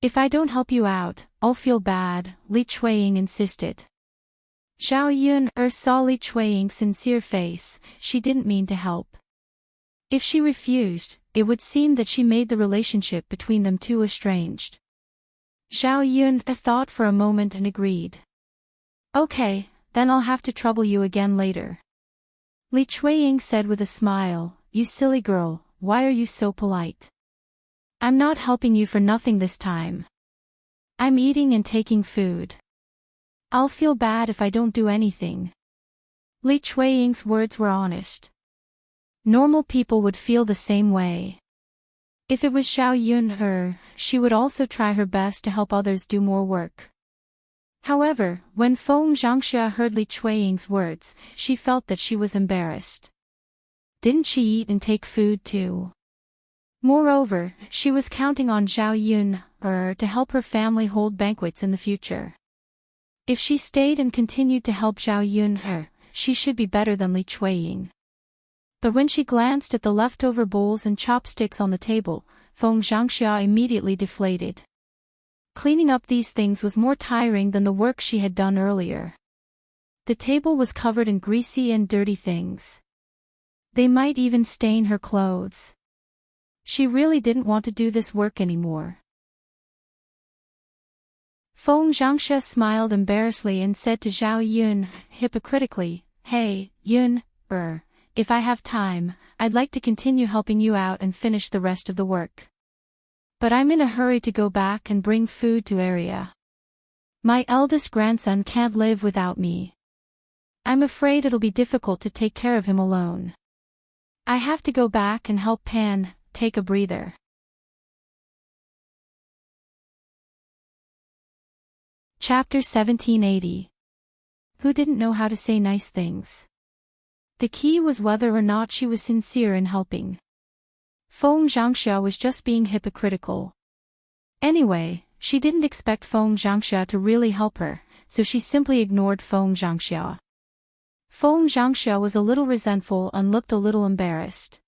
If I don't help you out, I'll feel bad, Li Chuiying insisted. Zhao Yun saw Li Chuiying's sincere face. She didn't mean to help. If she refused, it would seem that she made the relationship between them too estranged. Zhao Yun thought for a moment and agreed. Okay, then I'll have to trouble you again later. Li Chuiying said with a smile, you silly girl, why are you so polite? I'm not helping you for nothing this time. I'm eating and taking food. I'll feel bad if I don't do anything. Li Chuiying's words were honest. Normal people would feel the same way. If it was Zhao Yun, she would also try her best to help others do more work. However, when Feng Zhangxia heard Li Chuiying's words, she felt that she was embarrassed. Didn't she eat and take food too? Moreover, she was counting on Zhao Yun to help her family hold banquets in the future. If she stayed and continued to help Zhao Yun, she should be better than Li Chuiying. But when she glanced at the leftover bowls and chopsticks on the table, Feng Zhangxia immediately deflated. Cleaning up these things was more tiring than the work she had done earlier. The table was covered in greasy and dirty things. They might even stain her clothes. She really didn't want to do this work anymore. Feng Zhangxia smiled embarrassedly and said to Zhao Yun, hypocritically, Hey, Yun, if I have time, I'd like to continue helping you out and finish the rest of the work. But I'm in a hurry to go back and bring food to area. My eldest grandson can't live without me. I'm afraid it'll be difficult to take care of him alone. I have to go back and help Pan take a breather. Chapter 1780. Who didn't know how to say nice things? The key was whether or not she was sincere in helping. Feng Zhangxia was just being hypocritical. Anyway, she didn't expect Feng Zhangxia to really help her, so she simply ignored Feng Zhangxia. Feng Zhangxia was a little resentful and looked a little embarrassed.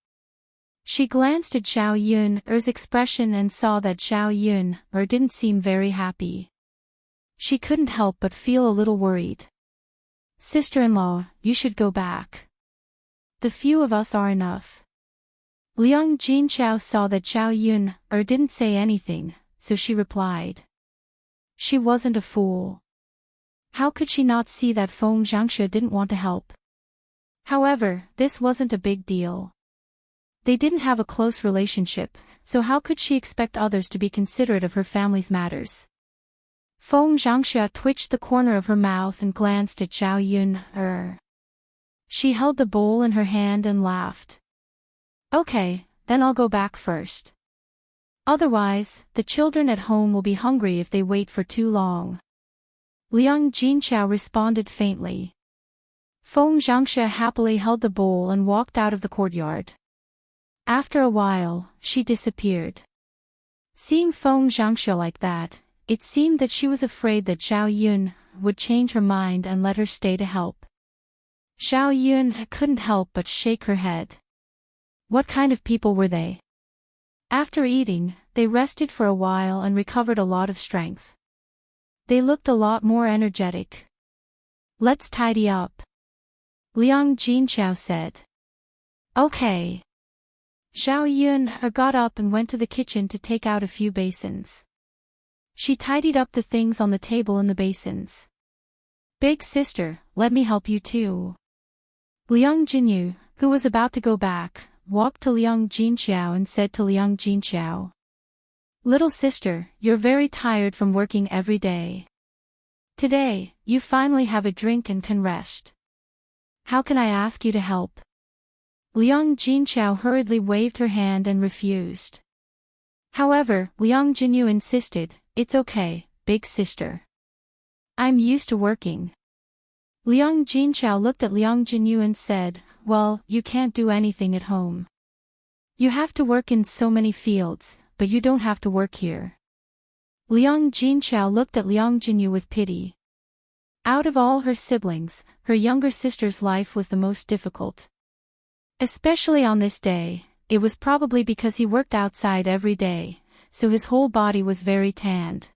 She glanced at Zhao Yun's expression and saw that Zhao Yun didn't seem very happy. She couldn't help but feel a little worried. Sister-in-law, you should go back. The few of us are enough. Liang Jinchao saw that Zhao Yun didn't say anything, so she replied. She wasn't a fool. How could she not see that Feng Zhangxia didn't want to help? However, this wasn't a big deal. They didn't have a close relationship, so how could she expect others to be considerate of her family's matters? Feng Zhangxia twitched the corner of her mouth and glanced at Zhao Yun. She held the bowl in her hand and laughed. Okay, then I'll go back first. Otherwise, the children at home will be hungry if they wait for too long. Liang Jinchao responded faintly. Feng Zhangxia happily held the bowl and walked out of the courtyard. After a while, she disappeared. Seeing Feng Zhangxia like that, it seemed that she was afraid that Zhao Yun would change her mind and let her stay to help. Zhao Yun couldn't help but shake her head. What kind of people were they? After eating, they rested for a while and recovered a lot of strength. They looked a lot more energetic. Let's tidy up. Liang Jinchao said. Okay. Zhao Yun got up and went to the kitchen to take out a few basins. She tidied up the things on the table in the basins. Big sister, let me help you too. Liang Jinyu, who was about to go back, walked to Liang Jinchao and said to Liang Jinchao. Little sister, you're very tired from working every day. Today, you finally have a drink and can rest. How can I ask you to help? Liang Jinchao hurriedly waved her hand and refused. However, Liang Jinyu insisted, it's okay, big sister. I'm used to working. Liang Jinchao looked at Liang Jinyu and said, well, you can't do anything at home. You have to work in so many fields, but you don't have to work here. Liang Jinchao looked at Liang Jinyu with pity. Out of all her siblings, her younger sister's life was the most difficult. Especially on this day, it was probably because he worked outside every day, so his whole body was very tanned.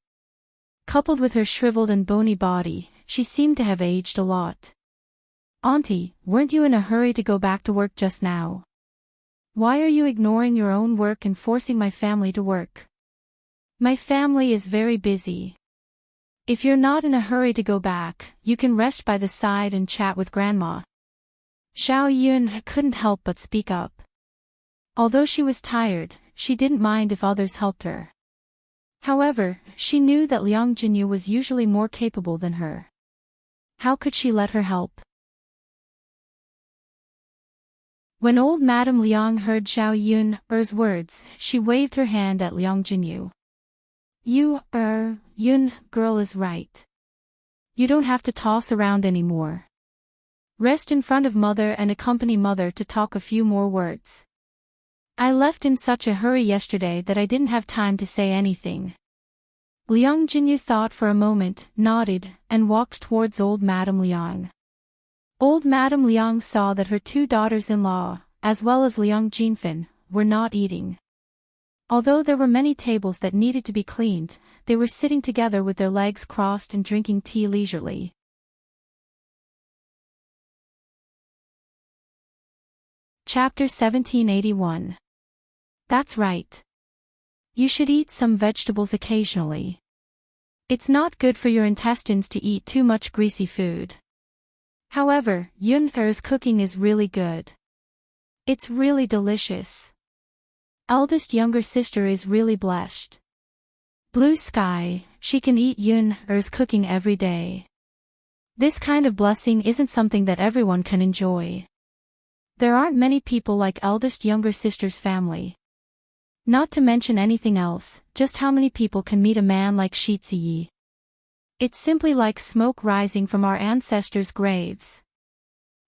Coupled with her shriveled and bony body, she seemed to have aged a lot. Auntie, weren't you in a hurry to go back to work just now? Why are you ignoring your own work and forcing my family to work? My family is very busy. If you're not in a hurry to go back, you can rest by the side and chat with Grandma. Zhao Yun couldn't help but speak up. Although she was tired, she didn't mind if others helped her. However, she knew that Liang Jinyu was usually more capable than her. How could she let her help? When old Madame Liang heard Zhao Yun's words, she waved her hand at Liang Jinyu. Yun girl is right. You don't have to toss around anymore. Rest in front of mother and accompany mother to talk a few more words. I left in such a hurry yesterday that I didn't have time to say anything. Liang Jinyu thought for a moment, nodded, and walked towards old Madame Liang. Old Madame Liang saw that her two daughters-in-law, as well as Liang Jinfan, were not eating. Although there were many tables that needed to be cleaned, they were sitting together with their legs crossed and drinking tea leisurely. Chapter 1781. That's right. You should eat some vegetables occasionally. It's not good for your intestines to eat too much greasy food. However, Yun's cooking is really good. It's really delicious. Eldest younger sister is really blessed. Blue sky, she can eat Yun's cooking every day. This kind of blessing isn't something that everyone can enjoy. There aren't many people like eldest younger sister's family. Not to mention anything else, just how many people can meet a man like Shi Ziyi? It's simply like smoke rising from our ancestors' graves.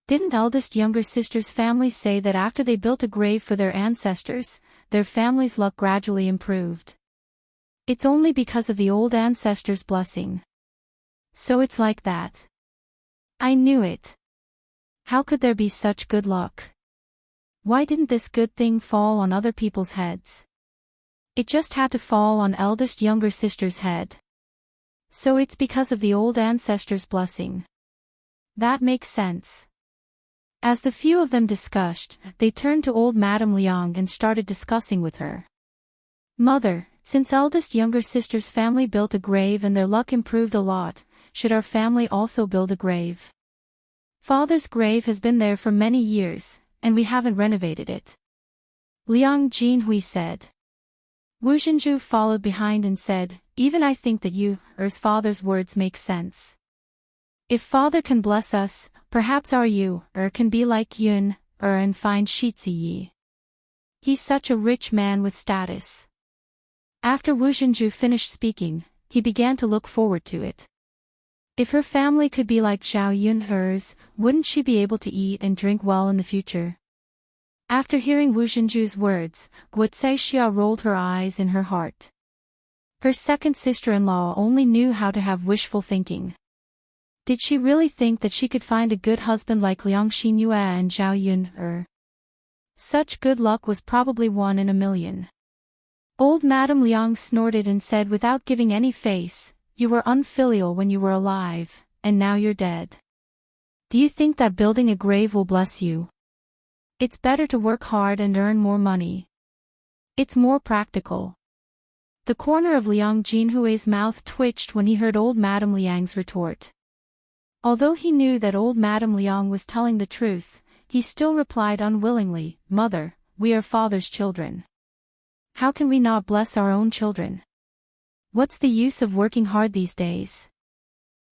Didn't eldest younger sister's family say that after they built a grave for their ancestors, their family's luck gradually improved? It's only because of the old ancestors' blessing. So it's like that. I knew it. How could there be such good luck? Why didn't this good thing fall on other people's heads? It just had to fall on eldest younger sister's head. So it's because of the old ancestor's blessing. That makes sense. As the few of them discussed, they turned to old Madame Liang and started discussing with her. Mother, since eldest younger sister's family built a grave and their luck improved a lot, should our family also build a grave? Father's grave has been there for many years, and we haven't renovated it. Liang Jinhui said. Wu Zhenju followed behind and said, even I think that Er's father's words make sense. If father can bless us, perhaps our can be like Yun, and find Shitzi Yi. He's such a rich man with status. After Wu Zhenju finished speaking, he began to look forward to it. If her family could be like Zhao Yun's, wouldn't she be able to eat and drink well in the future? After hearing Wu Zhenju's words, Guotsai Xia rolled her eyes in her heart. Her second sister-in-law only knew how to have wishful thinking. Did she really think that she could find a good husband like Liang Xinyue and Zhao Yun? Such good luck was probably 1 in a million. Old Madame Liang snorted and said without giving any face, you were unfilial when you were alive, and now you're dead. Do you think that building a grave will bless you? It's better to work hard and earn more money. It's more practical. The corner of Liang Jinhui's mouth twitched when he heard old Madame Liang's retort. Although he knew that old Madame Liang was telling the truth, he still replied unwillingly, Mother, we are father's children. How can we not bless our own children? What's the use of working hard these days?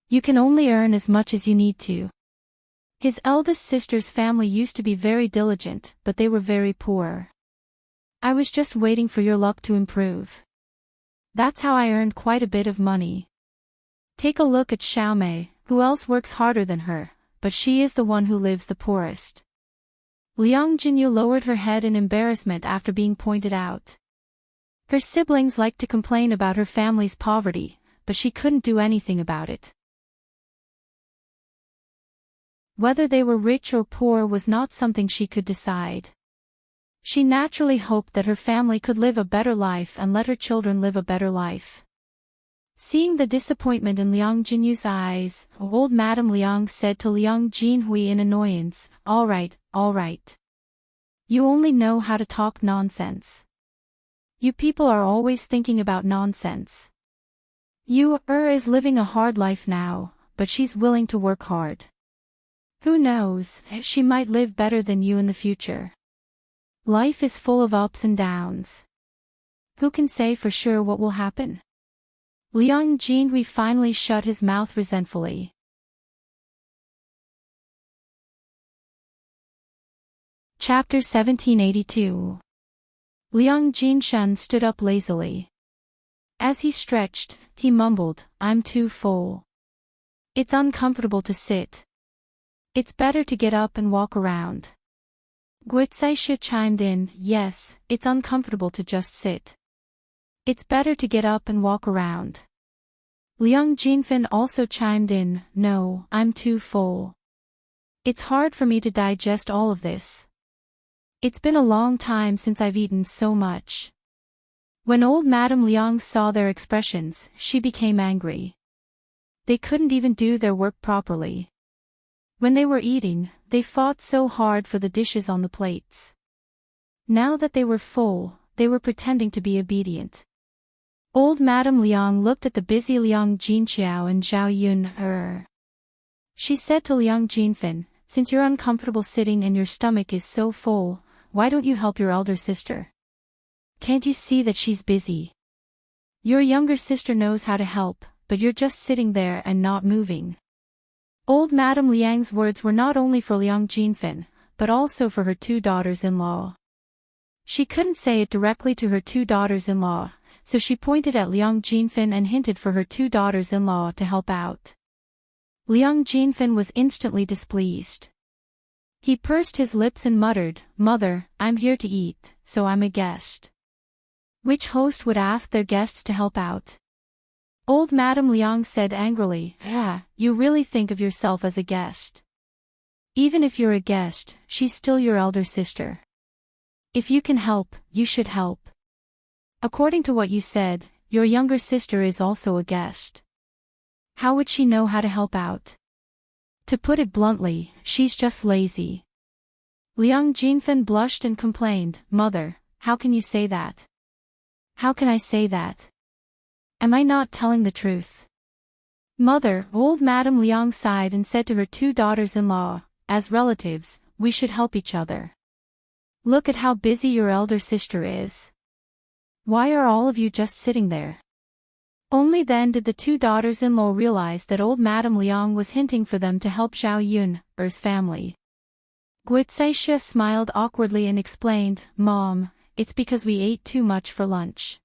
You can only earn as much as you need to. His eldest sister's family used to be very diligent, but they were very poor. I was just waiting for your luck to improve. That's how I earned quite a bit of money. Take a look at Xiaomei, who else works harder than her, but she is the one who lives the poorest. Liang Jinyu lowered her head in embarrassment after being pointed out. Her siblings liked to complain about her family's poverty, but she couldn't do anything about it. Whether they were rich or poor was not something she could decide. She naturally hoped that her family could live a better life and let her children live a better life. Seeing the disappointment in Liang Jinyu's eyes, old Madame Liang said to Liang Jinhui in annoyance, all right. You only know how to talk nonsense. You people are always thinking about nonsense. Is living a hard life now, but she's willing to work hard. Who knows, she might live better than you in the future. Life is full of ups and downs. Who can say for sure what will happen? Liang Jinhui finally shut his mouth resentfully. Chapter 1782. Liang Jinshan stood up lazily. As he stretched, he mumbled, I'm too full. It's uncomfortable to sit. It's better to get up and walk around. Guotsai chimed in, yes, it's uncomfortable to just sit. It's better to get up and walk around. Liang Jinfan also chimed in, no, I'm too full. It's hard for me to digest all of this. It's been a long time since I've eaten so much. When old Madame Liang saw their expressions, she became angry. They couldn't even do their work properly. When they were eating, they fought so hard for the dishes on the plates. Now that they were full, they were pretending to be obedient. Old Madame Liang looked at the busy Liang Jinqiao and Zhao Yun. She said to Liang Jinfan, since you're uncomfortable sitting and your stomach is so full, why don't you help your elder sister? Can't you see that she's busy? Your younger sister knows how to help, but you're just sitting there and not moving. Old Madame Liang's words were not only for Liang Jinfan, but also for her 2 daughters-in-law. She couldn't say it directly to her 2 daughters-in-law, so she pointed at Liang Jinfan and hinted for her 2 daughters-in-law to help out. Liang Jinfan was instantly displeased. He pursed his lips and muttered, Mother, I'm here to eat, so I'm a guest. Which host would ask their guests to help out? Old Madame Liang said angrily, you really think of yourself as a guest. Even if you're a guest, she's still your elder sister. If you can help, you should help. According to what you said, your younger sister is also a guest. How would she know how to help out? To put it bluntly, she's just lazy. Liang Jinfen blushed and complained, Mother, how can you say that? How can I say that? Am I not telling the truth? Mother, old Madame Liang sighed and said to her two daughters-in-law, as relatives, we should help each other. Look at how busy your elder sister is. Why are all of you just sitting there? Only then did the two daughters-in-law realize that old Madame Liang was hinting for them to help Zhao Yun's family. Guicaixia smiled awkwardly and explained, Mom, it's because we ate too much for lunch.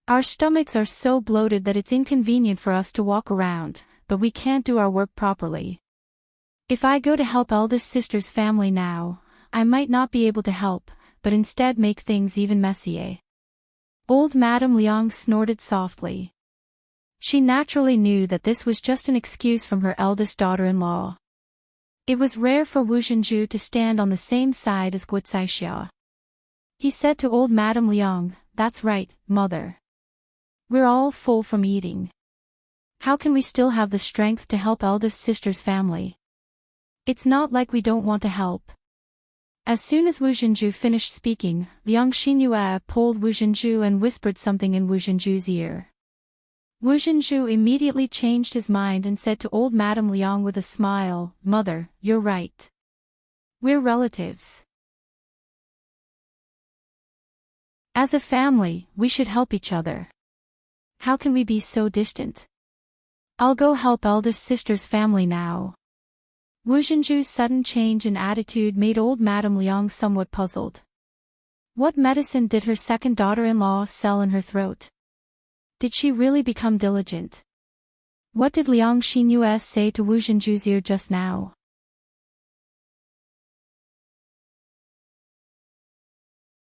Our stomachs are so bloated that it's inconvenient for us to walk around, but we can't do our work properly. If I go to help eldest sister's family now, I might not be able to help, but instead make things even messier. Old Madame Liang snorted softly. She naturally knew that this was just an excuse from her eldest daughter-in-law. It was rare for Wu Zhenju to stand on the same side as Guicaixia. He said to old Madame Liang, That's right, Mother. We're all full from eating. How can we still have the strength to help eldest sister's family? It's not like we don't want to help. As soon as Wu Zhenju finished speaking, Liang Xinyue pulled Wu Zhenju and whispered something in Wu Zhenju's ear. Wu Zhenju immediately changed his mind and said to old Madame Liang with a smile, Mother, you're right. We're relatives. As a family, we should help each other. How can we be so distant? I'll go help eldest sister's family now. Wu Zhenju's sudden change in attitude made old Madame Liang somewhat puzzled. What medicine did her second daughter-in-law sell in her throat? Did she really become diligent? What did Liang Xinyue say to Wu Zhenju's ear just now?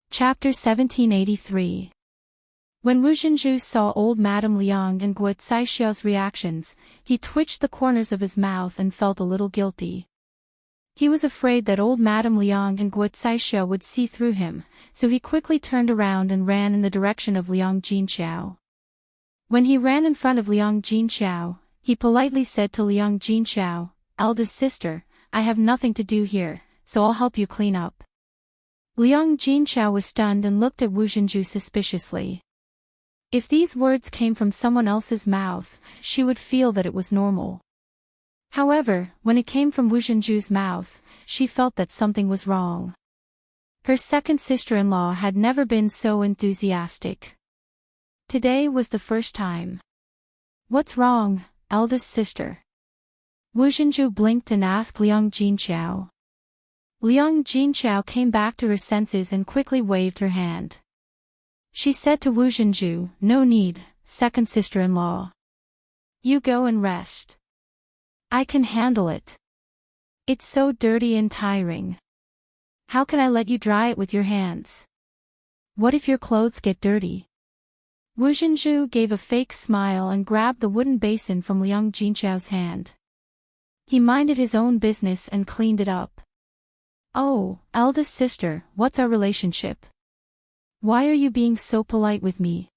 Chapter 1783. When Wu Zhenju saw old Madame Liang and Guicaixia's reactions, he twitched the corners of his mouth and felt a little guilty. He was afraid that old Madame Liang and Guicaixia would see through him, so he quickly turned around and ran in the direction of Liang Jinxiao. When he ran in front of Liang Jinxiao, he politely said to Liang Jinxiao, Eldest sister, I have nothing to do here, so I'll help you clean up. Liang Jinxiao was stunned and looked at Wu Zhenju suspiciously. If these words came from someone else's mouth, she would feel that it was normal. However, when it came from Wu Zhenju's mouth, she felt that something was wrong. Her second sister-in-law had never been so enthusiastic. Today was the first time. What's wrong, eldest sister? Wu Zhenju blinked and asked Liang Jinxiao. Liang Jinxiao came back to her senses and quickly waved her hand. She said to Wu Zhenju, No need, second sister-in-law. You go and rest. I can handle it. It's so dirty and tiring. How can I let you dry it with your hands? What if your clothes get dirty? Wu Zhenju gave a fake smile and grabbed the wooden basin from Liang Jinxiao's hand. He minded his own business and cleaned it up. Oh, eldest sister, what's our relationship? Why are you being so polite with me?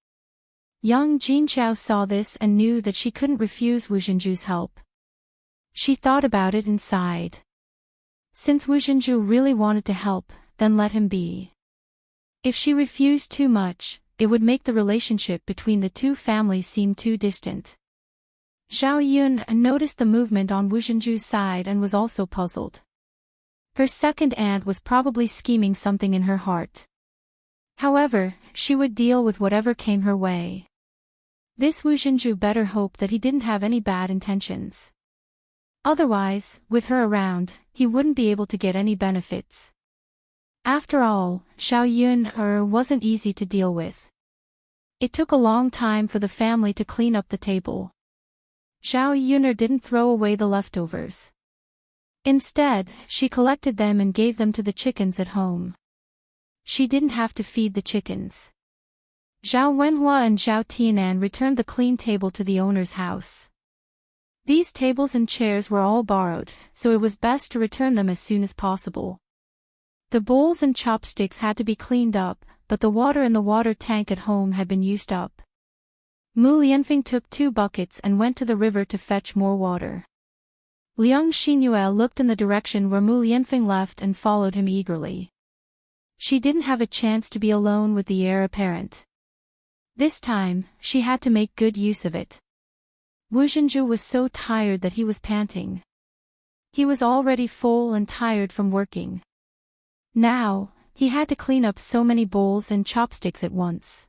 Yang Jinxiao saw this and knew that she couldn't refuse Wu Zhenju's help. She thought about it and sighed. Since Wu Zhenju really wanted to help, then let him be. If she refused too much, it would make the relationship between the two families seem too distant. Zhao Yun noticed the movement on Wu Zhenju's side and was also puzzled. Her second aunt was probably scheming something in her heart. However, she would deal with whatever came her way. This Wu Zhenju better hope that he didn't have any bad intentions. Otherwise, with her around, he wouldn't be able to get any benefits. After all, Zhao Yun wasn't easy to deal with. It took a long time for the family to clean up the table. Zhao Yun didn't throw away the leftovers. Instead, she collected them and gave them to the chickens at home. She didn't have to feed the chickens. Zhao Wenhua and Zhao Tianan returned the clean table to the owner's house. These tables and chairs were all borrowed, so it was best to return them as soon as possible. The bowls and chopsticks had to be cleaned up, but the water in the water tank at home had been used up. Mu Lianfeng took 2 buckets and went to the river to fetch more water. Liang Xinyue looked in the direction where Mu Lianfeng left and followed him eagerly. She didn't have a chance to be alone with the heir apparent. This time, she had to make good use of it. Wu Zhenju was so tired that he was panting. He was already full and tired from working. Now, he had to clean up so many bowls and chopsticks at once.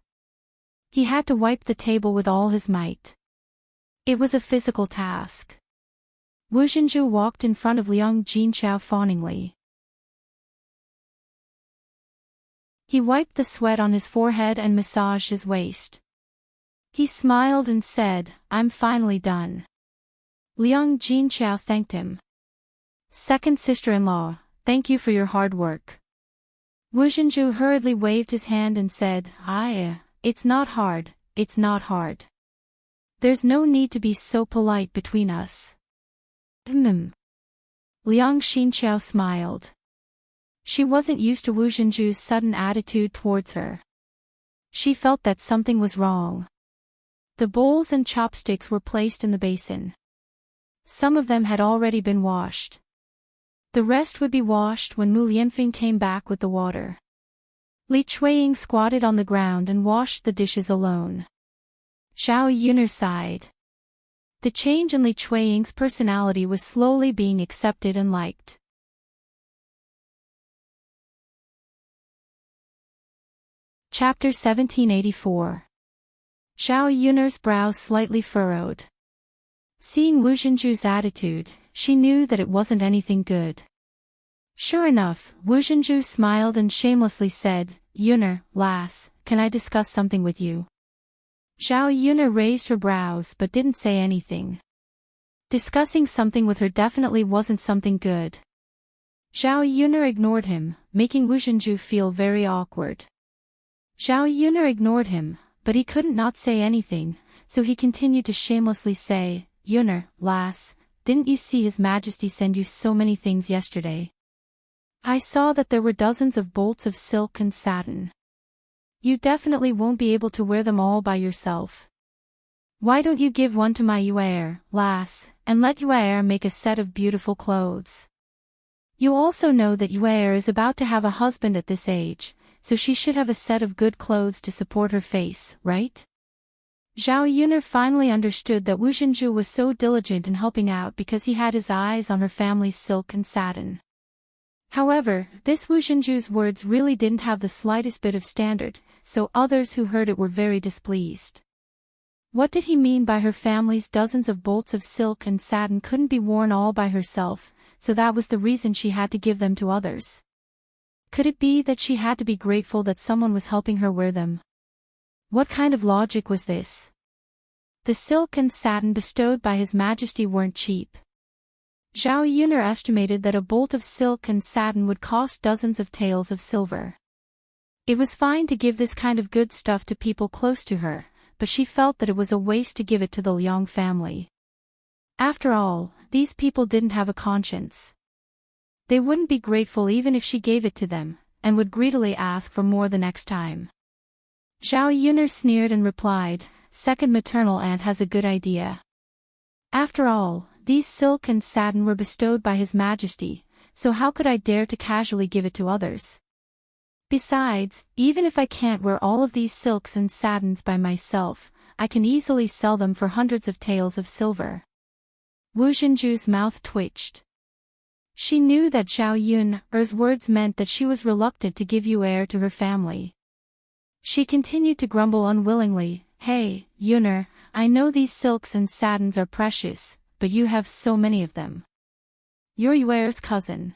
He had to wipe the table with all his might. It was a physical task. Wu Zhenju walked in front of Liang Jinchao fawningly. He wiped the sweat on his forehead and massaged his waist. He smiled and said, "I'm finally done." Liang Jinchao thanked him. "Second sister-in-law, thank you for your hard work." Wu Zhenju hurriedly waved his hand and said, It's not hard, it's not hard. There's no need to be so polite between us." Liang Xinqiao smiled. She wasn't used to Wu Zhenju's sudden attitude towards her. She felt that something was wrong. The bowls and chopsticks were placed in the basin. Some of them had already been washed. The rest would be washed when Mu Lianfeng came back with the water. Li Chuiying squatted on the ground and washed the dishes alone. Zhao Yuner sighed. The change in Li Chuiying's personality was slowly being accepted and liked. Chapter 1784. Zhao Yuner's brows slightly furrowed. Seeing Wu Zhenju's attitude, she knew that it wasn't anything good. Sure enough, Wu Zhenju smiled and shamelessly said, "Yuner, lass, can I discuss something with you?" Zhao Yuner raised her brows but didn't say anything. Discussing something with her definitely wasn't something good. Zhao Yuner ignored him, making Wu Zhenju feel very awkward. Zhao Yuner ignored him, but he couldn't not say anything, so he continued to shamelessly say, "Yuner, lass, didn't you see His Majesty send you so many things yesterday? I saw that there were dozens of bolts of silk and satin. You definitely won't be able to wear them all by yourself. Why don't you give one to my Yuer, lass, and let Yuer make a set of beautiful clothes? You also know that Yuer is about to have a husband at this age, so she should have a set of good clothes to support her face, right?" Zhao Yuner finally understood that Wu Zhenju was so diligent in helping out because he had his eyes on her family's silk and satin. However, this Wu Zhenju's words really didn't have the slightest bit of standard, so others who heard it were very displeased. What did he mean by her family's dozens of bolts of silk and satin couldn't be worn all by herself, so that was the reason she had to give them to others? Could it be that she had to be grateful that someone was helping her wear them? What kind of logic was this? The silk and satin bestowed by His Majesty weren't cheap. Zhao Yuner estimated that a bolt of silk and satin would cost dozens of taels of silver. It was fine to give this kind of good stuff to people close to her, but she felt that it was a waste to give it to the Liang family. After all, these people didn't have a conscience. They wouldn't be grateful even if she gave it to them, and would greedily ask for more the next time. Zhao Yuner sneered and replied, "Second maternal aunt has a good idea. After all, these silk and satin were bestowed by His Majesty, so how could I dare to casually give it to others? Besides, even if I can't wear all of these silks and satins by myself, I can easily sell them for hundreds of taels of silver." Wu Zhenju's mouth twitched. She knew that Zhao Yuner's words meant that she was reluctant to give Yuer to her family. She continued to grumble unwillingly, "Hey, Yuner, I know these silks and satins are precious, but you have so many of them. You're Yuer's cousin.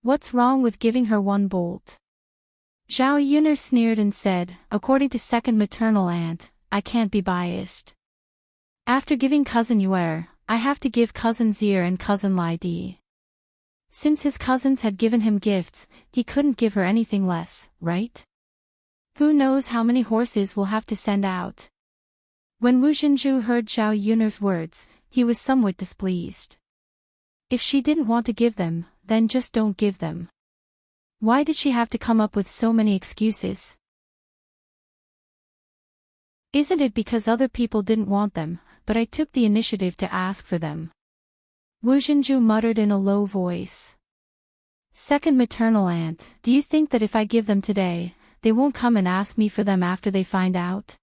What's wrong with giving her one bolt?" Zhao Yuner sneered and said, "According to second maternal aunt, I can't be biased. After giving cousin Yuer, I have to give cousin Zir and cousin Lai Di. Since his cousins had given him gifts, he couldn't give her anything less, right? Who knows how many horses we'll have to send out." When Wu Zhenju heard Zhao Yun'er's words, he was somewhat displeased. If she didn't want to give them, then just don't give them. Why did she have to come up with so many excuses? Isn't it because other people didn't want them, but I took the initiative to ask for them? Wu Zhenju muttered in a low voice. Second maternal aunt, do you think that if I give them today, they won't come and ask me for them after they find out?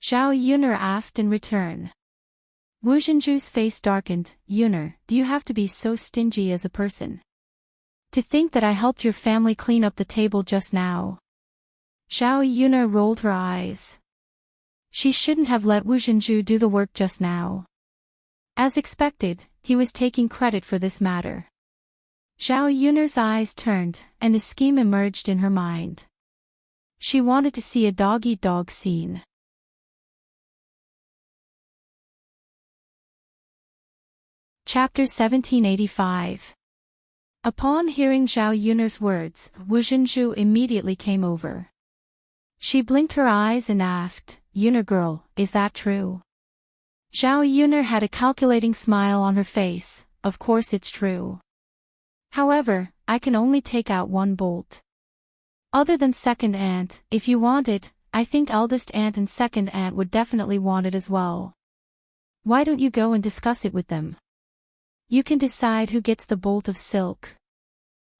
Zhao Yun'er asked in return. Wu Zhenju's face darkened. Yun'er, do you have to be so stingy as a person? To think that I helped your family clean up the table just now. Zhao Yun'er rolled her eyes. She shouldn't have let Wu Zhenju do the work just now. As expected, he was taking credit for this matter. Zhao Yun'er's eyes turned, and a scheme emerged in her mind. She wanted to see a dog-eat-dog scene. Chapter 1785. Upon hearing Zhao Yun'er's words, Wu Zhenju immediately came over. She blinked her eyes and asked, Yun'er girl, is that true? Zhao Yun'er had a calculating smile on her face. Of course it's true. However, I can only take out one bolt. Other than second aunt, if you want it, I think eldest aunt and second aunt would definitely want it as well. Why don't you go and discuss it with them? You can decide who gets the bolt of silk.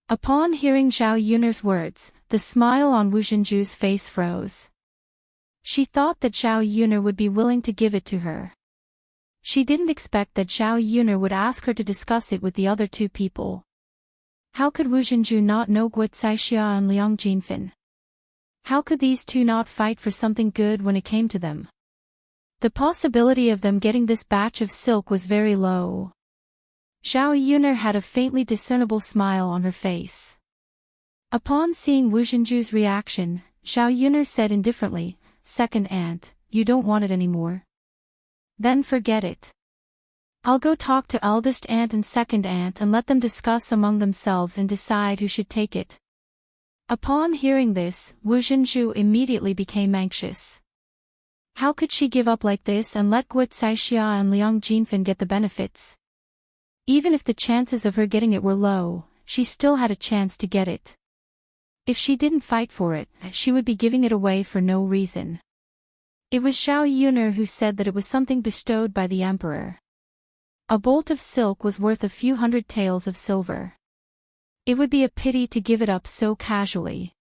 Upon hearing Zhao Yun'er's words, the smile on Wu Zhenju's face froze. She thought that Zhao Yun'er would be willing to give it to her. She didn't expect that Zhao Yun'er would ask her to discuss it with the other two people. How could Wu Zhenju not know Guo Caixia and Liang Jinfen? How could these two not fight for something good when it came to them? The possibility of them getting this batch of silk was very low. Zhao Yun'er had a faintly discernible smile on her face. Upon seeing Wu Zhenju's reaction, Zhao Yun'er said indifferently, Second aunt, you don't want it anymore? Then forget it. I'll go talk to eldest aunt and second aunt and let them discuss among themselves and decide who should take it. Upon hearing this, Wu Zhenju immediately became anxious. How could she give up like this and let Guo Caixia and Liang Jinfen get the benefits? Even if the chances of her getting it were low, she still had a chance to get it. If she didn't fight for it, she would be giving it away for no reason. It was Zhao Yun'er who said that it was something bestowed by the emperor. A bolt of silk was worth a few hundred taels of silver. It would be a pity to give it up so casually.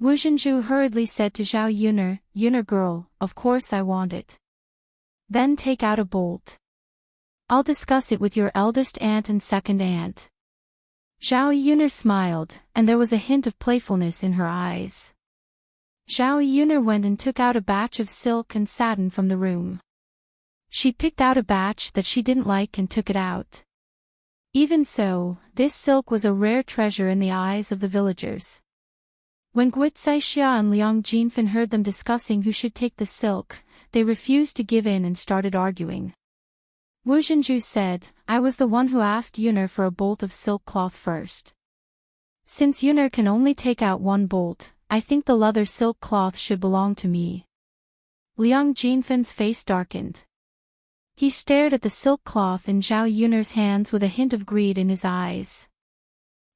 Wu Zhenju hurriedly said to Zhao Yun'er, Yun'er girl, of course I want it. Then take out a bolt. I'll discuss it with your eldest aunt and second aunt. Zhao Yun'er smiled, and there was a hint of playfulness in her eyes. Zhao Yun'er went and took out a batch of silk and satin from the room. She picked out a batch that she didn't like and took it out. Even so, this silk was a rare treasure in the eyes of the villagers. When Guo Caixia and Liang Jinfen heard them discussing who should take the silk, they refused to give in and started arguing. Wu Zhenju said, I was the one who asked Yun'er for a bolt of silk cloth first. Since Yun'er can only take out one bolt, I think the leather silk cloth should belong to me. Liang Jinfen's face darkened. He stared at the silk cloth in Zhao Yun'er's hands with a hint of greed in his eyes.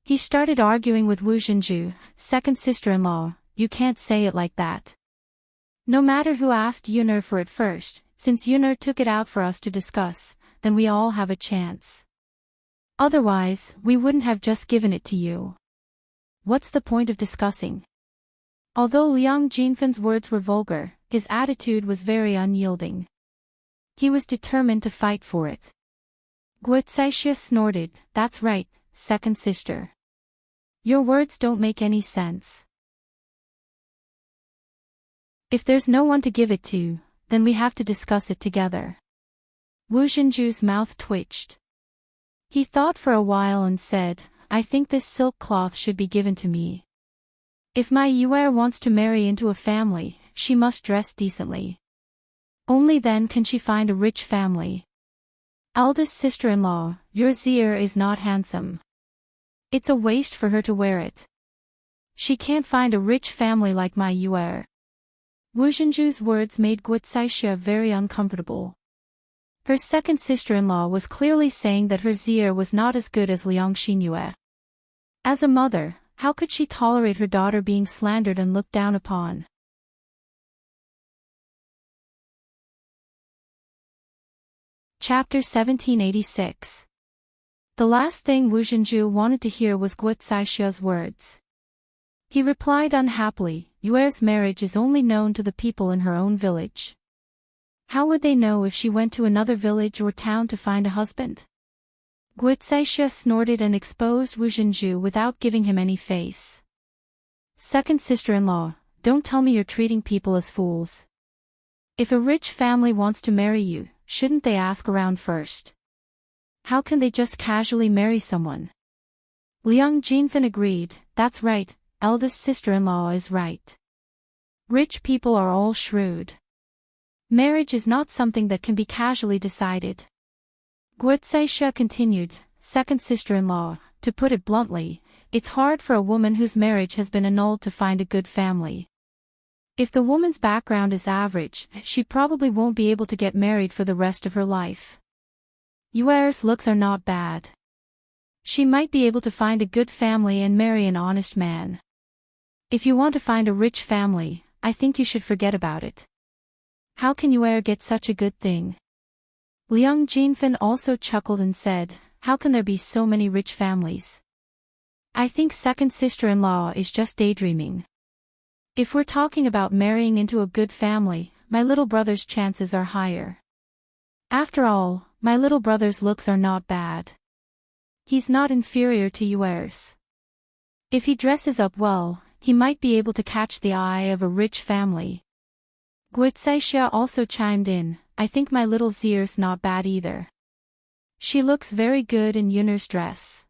He started arguing with Wu Zhenju, second sister-in-law, you can't say it like that. No matter who asked Yun'er for it first, since Yun'er took it out for us to discuss, then we all have a chance. Otherwise, we wouldn't have just given it to you. What's the point of discussing? Although Liang Jinfen's words were vulgar, his attitude was very unyielding. He was determined to fight for it. Guo Caixia snorted, that's right, second sister. Your words don't make any sense. If there's no one to give it to, then we have to discuss it together. Wu Zhenju's mouth twitched. He thought for a while and said, I think this silk cloth should be given to me. If my Yuer wants to marry into a family, she must dress decently. Only then can she find a rich family. Eldest sister-in-law, your Zier is not handsome. It's a waste for her to wear it. She can't find a rich family like my Yuer. Wu Zhenju's words made Guocaixia very uncomfortable. Her second sister-in-law was clearly saying that her zier was not as good as Liang Xinyue. As a mother, how could she tolerate her daughter being slandered and looked down upon? Chapter 1786. The last thing Wu Zhenju wanted to hear was Guocaishia's words. He replied unhappily, Yuer's marriage is only known to the people in her own village. How would they know if she went to another village or town to find a husband? Guocaixia snorted and exposed Wu Zhenju without giving him any face. Second sister-in-law, don't tell me you're treating people as fools. If a rich family wants to marry you, shouldn't they ask around first? How can they just casually marry someone? Liang Jinfen agreed, that's right, eldest sister-in-law is right. Rich people are all shrewd. Marriage is not something that can be casually decided. Guocaixia continued, second sister-in-law, to put it bluntly, it's hard for a woman whose marriage has been annulled to find a good family. If the woman's background is average, she probably won't be able to get married for the rest of her life. Yuer's looks are not bad. She might be able to find a good family and marry an honest man. If you want to find a rich family, I think you should forget about it. How can Yuer get such a good thing? Liang Jinfen also chuckled and said, how can there be so many rich families? I think second sister-in-law is just daydreaming. If we're talking about marrying into a good family, my little brother's chances are higher. After all, my little brother's looks are not bad. He's not inferior to Yuer's. If he dresses up well, he might be able to catch the eye of a rich family. Guocaixia also chimed in, I think my little zier's not bad either. She looks very good in Yuner's dress.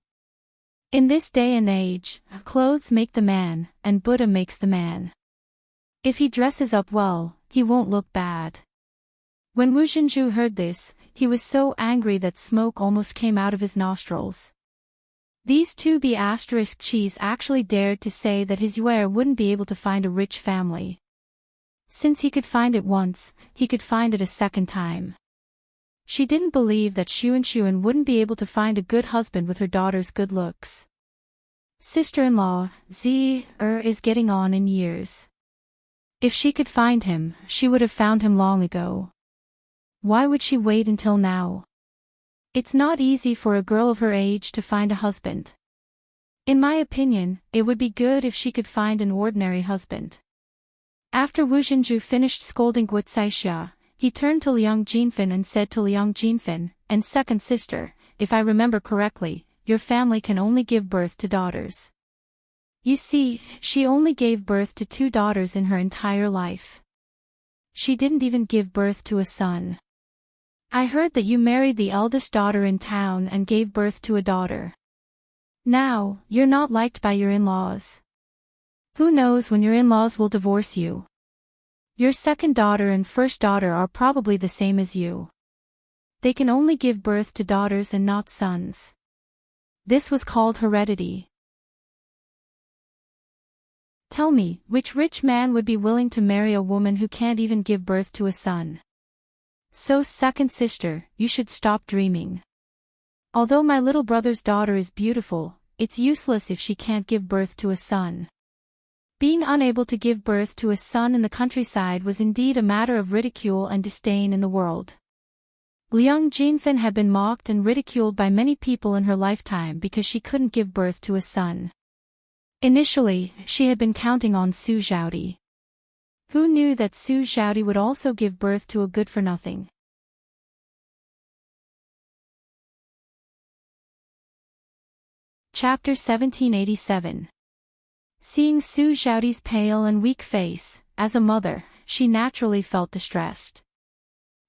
In this day and age, clothes make the man, and Buddha makes the man. If he dresses up well, he won't look bad. When Wu Zhenju heard this, he was so angry that smoke almost came out of his nostrils. These two B*****s actually dared to say that his Yuer wouldn't be able to find a rich family. Since he could find it once, he could find it a second time. She didn't believe that Xuan wouldn't be able to find a good husband with her daughter's good looks. Sister-in-law, Zier is getting on in years. If she could find him, she would have found him long ago. Why would she wait until now? It's not easy for a girl of her age to find a husband. In my opinion, it would be good if she could find an ordinary husband. After Wu Zhenju finished scolding Guocaixia, he turned to Liang Jinfen and said to Liang Jinfen, and second sister, if I remember correctly, your family can only give birth to daughters. You see, she only gave birth to 2 daughters in her entire life. She didn't even give birth to a son. I heard that you married the eldest daughter in town and gave birth to a daughter. Now, you're not liked by your in-laws. Who knows when your in-laws will divorce you? Your second daughter and first daughter are probably the same as you. They can only give birth to daughters and not sons. This was called heredity. Tell me, which rich man would be willing to marry a woman who can't even give birth to a son? So second sister, you should stop dreaming. Although my little brother's daughter is beautiful, it's useless if she can't give birth to a son. Being unable to give birth to a son in the countryside was indeed a matter of ridicule and disdain in the world. Liang Jinfen had been mocked and ridiculed by many people in her lifetime because she couldn't give birth to a son. Initially, she had been counting on Su Zhaodi. Who knew that Su Zhaodi would also give birth to a good-for-nothing? Chapter 1787. Seeing Su Zhaodi's pale and weak face, as a mother, she naturally felt distressed.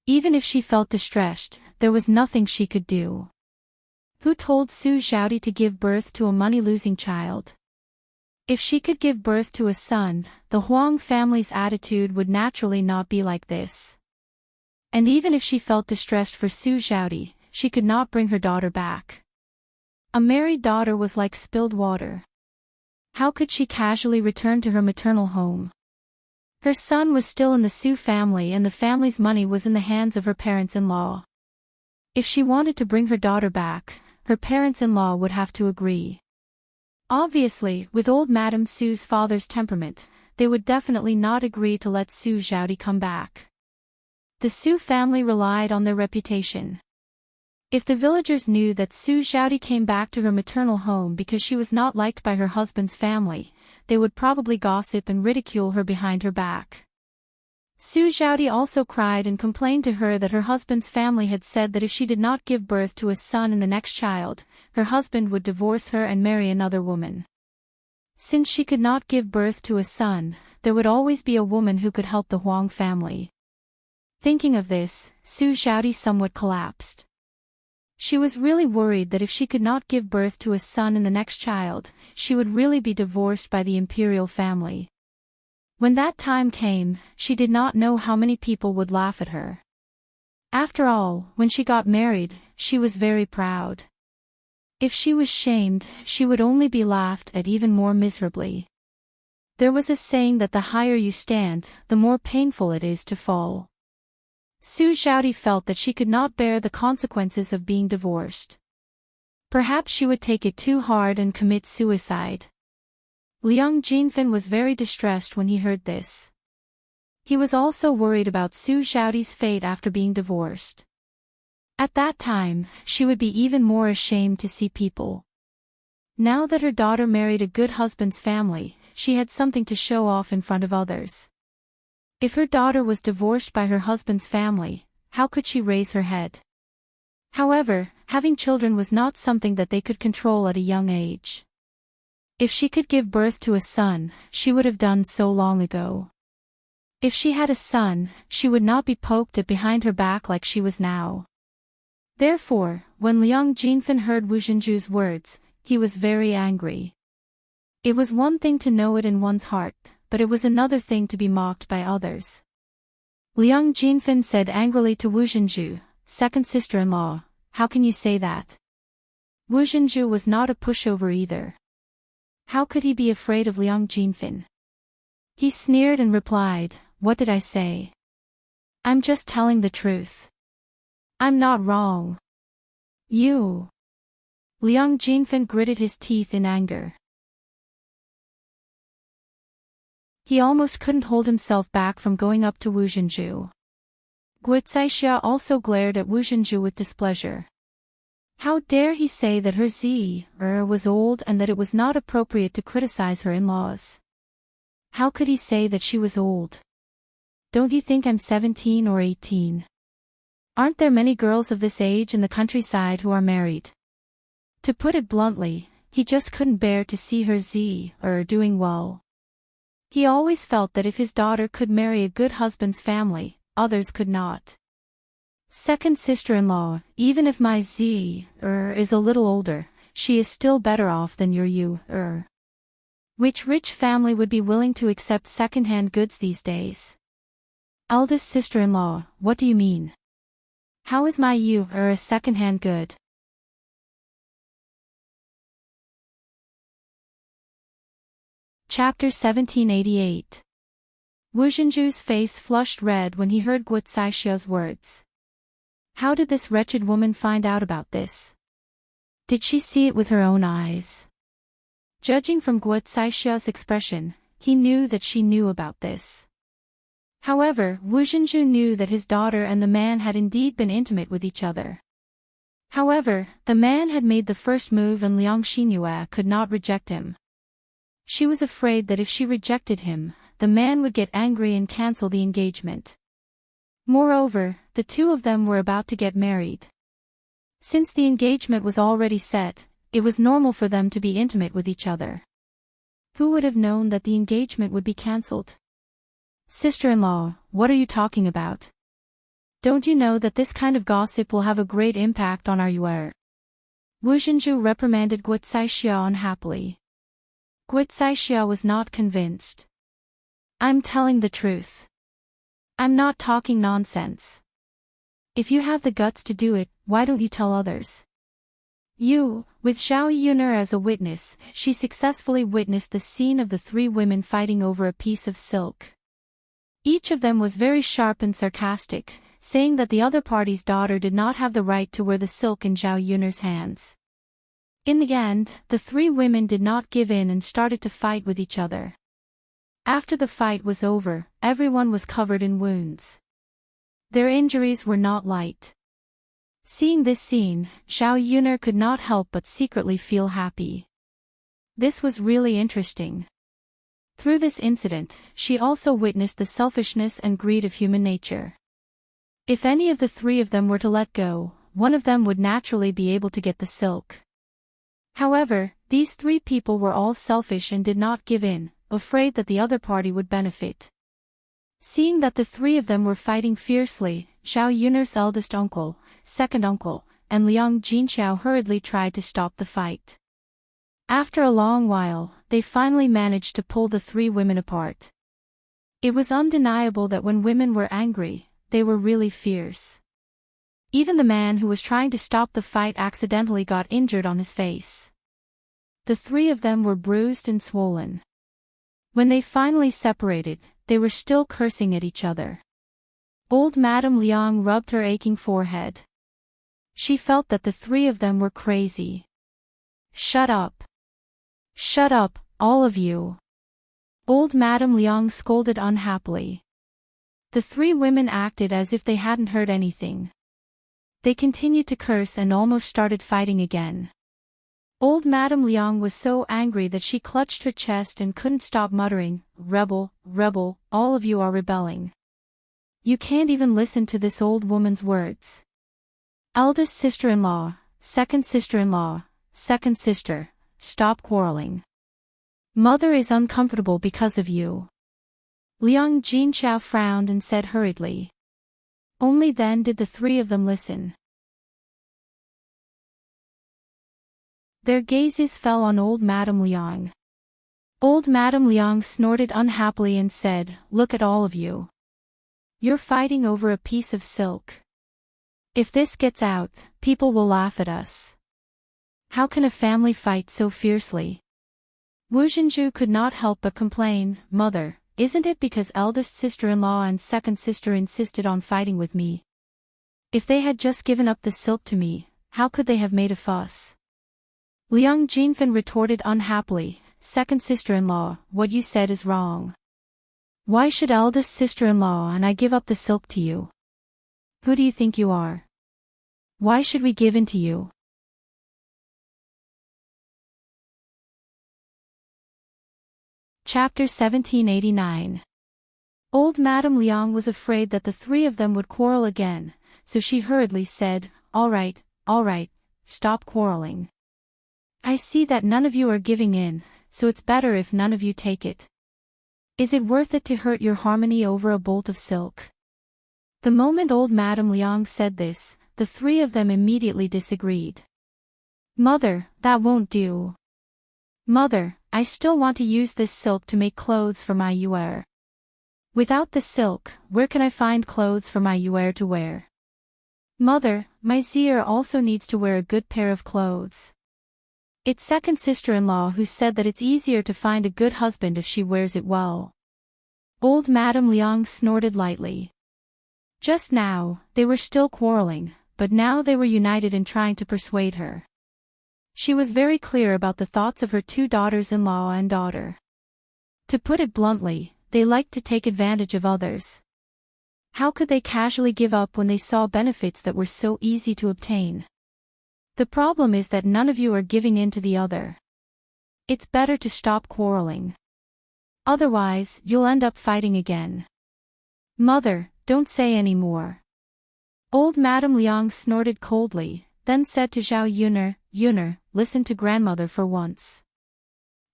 Even if she felt distressed, there was nothing she could do. Who told Su Zhaodi to give birth to a money-losing child? If she could give birth to a son, the Huang family's attitude would naturally not be like this. And even if she felt distressed for Su Zhaodi, she could not bring her daughter back. A married daughter was like spilled water. How could she casually return to her maternal home? Her son was still in the Su family and the family's money was in the hands of her parents-in-law. If she wanted to bring her daughter back, her parents-in-law would have to agree. Obviously, with old Madame Su's father's temperament, they would definitely not agree to let Su Xiaodi come back. The Su family relied on their reputation. If the villagers knew that Su Xiaodi came back to her maternal home because she was not liked by her husband's family, they would probably gossip and ridicule her behind her back. Su Xiaodi also cried and complained to her that her husband's family had said that if she did not give birth to a son in the next child, her husband would divorce her and marry another woman. Since she could not give birth to a son, there would always be a woman who could help the Huang family. Thinking of this, Su Xiaodi somewhat collapsed. She was really worried that if she could not give birth to a son in the next child, she would really be divorced by the imperial family. When that time came, she did not know how many people would laugh at her. After all, when she got married, she was very proud. If she was shamed, she would only be laughed at even more miserably. There was a saying that the higher you stand, the more painful it is to fall. Su Xiaodi felt that she could not bear the consequences of being divorced. Perhaps she would take it too hard and commit suicide. Liang Jinfen was very distressed when he heard this. He was also worried about Su Xiaodi's fate after being divorced. At that time, she would be even more ashamed to see people. Now that her daughter married a good husband's family, she had something to show off in front of others. If her daughter was divorced by her husband's family, how could she raise her head? However, having children was not something that they could control at a young age. If she could give birth to a son, she would have done so long ago. If she had a son, she would not be poked at behind her back like she was now. Therefore, when Liang Jinfen heard Wu Zhenju's words, he was very angry. It was one thing to know it in one's heart, but it was another thing to be mocked by others. Liang Jinfen said angrily to Wu Zhenju, second sister-in-law, how can you say that? Wu Zhenju was not a pushover either. How could he be afraid of Liang Jinfen? He sneered and replied, what did I say? I'm just telling the truth. I'm not wrong. You. Liang Jinfen gritted his teeth in anger. He almost couldn't hold himself back from going up to Wu Zhenju. Guo Caixia also glared at Wu Zhenju with displeasure. How dare he say that her was old and that it was not appropriate to criticize her in-laws? How could he say that she was old? Don't you think I'm 17 or 18? Aren't there many girls of this age in the countryside who are married? To put it bluntly, he just couldn't bear to see her doing well. He always felt that if his daughter could marry a good husband's family, others could not. Second sister-in-law, even if my is a little older, she is still better off than your Which rich family would be willing to accept second-hand goods these days? Eldest sister-in-law, what do you mean? How is my a second-hand good? Chapter 1788. Wu Zhenju's face flushed red when he heard Guo Caixia's words. How did this wretched woman find out about this? Did she see it with her own eyes? Judging from Guo Caixia's expression, he knew that she knew about this. However, Wu Zhenju knew that his daughter and the man had indeed been intimate with each other. However, the man had made the first move and Liang Xinyue could not reject him. She was afraid that if she rejected him, the man would get angry and cancel the engagement. Moreover, the two of them were about to get married. Since the engagement was already set, it was normal for them to be intimate with each other. Who would have known that the engagement would be cancelled? Sister-in-law, what are you talking about? Don't you know that this kind of gossip will have a great impact on our yuer? Wu Zhenju reprimanded Guo Caixia unhappily. Guo Caixia was not convinced. I'm telling the truth. I'm not talking nonsense. If you have the guts to do it, why don't you tell others? With Zhao Yuner as a witness, she successfully witnessed the scene of the three women fighting over a piece of silk. Each of them was very sharp and sarcastic, saying that the other party's daughter did not have the right to wear the silk in Zhao Yun'er's hands. In the end, the three women did not give in and started to fight with each other. After the fight was over, everyone was covered in wounds. Their injuries were not light. Seeing this scene, Zhao Yun'er could not help but secretly feel happy. This was really interesting. Through this incident, she also witnessed the selfishness and greed of human nature. If any of the three of them were to let go, one of them would naturally be able to get the silk. However, these three people were all selfish and did not give in, afraid that the other party would benefit. Seeing that the three of them were fighting fiercely, Zhao Yun'er's eldest uncle, second uncle, and Liang Jinxiao hurriedly tried to stop the fight. After a long while, they finally managed to pull the three women apart. It was undeniable that when women were angry, they were really fierce. Even the man who was trying to stop the fight accidentally got injured on his face. The three of them were bruised and swollen. When they finally separated, they were still cursing at each other. Old Madame Liang rubbed her aching forehead. She felt that the three of them were crazy. "Shut up! Shut up, all of you!" Old Madame Liang scolded unhappily. The three women acted as if they hadn't heard anything. They continued to curse and almost started fighting again. Old Madame Liang was so angry that she clutched her chest and couldn't stop muttering, "Rebel, rebel, all of you are rebelling. You can't even listen to this old woman's words. Eldest sister-in-law, second sister-in-law, second sister, stop quarreling. Mother is uncomfortable because of you." Liang Jinxiao frowned and said hurriedly. Only then did the three of them listen. Their gazes fell on old Madame Liang. Old Madame Liang snorted unhappily and said, "Look at all of you. You're fighting over a piece of silk. If this gets out, people will laugh at us. How can a family fight so fiercely?" Wu Zhenju could not help but complain, "Mother, isn't it because eldest sister-in-law and second sister insisted on fighting with me? If they had just given up the silk to me, how could they have made a fuss?" Liang Jinfen retorted unhappily, "Second sister-in-law, what you said is wrong. Why should eldest sister-in-law and I give up the silk to you? Who do you think you are? Why should we give in to you?" Chapter 1789. Old Madame Liang was afraid that the three of them would quarrel again, so she hurriedly said, all right, stop quarreling. I see that none of you are giving in, so it's better if none of you take it. Is it worth it to hurt your harmony over a bolt of silk?" The moment old Madame Liang said this, the three of them immediately disagreed. "Mother, that won't do. Mother, I still want to use this silk to make clothes for my Yuer. Without the silk, where can I find clothes for my Yuer to wear? Mother, my Zier also needs to wear a good pair of clothes. It's second sister-in-law who said that it's easier to find a good husband if she wears it well." Old Madame Liang snorted lightly. Just now, they were still quarreling, but now they were united in trying to persuade her. She was very clear about the thoughts of her two daughters-in-law and daughter. To put it bluntly, they liked to take advantage of others. How could they casually give up when they saw benefits that were so easy to obtain? The problem is that none of you are giving in to the other. It's better to stop quarreling. Otherwise, you'll end up fighting again. Mother, don't say any more. Old Madame Liang snorted coldly, then said to Zhao Yun'er, "Yun'er, listen to grandmother for once.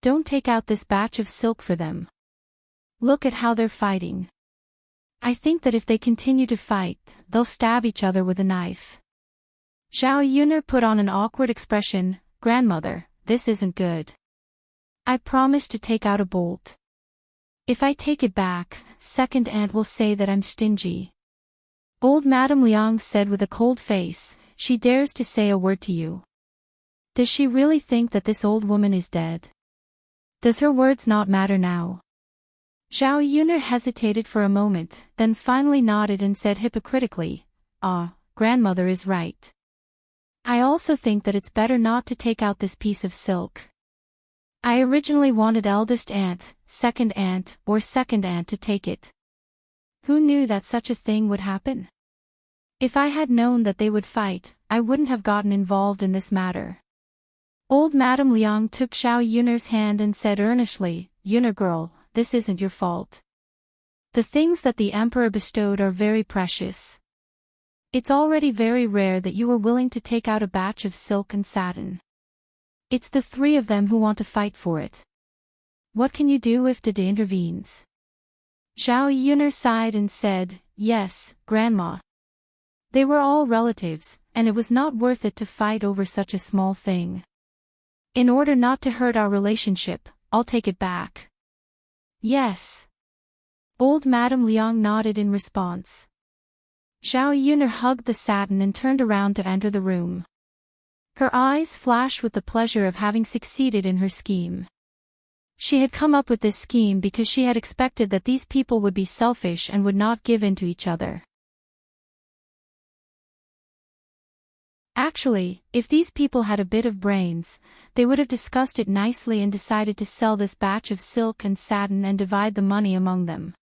Don't take out this batch of silk for them. Look at how they're fighting. I think that if they continue to fight, they'll stab each other with a knife." Zhao Yun'er put on an awkward expression, "Grandmother, this isn't good. I promised to take out a bolt. If I take it back, second aunt will say that I'm stingy." Old Madame Liang said with a cold face, "She dares to say a word to you. Does she really think that this old woman is dead? Does her words not matter now?" Zhao Yuner hesitated for a moment, then finally nodded and said hypocritically, "Ah, grandmother is right. I also think that it's better not to take out this piece of silk. I originally wanted eldest aunt, or second aunt to take it. Who knew that such a thing would happen? If I had known that they would fight, I wouldn't have gotten involved in this matter." Old Madame Liang took Zhao Yuner's hand and said earnestly, "Yuner girl, this isn't your fault. The things that the emperor bestowed are very precious. It's already very rare that you were willing to take out a batch of silk and satin. It's the three of them who want to fight for it. What can you do if Dede intervenes?" Zhao Yuner sighed and said, "Yes, Grandma. They were all relatives, and it was not worth it to fight over such a small thing. In order not to hurt our relationship, I'll take it back." "Yes." Old Madame Liang nodded in response. Zhao Yuner hugged the satin and turned around to enter the room. Her eyes flashed with the pleasure of having succeeded in her scheme. She had come up with this scheme because she had expected that these people would be selfish and would not give in to each other. Actually, if these people had a bit of brains, they would have discussed it nicely and decided to sell this batch of silk and satin and divide the money among them.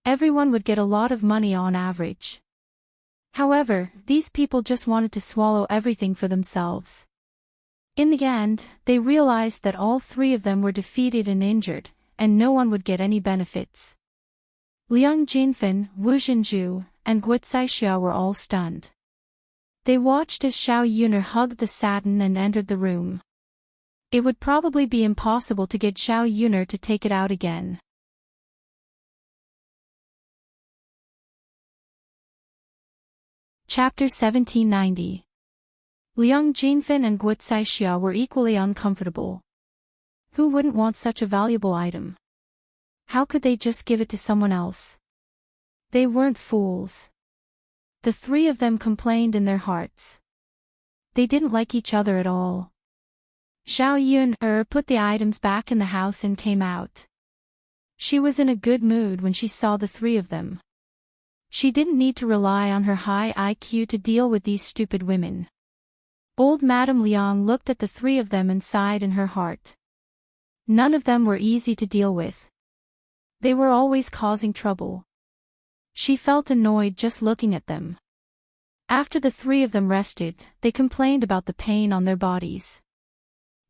Everyone would get a lot of money on average. However, these people just wanted to swallow everything for themselves. In the end, they realized that all three of them were defeated and injured, and no one would get any benefits. Liang Jinfen, Wu Zhenju, and Guocaixia were all stunned. They watched as Zhao Yuner hugged the satin and entered the room. It would probably be impossible to get Zhao Yuner to take it out again. Chapter 1790. Liang Jinfen and Guocaixia were equally uncomfortable. Who wouldn't want such a valuable item? How could they just give it to someone else? They weren't fools. The three of them complained in their hearts. They didn't like each other at all. Zhao Yuner put the items back in the house and came out. She was in a good mood when she saw the three of them. She didn't need to rely on her high IQ to deal with these stupid women. Old Madame Liang looked at the three of them and sighed in her heart. None of them were easy to deal with. They were always causing trouble. She felt annoyed just looking at them. After the three of them rested, they complained about the pain on their bodies.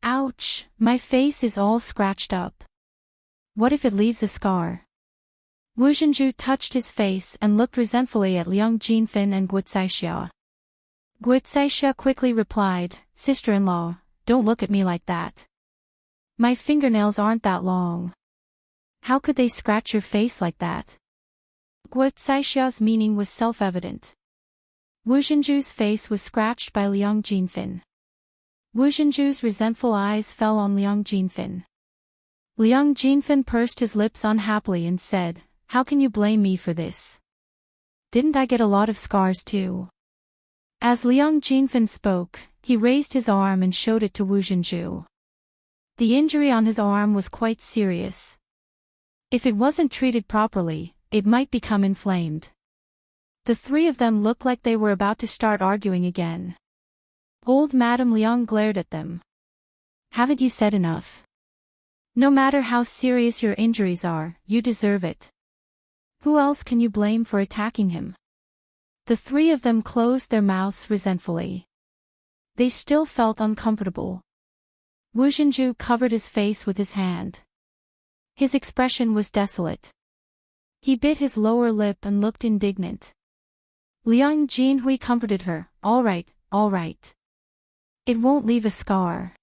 "Ouch, my face is all scratched up. What if it leaves a scar?" Wu Zhenju touched his face and looked resentfully at Liang Jinfen and Guocaixia. Guocaixia quickly replied, "Sister-in-law, don't look at me like that. My fingernails aren't that long. How could they scratch your face like that?" Guocaixhia's meaning was self-evident. Wu Zhenju's face was scratched by Liang Jinfen. Wu Zhenju's resentful eyes fell on Liang Jinfen. Liang Jinfen pursed his lips unhappily and said, "How can you blame me for this? Didn't I get a lot of scars too?" As Liang Jinfen spoke, he raised his arm and showed it to Wu Zhenju. The injury on his arm was quite serious. If it wasn't treated properly, it might become inflamed. The three of them looked like they were about to start arguing again. Old Madame Liang glared at them. "Haven't you said enough? No matter how serious your injuries are, you deserve it. Who else can you blame for attacking him?" The three of them closed their mouths resentfully. They still felt uncomfortable. Wu Zhenju covered his face with his hand. His expression was desolate. He bit his lower lip and looked indignant. Liang Jinhui comforted her, all right. It won't leave a scar.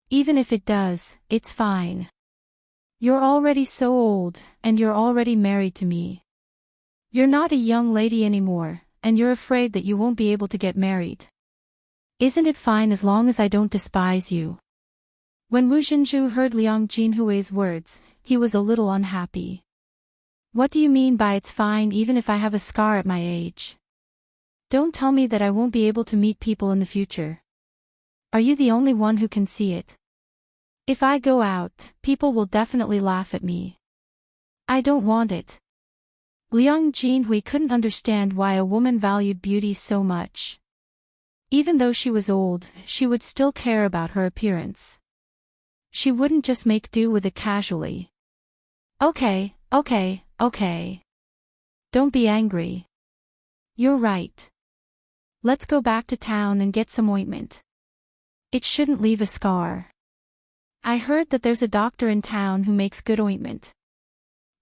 Even if it does, it's fine. You're already so old, and you're already married to me. You're not a young lady anymore, and you're afraid that you won't be able to get married. Isn't it fine as long as I don't despise you?" When Wu Zhenju heard Liang Jinhui's words, he was a little unhappy. "What do you mean by it's fine even if I have a scar at my age? Don't tell me that I won't be able to meet people in the future. Are you the only one who can see it? If I go out, people will definitely laugh at me. I don't want it. Liang Jinhui couldn't understand why a woman valued beauty so much. Even though she was old, she would still care about her appearance. She wouldn't just make do with it casually. Okay. Don't be angry. You're right. Let's go back to town and get some ointment. It shouldn't leave a scar. I heard that there's a doctor in town who makes good ointment.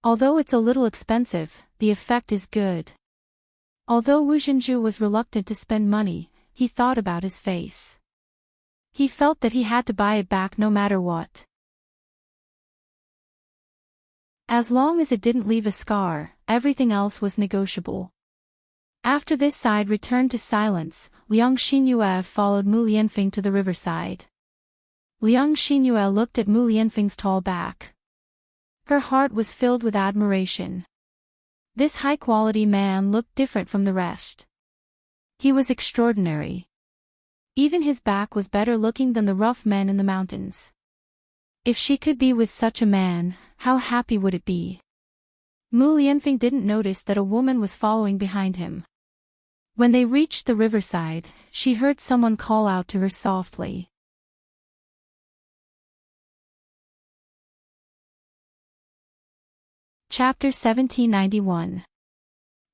Although it's a little expensive, the effect is good. Although Wu Zhenju was reluctant to spend money, he thought about his face. He felt that he had to buy it back no matter what. As long as it didn't leave a scar, everything else was negotiable. After this side returned to silence, Liang Xinyue followed Mu Lianfeng to the riverside. Liang Xinyue looked at Mu Lianfeng's tall back. Her heart was filled with admiration. This high-quality man looked different from the rest. He was extraordinary. Even his back was better looking than the rough men in the mountains. If she could be with such a man, how happy would it be? Mu Lianfeng didn't notice that a woman was following behind him. When they reached the riverside, she heard someone call out to her softly. Chapter 1791.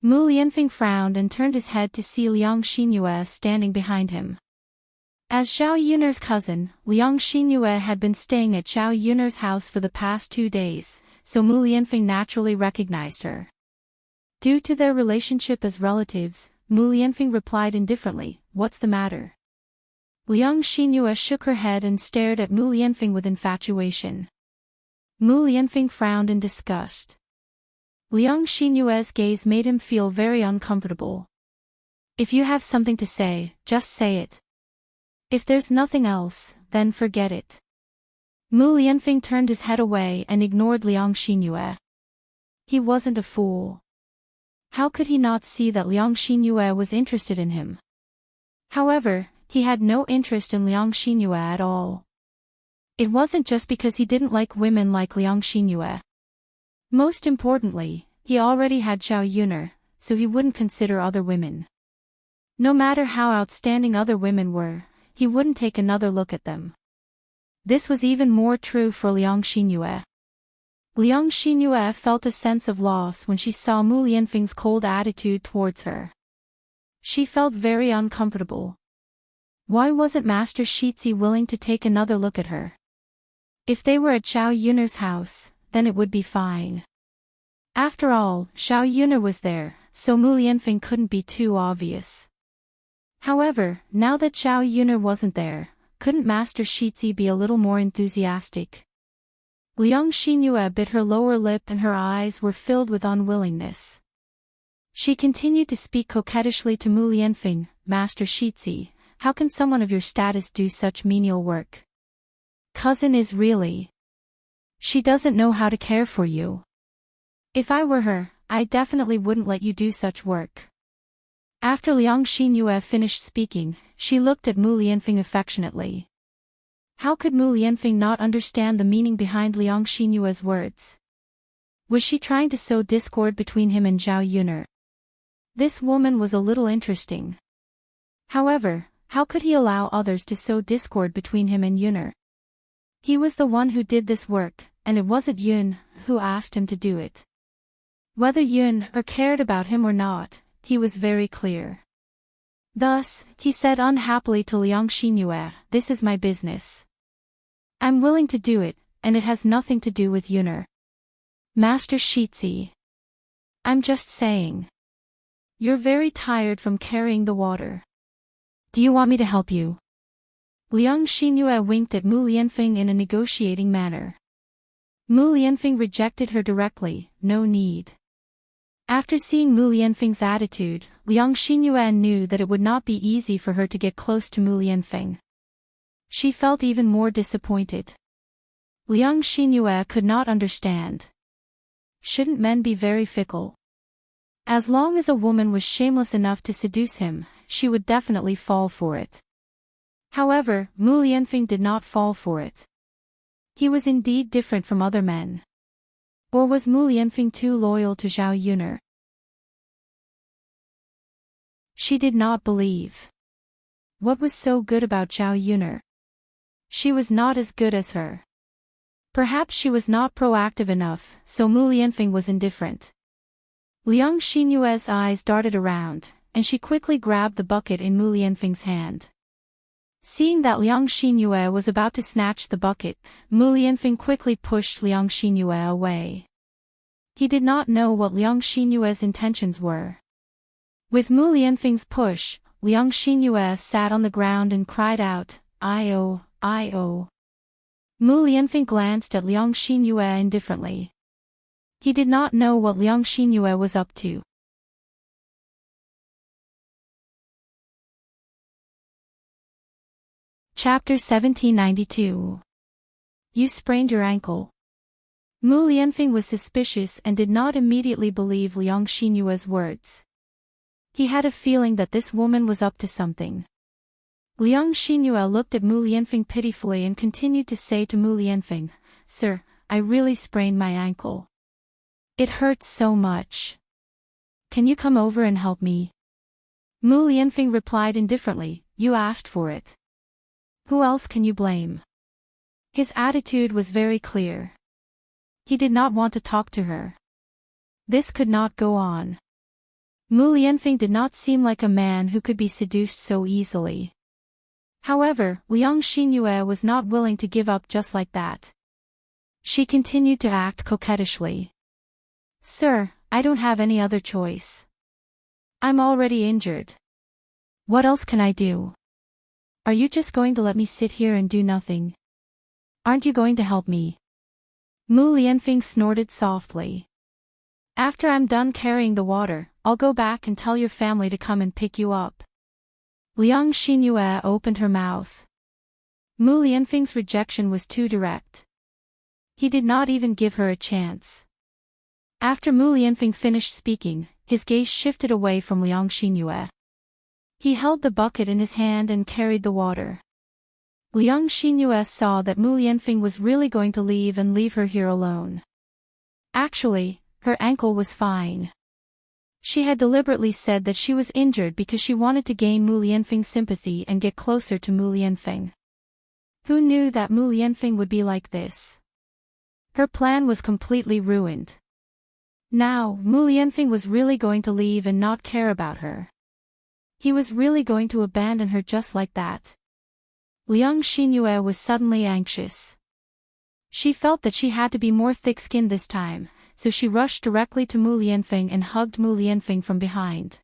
Mu Lianfeng frowned and turned his head to see Liang Xinyue standing behind him. As Zhao Yun'er's cousin, Liang Xinyue had been staying at Zhao Yun'er's house for the past 2 days, so Mu Lianfeng naturally recognized her. Due to their relationship as relatives, Mu Lianfeng replied indifferently, "What's the matter?" Liang Xinyue shook her head and stared at Mu Lianfeng with infatuation. Mu Lianfeng frowned in disgust. Liang Xinyue's gaze made him feel very uncomfortable. If you have something to say, just say it. If there's nothing else, then forget it. Mu Lianfeng turned his head away and ignored Liang Xinyue. He wasn't a fool. How could he not see that Liang Xinyue was interested in him? However, he had no interest in Liang Xinyue at all. It wasn't just because he didn't like women like Liang Xinyue. Most importantly, he already had Zhao Yun'er, so he wouldn't consider other women. No matter how outstanding other women were, he wouldn't take another look at them. This was even more true for Liang Xinyue. Liang Xinyue felt a sense of loss when she saw Mu Lianfeng's cold attitude towards her. She felt very uncomfortable. Why wasn't Master Shizi willing to take another look at her? If they were at Zhao Yun'er's house, then it would be fine. After all, Zhao Yun'er was there, so Mu Lianfeng couldn't be too obvious. However, now that Zhao Yun'er wasn't there, couldn't Master Shizi be a little more enthusiastic? Liang Xinyue bit her lower lip and her eyes were filled with unwillingness. She continued to speak coquettishly to Mu Lianfeng, "Master Shizi, how can someone of your status do such menial work? Cousin is really... She doesn't know how to care for you. If I were her, I definitely wouldn't let you do such work." After Liang Xinyue finished speaking, she looked at Mu Lianfeng affectionately. How could Mu Lianfeng not understand the meaning behind Liang Xinyue's words? Was she trying to sow discord between him and Zhao Yun'er? This woman was a little interesting. However, how could he allow others to sow discord between him and Yun'er? He was the one who did this work, and it wasn't Yun who asked him to do it. Whether Yun cared about him or not, he was very clear. Thus, he said unhappily to Liang Xinyue, "This is my business. I'm willing to do it, and it has nothing to do with Yun'er. Master Shizi. I'm just saying. You're very tired from carrying the water. Do you want me to help you?" Liang Xinyue winked at Mu Lianfeng in a negotiating manner. Mu Lianfeng rejected her directly, "No need." After seeing Mu Lianfeng's attitude, Liang Xinyue knew that it would not be easy for her to get close to Mu Lianfeng. She felt even more disappointed. Liang Xinyue could not understand. Shouldn't men be very fickle? As long as a woman was shameless enough to seduce him, she would definitely fall for it. However, Mu Lianfeng did not fall for it. He was indeed different from other men. Or was Mu Lianfeng too loyal to Zhao Yuner? She did not believe. What was so good about Zhao Yuner? She was not as good as her. Perhaps she was not proactive enough, so Mu Lianfeng was indifferent. Liang Xinyue's eyes darted around, and she quickly grabbed the bucket in Mu Lianfeng's hand. Seeing that Liang Xinyue was about to snatch the bucket, Mu Lianfeng quickly pushed Liang Xinyue away. He did not know what Liang Xinyue's intentions were. With Mu Lianfeng's push, Liang Xinyue sat on the ground and cried out, "I-oh, I-oh." Mu Lianfeng glanced at Liang Xinyue indifferently. He did not know what Liang Xinyue was up to. Chapter 1792. You sprained your ankle. Mu Lianfeng was suspicious and did not immediately believe Liang Xinyue's words. He had a feeling that this woman was up to something. Liang Xinyue looked at Mu Lianfeng pitifully and continued to say to Mu Lianfeng, "Sir, I really sprained my ankle. It hurts so much. Can you come over and help me?" Mu Lianfeng replied indifferently, "You asked for it. Who else can you blame?" His attitude was very clear. He did not want to talk to her. This could not go on. Mu Lianfeng did not seem like a man who could be seduced so easily. However, Liang Xinyue was not willing to give up just like that. She continued to act coquettishly. "Sir, I don't have any other choice. I'm already injured. What else can I do? Are you just going to let me sit here and do nothing? Aren't you going to help me?" Mu Lianfeng snorted softly. "After I'm done carrying the water, I'll go back and tell your family to come and pick you up." Liang Xinyue opened her mouth. Mu Lianfeng's rejection was too direct. He did not even give her a chance. After Mu Lianfeng finished speaking, his gaze shifted away from Liang Xinyue. He held the bucket in his hand and carried the water. Liang Xinyue saw that Mu Lianfeng was really going to leave her here alone. Actually, her ankle was fine. She had deliberately said that she was injured because she wanted to gain Mu Lianfeng's sympathy and get closer to Mu Lianfeng. Who knew that Mu Lianfeng would be like this? Her plan was completely ruined. Now, Mu Lianfeng was really going to leave and not care about her. He was really going to abandon her just like that. Liang Xinyue was suddenly anxious. She felt that she had to be more thick-skinned this time, so she rushed directly to Mu Lianfeng and hugged Mu Lianfeng from behind.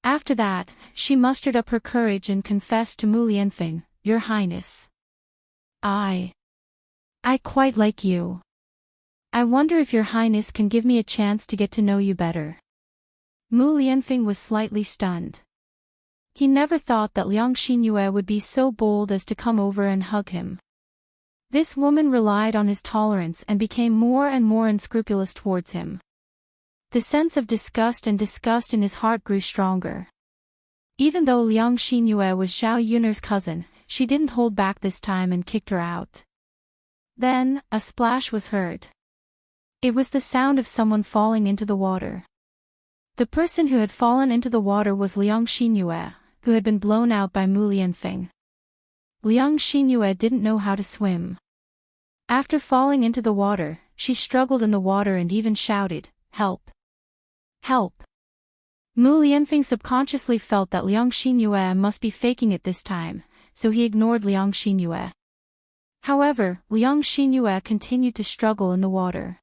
After that, she mustered up her courage and confessed to Mu Lianfeng, "Your Highness. I quite like you. I wonder if Your Highness can give me a chance to get to know you better." Mu Lianfeng was slightly stunned. He never thought that Liang Xinyue would be so bold as to come over and hug him. This woman relied on his tolerance and became more and more unscrupulous towards him. The sense of disgust in his heart grew stronger. Even though Liang Xinyue was Zhao Yuner's cousin, she didn't hold back this time and kicked her out. Then, a splash was heard. It was the sound of someone falling into the water. The person who had fallen into the water was Liang Xinyue, who had been blown out by Mu Lianfeng. Liang Xinyue didn't know how to swim. After falling into the water, she struggled in the water and even shouted, "Help! Help!" Mu Lianfeng subconsciously felt that Liang Xinyue must be faking it this time, so he ignored Liang Xinyue. However, Liang Xinyue continued to struggle in the water.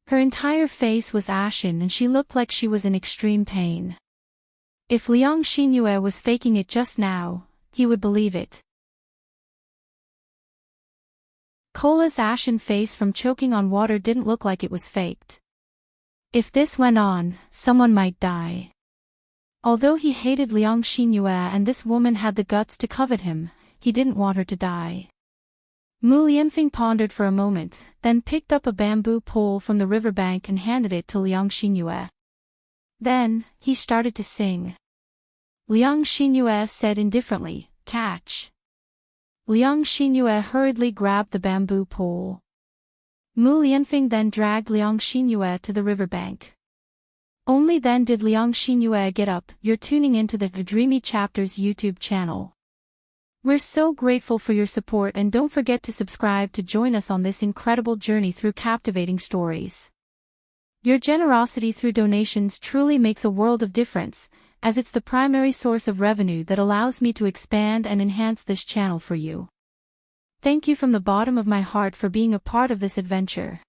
Her entire face was ashen and she looked like she was in extreme pain. If Liang Xinyue was faking it just now, he would believe it. Cola's ashen face from choking on water didn't look like it was faked. If this went on, someone might die. Although he hated Liang Xinyue and this woman had the guts to covet him, he didn't want her to die. Mu Lianfeng pondered for a moment, then picked up a bamboo pole from the riverbank and handed it to Liang Xinyue. Then, he started to sing. Liang Xinyue said indifferently, "Catch." Liang Xinyue hurriedly grabbed the bamboo pole. Mu Lianfeng then dragged Liang Xinyue to the riverbank. Only then did Liang Xinyue get up. You're tuning into the Dreamy Chapters YouTube channel. We're so grateful for your support, and don't forget to subscribe to join us on this incredible journey through captivating stories. Your generosity through donations truly makes a world of difference, as it's the primary source of revenue that allows me to expand and enhance this channel for you. Thank you from the bottom of my heart for being a part of this adventure.